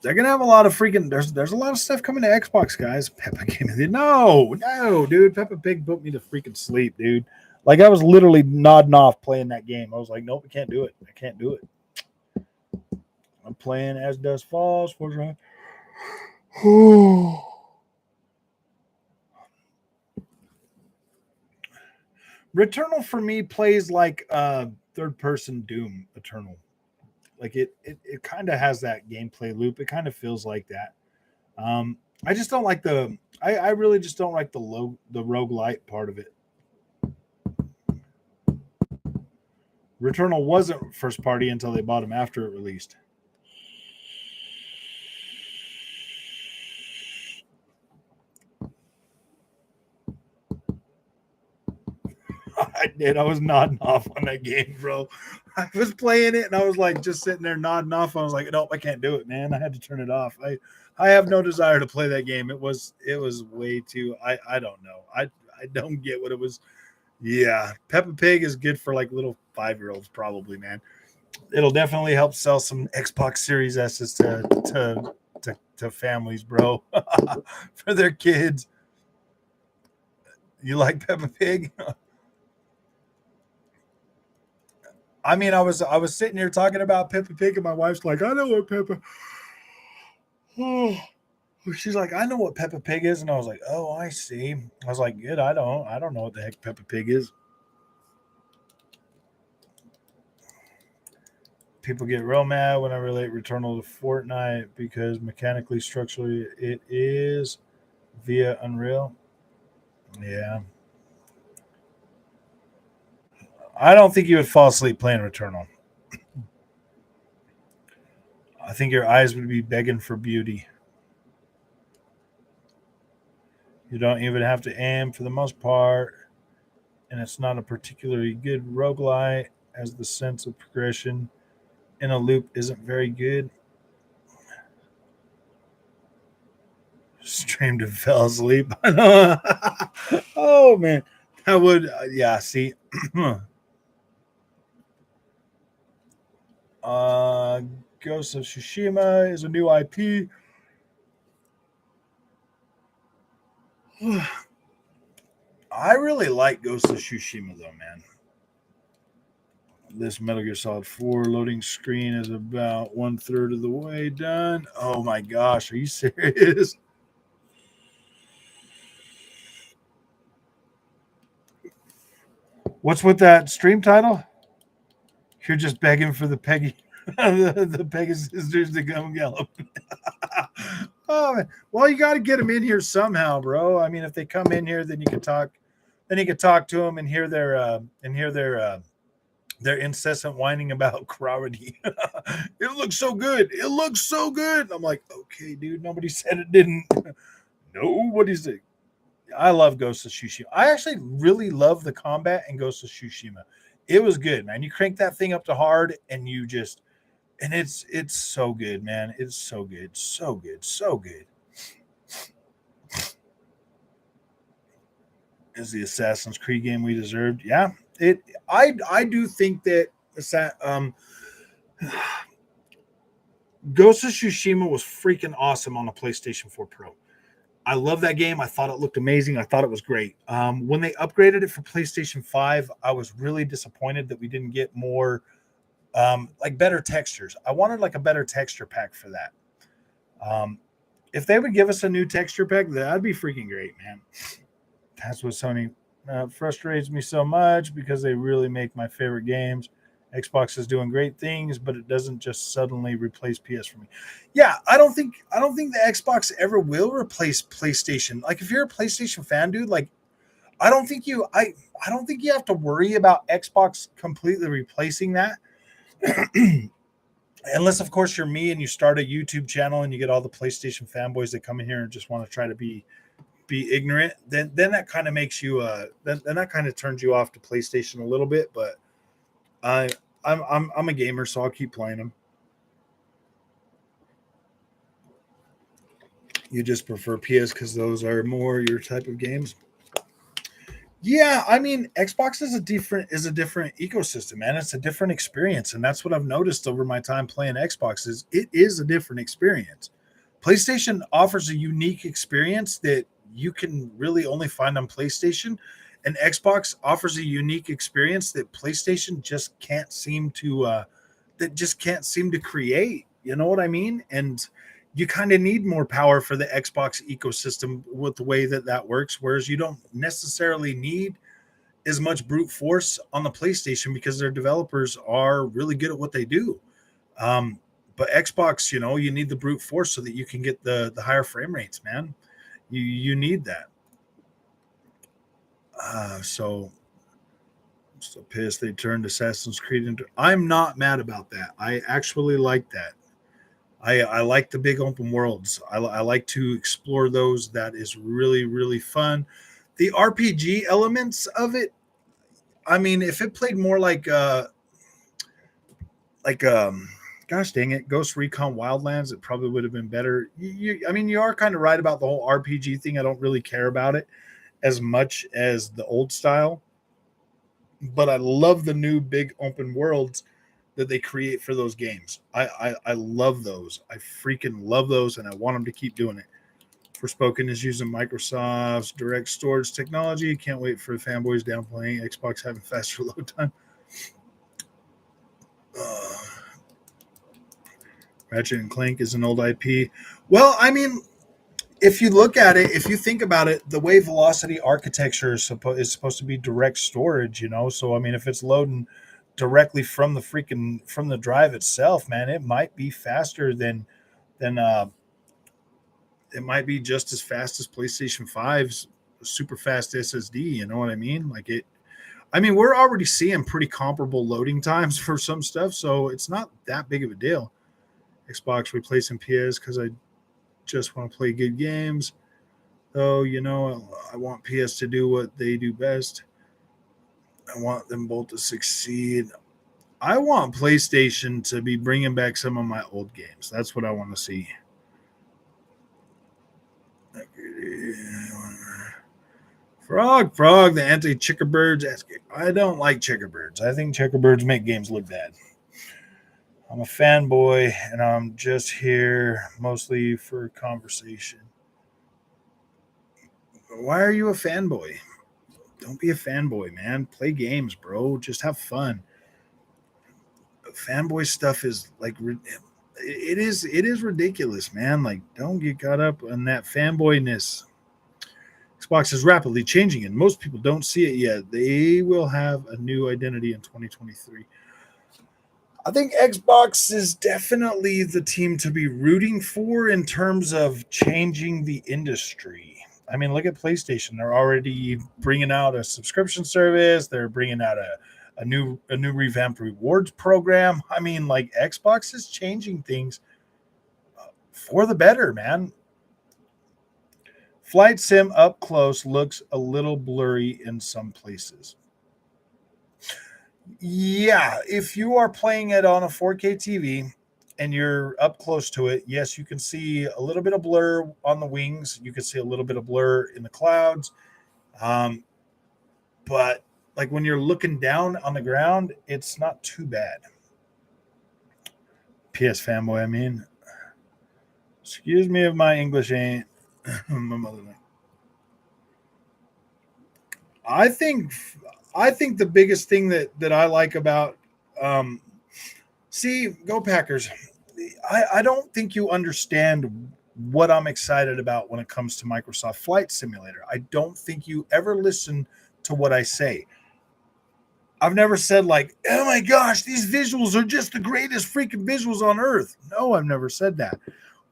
They're gonna have a lot of freaking. There's a lot of stuff coming to Xbox, guys. Peppa came in. No, dude. Peppa Pig put me to freaking sleep, dude. Like I was literally nodding off playing that game. I was like, nope, I can't do it. I can't do it. I'm playing As Dusk Falls. Returnal for me plays like third person Doom Eternal. Like it kind of has that gameplay loop. It kind of feels like that. I just don't like I really just don't like the roguelite part of it. Returnal wasn't first party until they bought them after it released. I did. I was nodding off on that game, bro. I was playing it and I was like just sitting there nodding off. I was like, nope, I can't do it, man. I had to turn it off. I have no desire to play that game. It was way too. I don't know. I don't get what it was. Yeah, Peppa Pig is good for like little 5-year-olds, probably, man. It'll definitely help sell some Xbox Series S's to families, bro, for their kids. You like Peppa Pig? I mean, I was sitting here talking about Peppa Pig, and my wife's like, I know what Peppa. She's like, I know what Peppa Pig is, and I was like, oh, I see. I was like, good. I don't know what the heck Peppa Pig is. People get real mad when I relate Returnal to Fortnite because mechanically, structurally, it is via Unreal. Yeah. I don't think you would fall asleep playing Returnal. I think your eyes would be begging for beauty. You don't even have to aim for the most part, and it's not a particularly good roguelite as the sense of progression in a loop isn't very good. Streamed and fell asleep. Oh man, that would yeah. See, Ghost of Tsushima is a new IP. I really like Ghost of Tsushima though, man. This Metal Gear Solid 4 loading screen is about 1/3 of the way done. Oh my gosh, are you serious? What's with that stream title? You're just begging for the Peggy, the Peggy sisters to come yellow. Oh man. Well, you got to get them in here somehow, bro. I mean, if they come in here, then you can talk. Then you can talk to them and hear their incessant whining about quality. It looks so good. It looks so good. I'm like, okay, dude. Nobody said it didn't. Nobody's. I love Ghost of Tsushima. I actually really love the combat in Ghost of Tsushima. It was good, man. You crank that thing up to hard, and you just, and it's so good, man. It's so good, so good, so good. Is the Assassin's Creed game we deserved? Yeah, I do think that Ghost of Tsushima was freaking awesome on a PlayStation 4 Pro. I love that game. I thought it looked amazing. I thought it was great. When they upgraded it for PlayStation 5, I was really disappointed that we didn't get more like better textures. I wanted like a better texture pack for that. If they would give us a new texture pack, that'd be freaking great, man. That's what Sony frustrates me so much because they really make my favorite games. Xbox is doing great things, but it doesn't just suddenly replace PS for me. Yeah, I don't think the Xbox ever will replace PlayStation. Like if you're a PlayStation fan, dude, like I don't think you have to worry about Xbox completely replacing that. Unless of course you're me and you start a YouTube channel and you get all the PlayStation fanboys that come in here and just want to try to be ignorant, then that kind of makes you then that kind of turns you off to PlayStation a little bit. But I I'm a gamer, so I'll keep playing them. You just prefer PS because those are more your type of games. Yeah, I mean, Xbox is a different ecosystem, man. It's a different experience, and that's what I've noticed over my time playing Xbox. Is it is a different experience. PlayStation offers a unique experience that you can really only find on PlayStation, and Xbox offers a unique experience that PlayStation just can't seem to create. You know what I mean? And you kind of need more power for the Xbox ecosystem with the way that works, whereas you don't necessarily need as much brute force on the PlayStation because their developers are really good at what they do. Um, but Xbox, you need the brute force so that you can get the higher frame rates, man. You need that. So pissed they turned Assassin's Creed into. I'm not mad about that. I actually like that. I like the big open worlds. I like to explore those. That is really, really fun. The RPG elements of it, I mean, if it played more like gosh dang it, Ghost Recon Wildlands, it probably would have been better. I mean, you are kind of right about the whole RPG thing. I don't really care about it as much as the old style, but I love the new big open worlds that they create for those games. I love those. I freaking love those, and I want them to keep doing it. Forspoken is using Microsoft's direct storage technology. Can't wait for the fanboys downplaying Xbox having faster load time. Uh, Ratchet and Clank is an old IP. Well, I mean, if you look at it, if you think about it, the way velocity architecture is supposed to be direct storage, So I mean, if it's loading directly from the drive itself, man, it might be faster than it might be just as fast as PlayStation 5's super fast SSD. You know what I mean? Like it. I mean, we're already seeing pretty comparable loading times for some stuff, so it's not that big of a deal. Xbox replacing PS because I just want to play good games. Oh, I want PS to do what they do best. I want them both to succeed. I want PlayStation to be bringing back some of my old games. That's what I want to see. Frog, the anti-Checkerbirds. I don't like Checkerbirds. I think Checkerbirds make games look bad. I'm a fanboy, and I'm just here mostly for conversation. Why are you a fanboy? Don't be a fanboy, man. Play games, bro. Just have fun. Fanboy stuff is like it is ridiculous, man. Like, don't get caught up in that fanboyness. Xbox is rapidly changing, and most people don't see it yet. They will have a new identity in 2023. I think Xbox is definitely the team to be rooting for in terms of changing the industry. I mean, look at PlayStation. They're already bringing out a subscription service. They're bringing out a new revamped rewards program. I mean, like Xbox is changing things for the better, man. Flight Sim up close looks a little blurry in some places. Yeah, if you are playing it on a 4K TV and you're up close to it, yes, you can see a little bit of blur on the wings. You can see a little bit of blur in the clouds. But like when you're looking down on the ground, it's not too bad. PS fanboy, I mean. Excuse me if my English ain't my mother. I think the biggest thing that I like about See, go Packers. I don't think you understand what I'm excited about when it comes to Microsoft Flight Simulator. I don't think you ever listen to what I say. I've never said like, oh my gosh, these visuals are just the greatest freaking visuals on earth. No, I've never said that.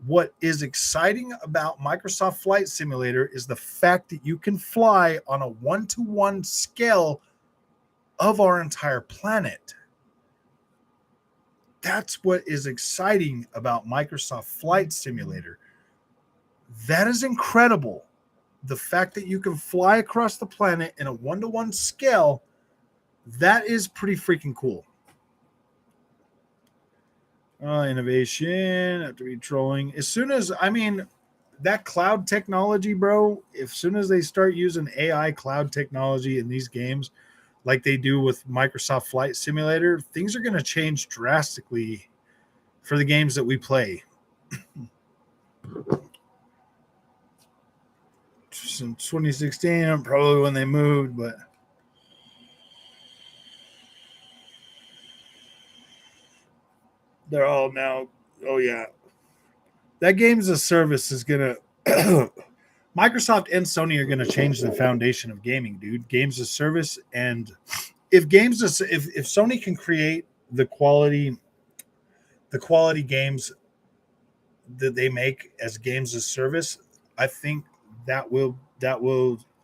What is exciting about Microsoft Flight Simulator is the fact that you can fly on a 1-to-1 scale of our entire planet. That's what is exciting about Microsoft Flight Simulator. That is incredible. The fact that you can fly across the planet in a 1-to-1 scale, that is pretty freaking cool. Innovation, have to be trolling. As soon as, that cloud technology, bro, as soon as they start using AI cloud technology in these games, like they do with Microsoft Flight Simulator, things are going to change drastically for the games that we play. Since 2016, probably when they moved, but they're all now. Oh yeah, that games as a service is gonna. Microsoft and Sony are gonna change the foundation of gaming, dude. Games as a service, and if Sony can create the quality games that they make as games as service, I think that will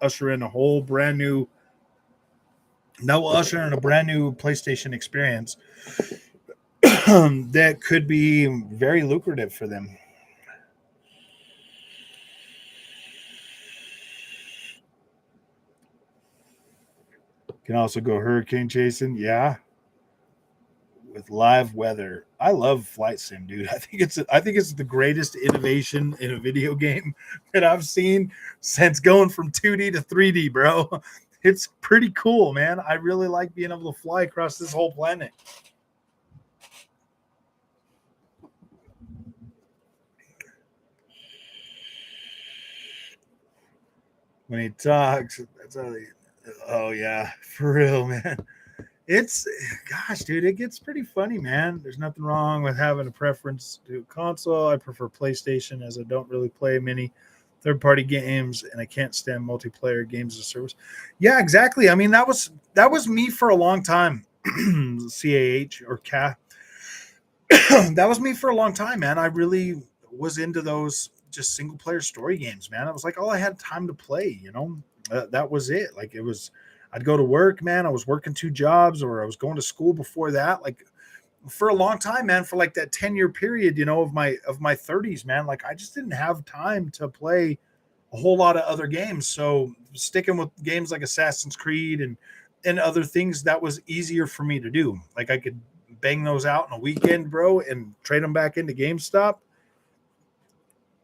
usher in a whole brand new. That will usher in a brand new PlayStation experience that could be very lucrative for them. Can also go hurricane chasing. Yeah. With live weather. I love flight sim, dude. I think it's the greatest innovation in a video game that I've seen since going from 2D to 3D, bro. It's pretty cool, man. I really like being able to fly across this whole planet. When he talks, that's how he, oh yeah, for real, man. It's, gosh, dude, it gets pretty funny, man. There's nothing wrong with having a preference to console. I prefer PlayStation as I don't really play many third-party games, and I can't stand multiplayer games as a service. Yeah, exactly. I mean, that was me for a long time. CAH or CA. That was me for a long time, man. I really was into those just single-player story games, man. I was like, all I had time to play, that was it. Like it was, I'd go to work, man. I was working 2 jobs, or I was going to school before that. Like for a long time, man, for like that 10-year period, of my 30s, man, like I just didn't have time to play a whole lot of other games. So sticking with games like Assassin's Creed and other things, that was easier for me to do. Like I could bang those out in a weekend, bro, and trade them back into GameStop.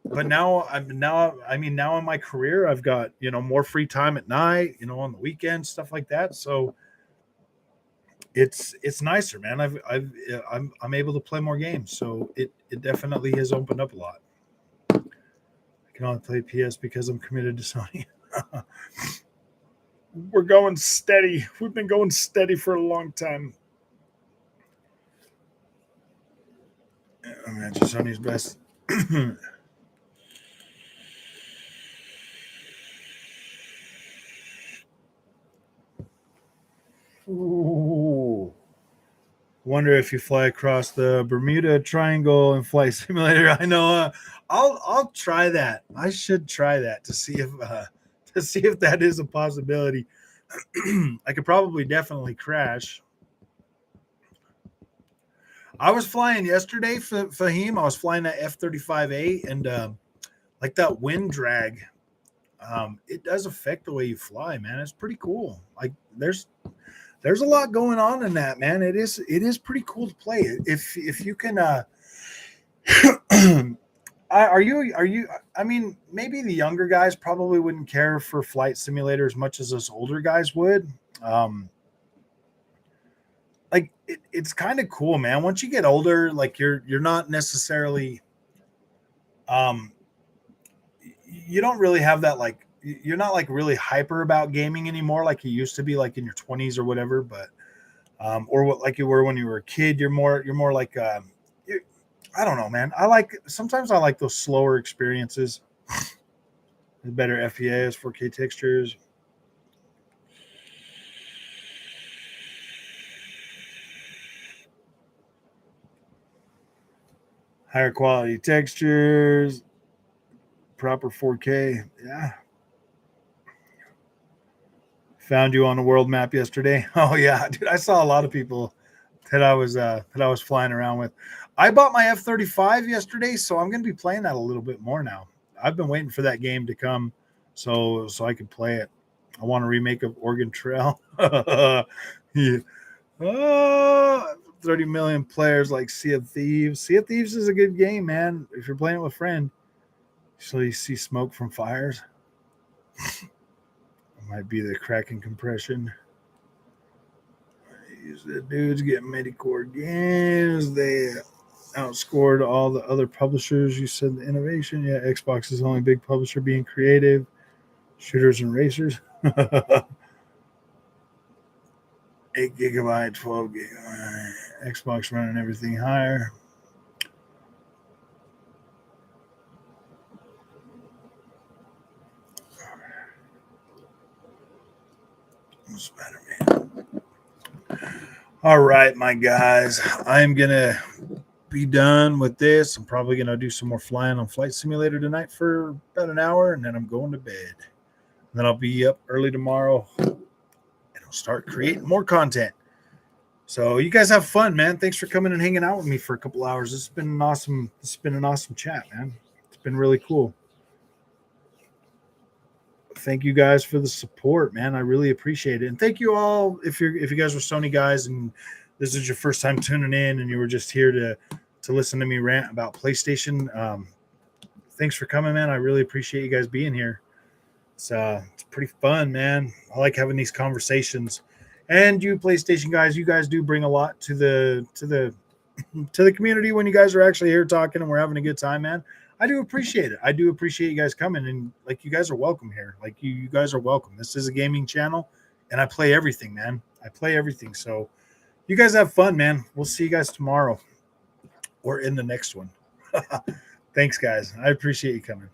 But now now in my career, I've got, more free time at night, on the weekends, stuff like that. So it's nicer, man. I'm able to play more games. So it definitely has opened up a lot. I can only play PS because I'm committed to Sony. We're going steady. We've been going steady for a long time. Imagine Sony's best. Ooh. Wonder if you fly across the Bermuda Triangle in Flight Simulator. I know. I'll try that. I should try that to see if that is a possibility. I could probably definitely crash. I was flying yesterday, Fahim. I was flying that F-35A, and like that wind drag, it does affect the way you fly, man. It's pretty cool. Like there's a lot going on in that, man. It is pretty cool to play. If you can are you I mean, maybe the younger guys probably wouldn't care for Flight Simulator as much as us older guys would. Like it's kind of cool, man. Once you get older, like you're not necessarily you don't really have that, like you're not like really hyper about gaming anymore like you used to be, like in your 20s or whatever. But or what like you were when you were a kid. You're more like I don't know, man. Sometimes I like those slower experiences. The better FPS, 4K textures. Higher quality textures, proper 4K. Yeah. Found you on the world map yesterday. Oh yeah, dude, I saw a lot of people that I was flying around with. I bought my F-35 yesterday, so I'm going to be playing that a little bit more now. I've been waiting for that game to come so I can play it. I want a remake of Oregon Trail. Yeah. Oh, 30 million players like Sea of Thieves. Sea of Thieves is a good game, man. If you're playing it with a friend, so you see smoke from fires. It might be the cracking compression. The dudes getting Medicore games. They outscored all the other publishers. You said the innovation. Yeah, Xbox is the only big publisher being creative. Shooters and racers. 8 gigabyte, 12 gigabyte. Xbox running everything higher. Spider-Man. All right, my guys. I'm going to be done with this. I'm probably going to do some more flying on Flight Simulator tonight for about an hour, and then I'm going to bed. And then I'll be up early tomorrow and I'll start creating more content. So you guys have fun, man. Thanks for coming and hanging out with me for a couple hours. It's been an awesome chat, man. It's been really cool. Thank you guys for the support, man. I really appreciate it. And thank you all if you guys were Sony guys and this is your first time tuning in and you were just here to listen to me rant about PlayStation. Thanks for coming, man. I really appreciate you guys being here. It's pretty fun, man. I like having these conversations. And you PlayStation guys, you guys do bring a lot to the community when you guys are actually here talking and we're having a good time, man. I do appreciate it. I do appreciate you guys coming, and like you guys are welcome here. Like you guys are welcome. This is a gaming channel and I play everything, man. I play everything. So you guys have fun, man. We'll see you guys tomorrow or in the next one. Thanks, guys. I appreciate you coming.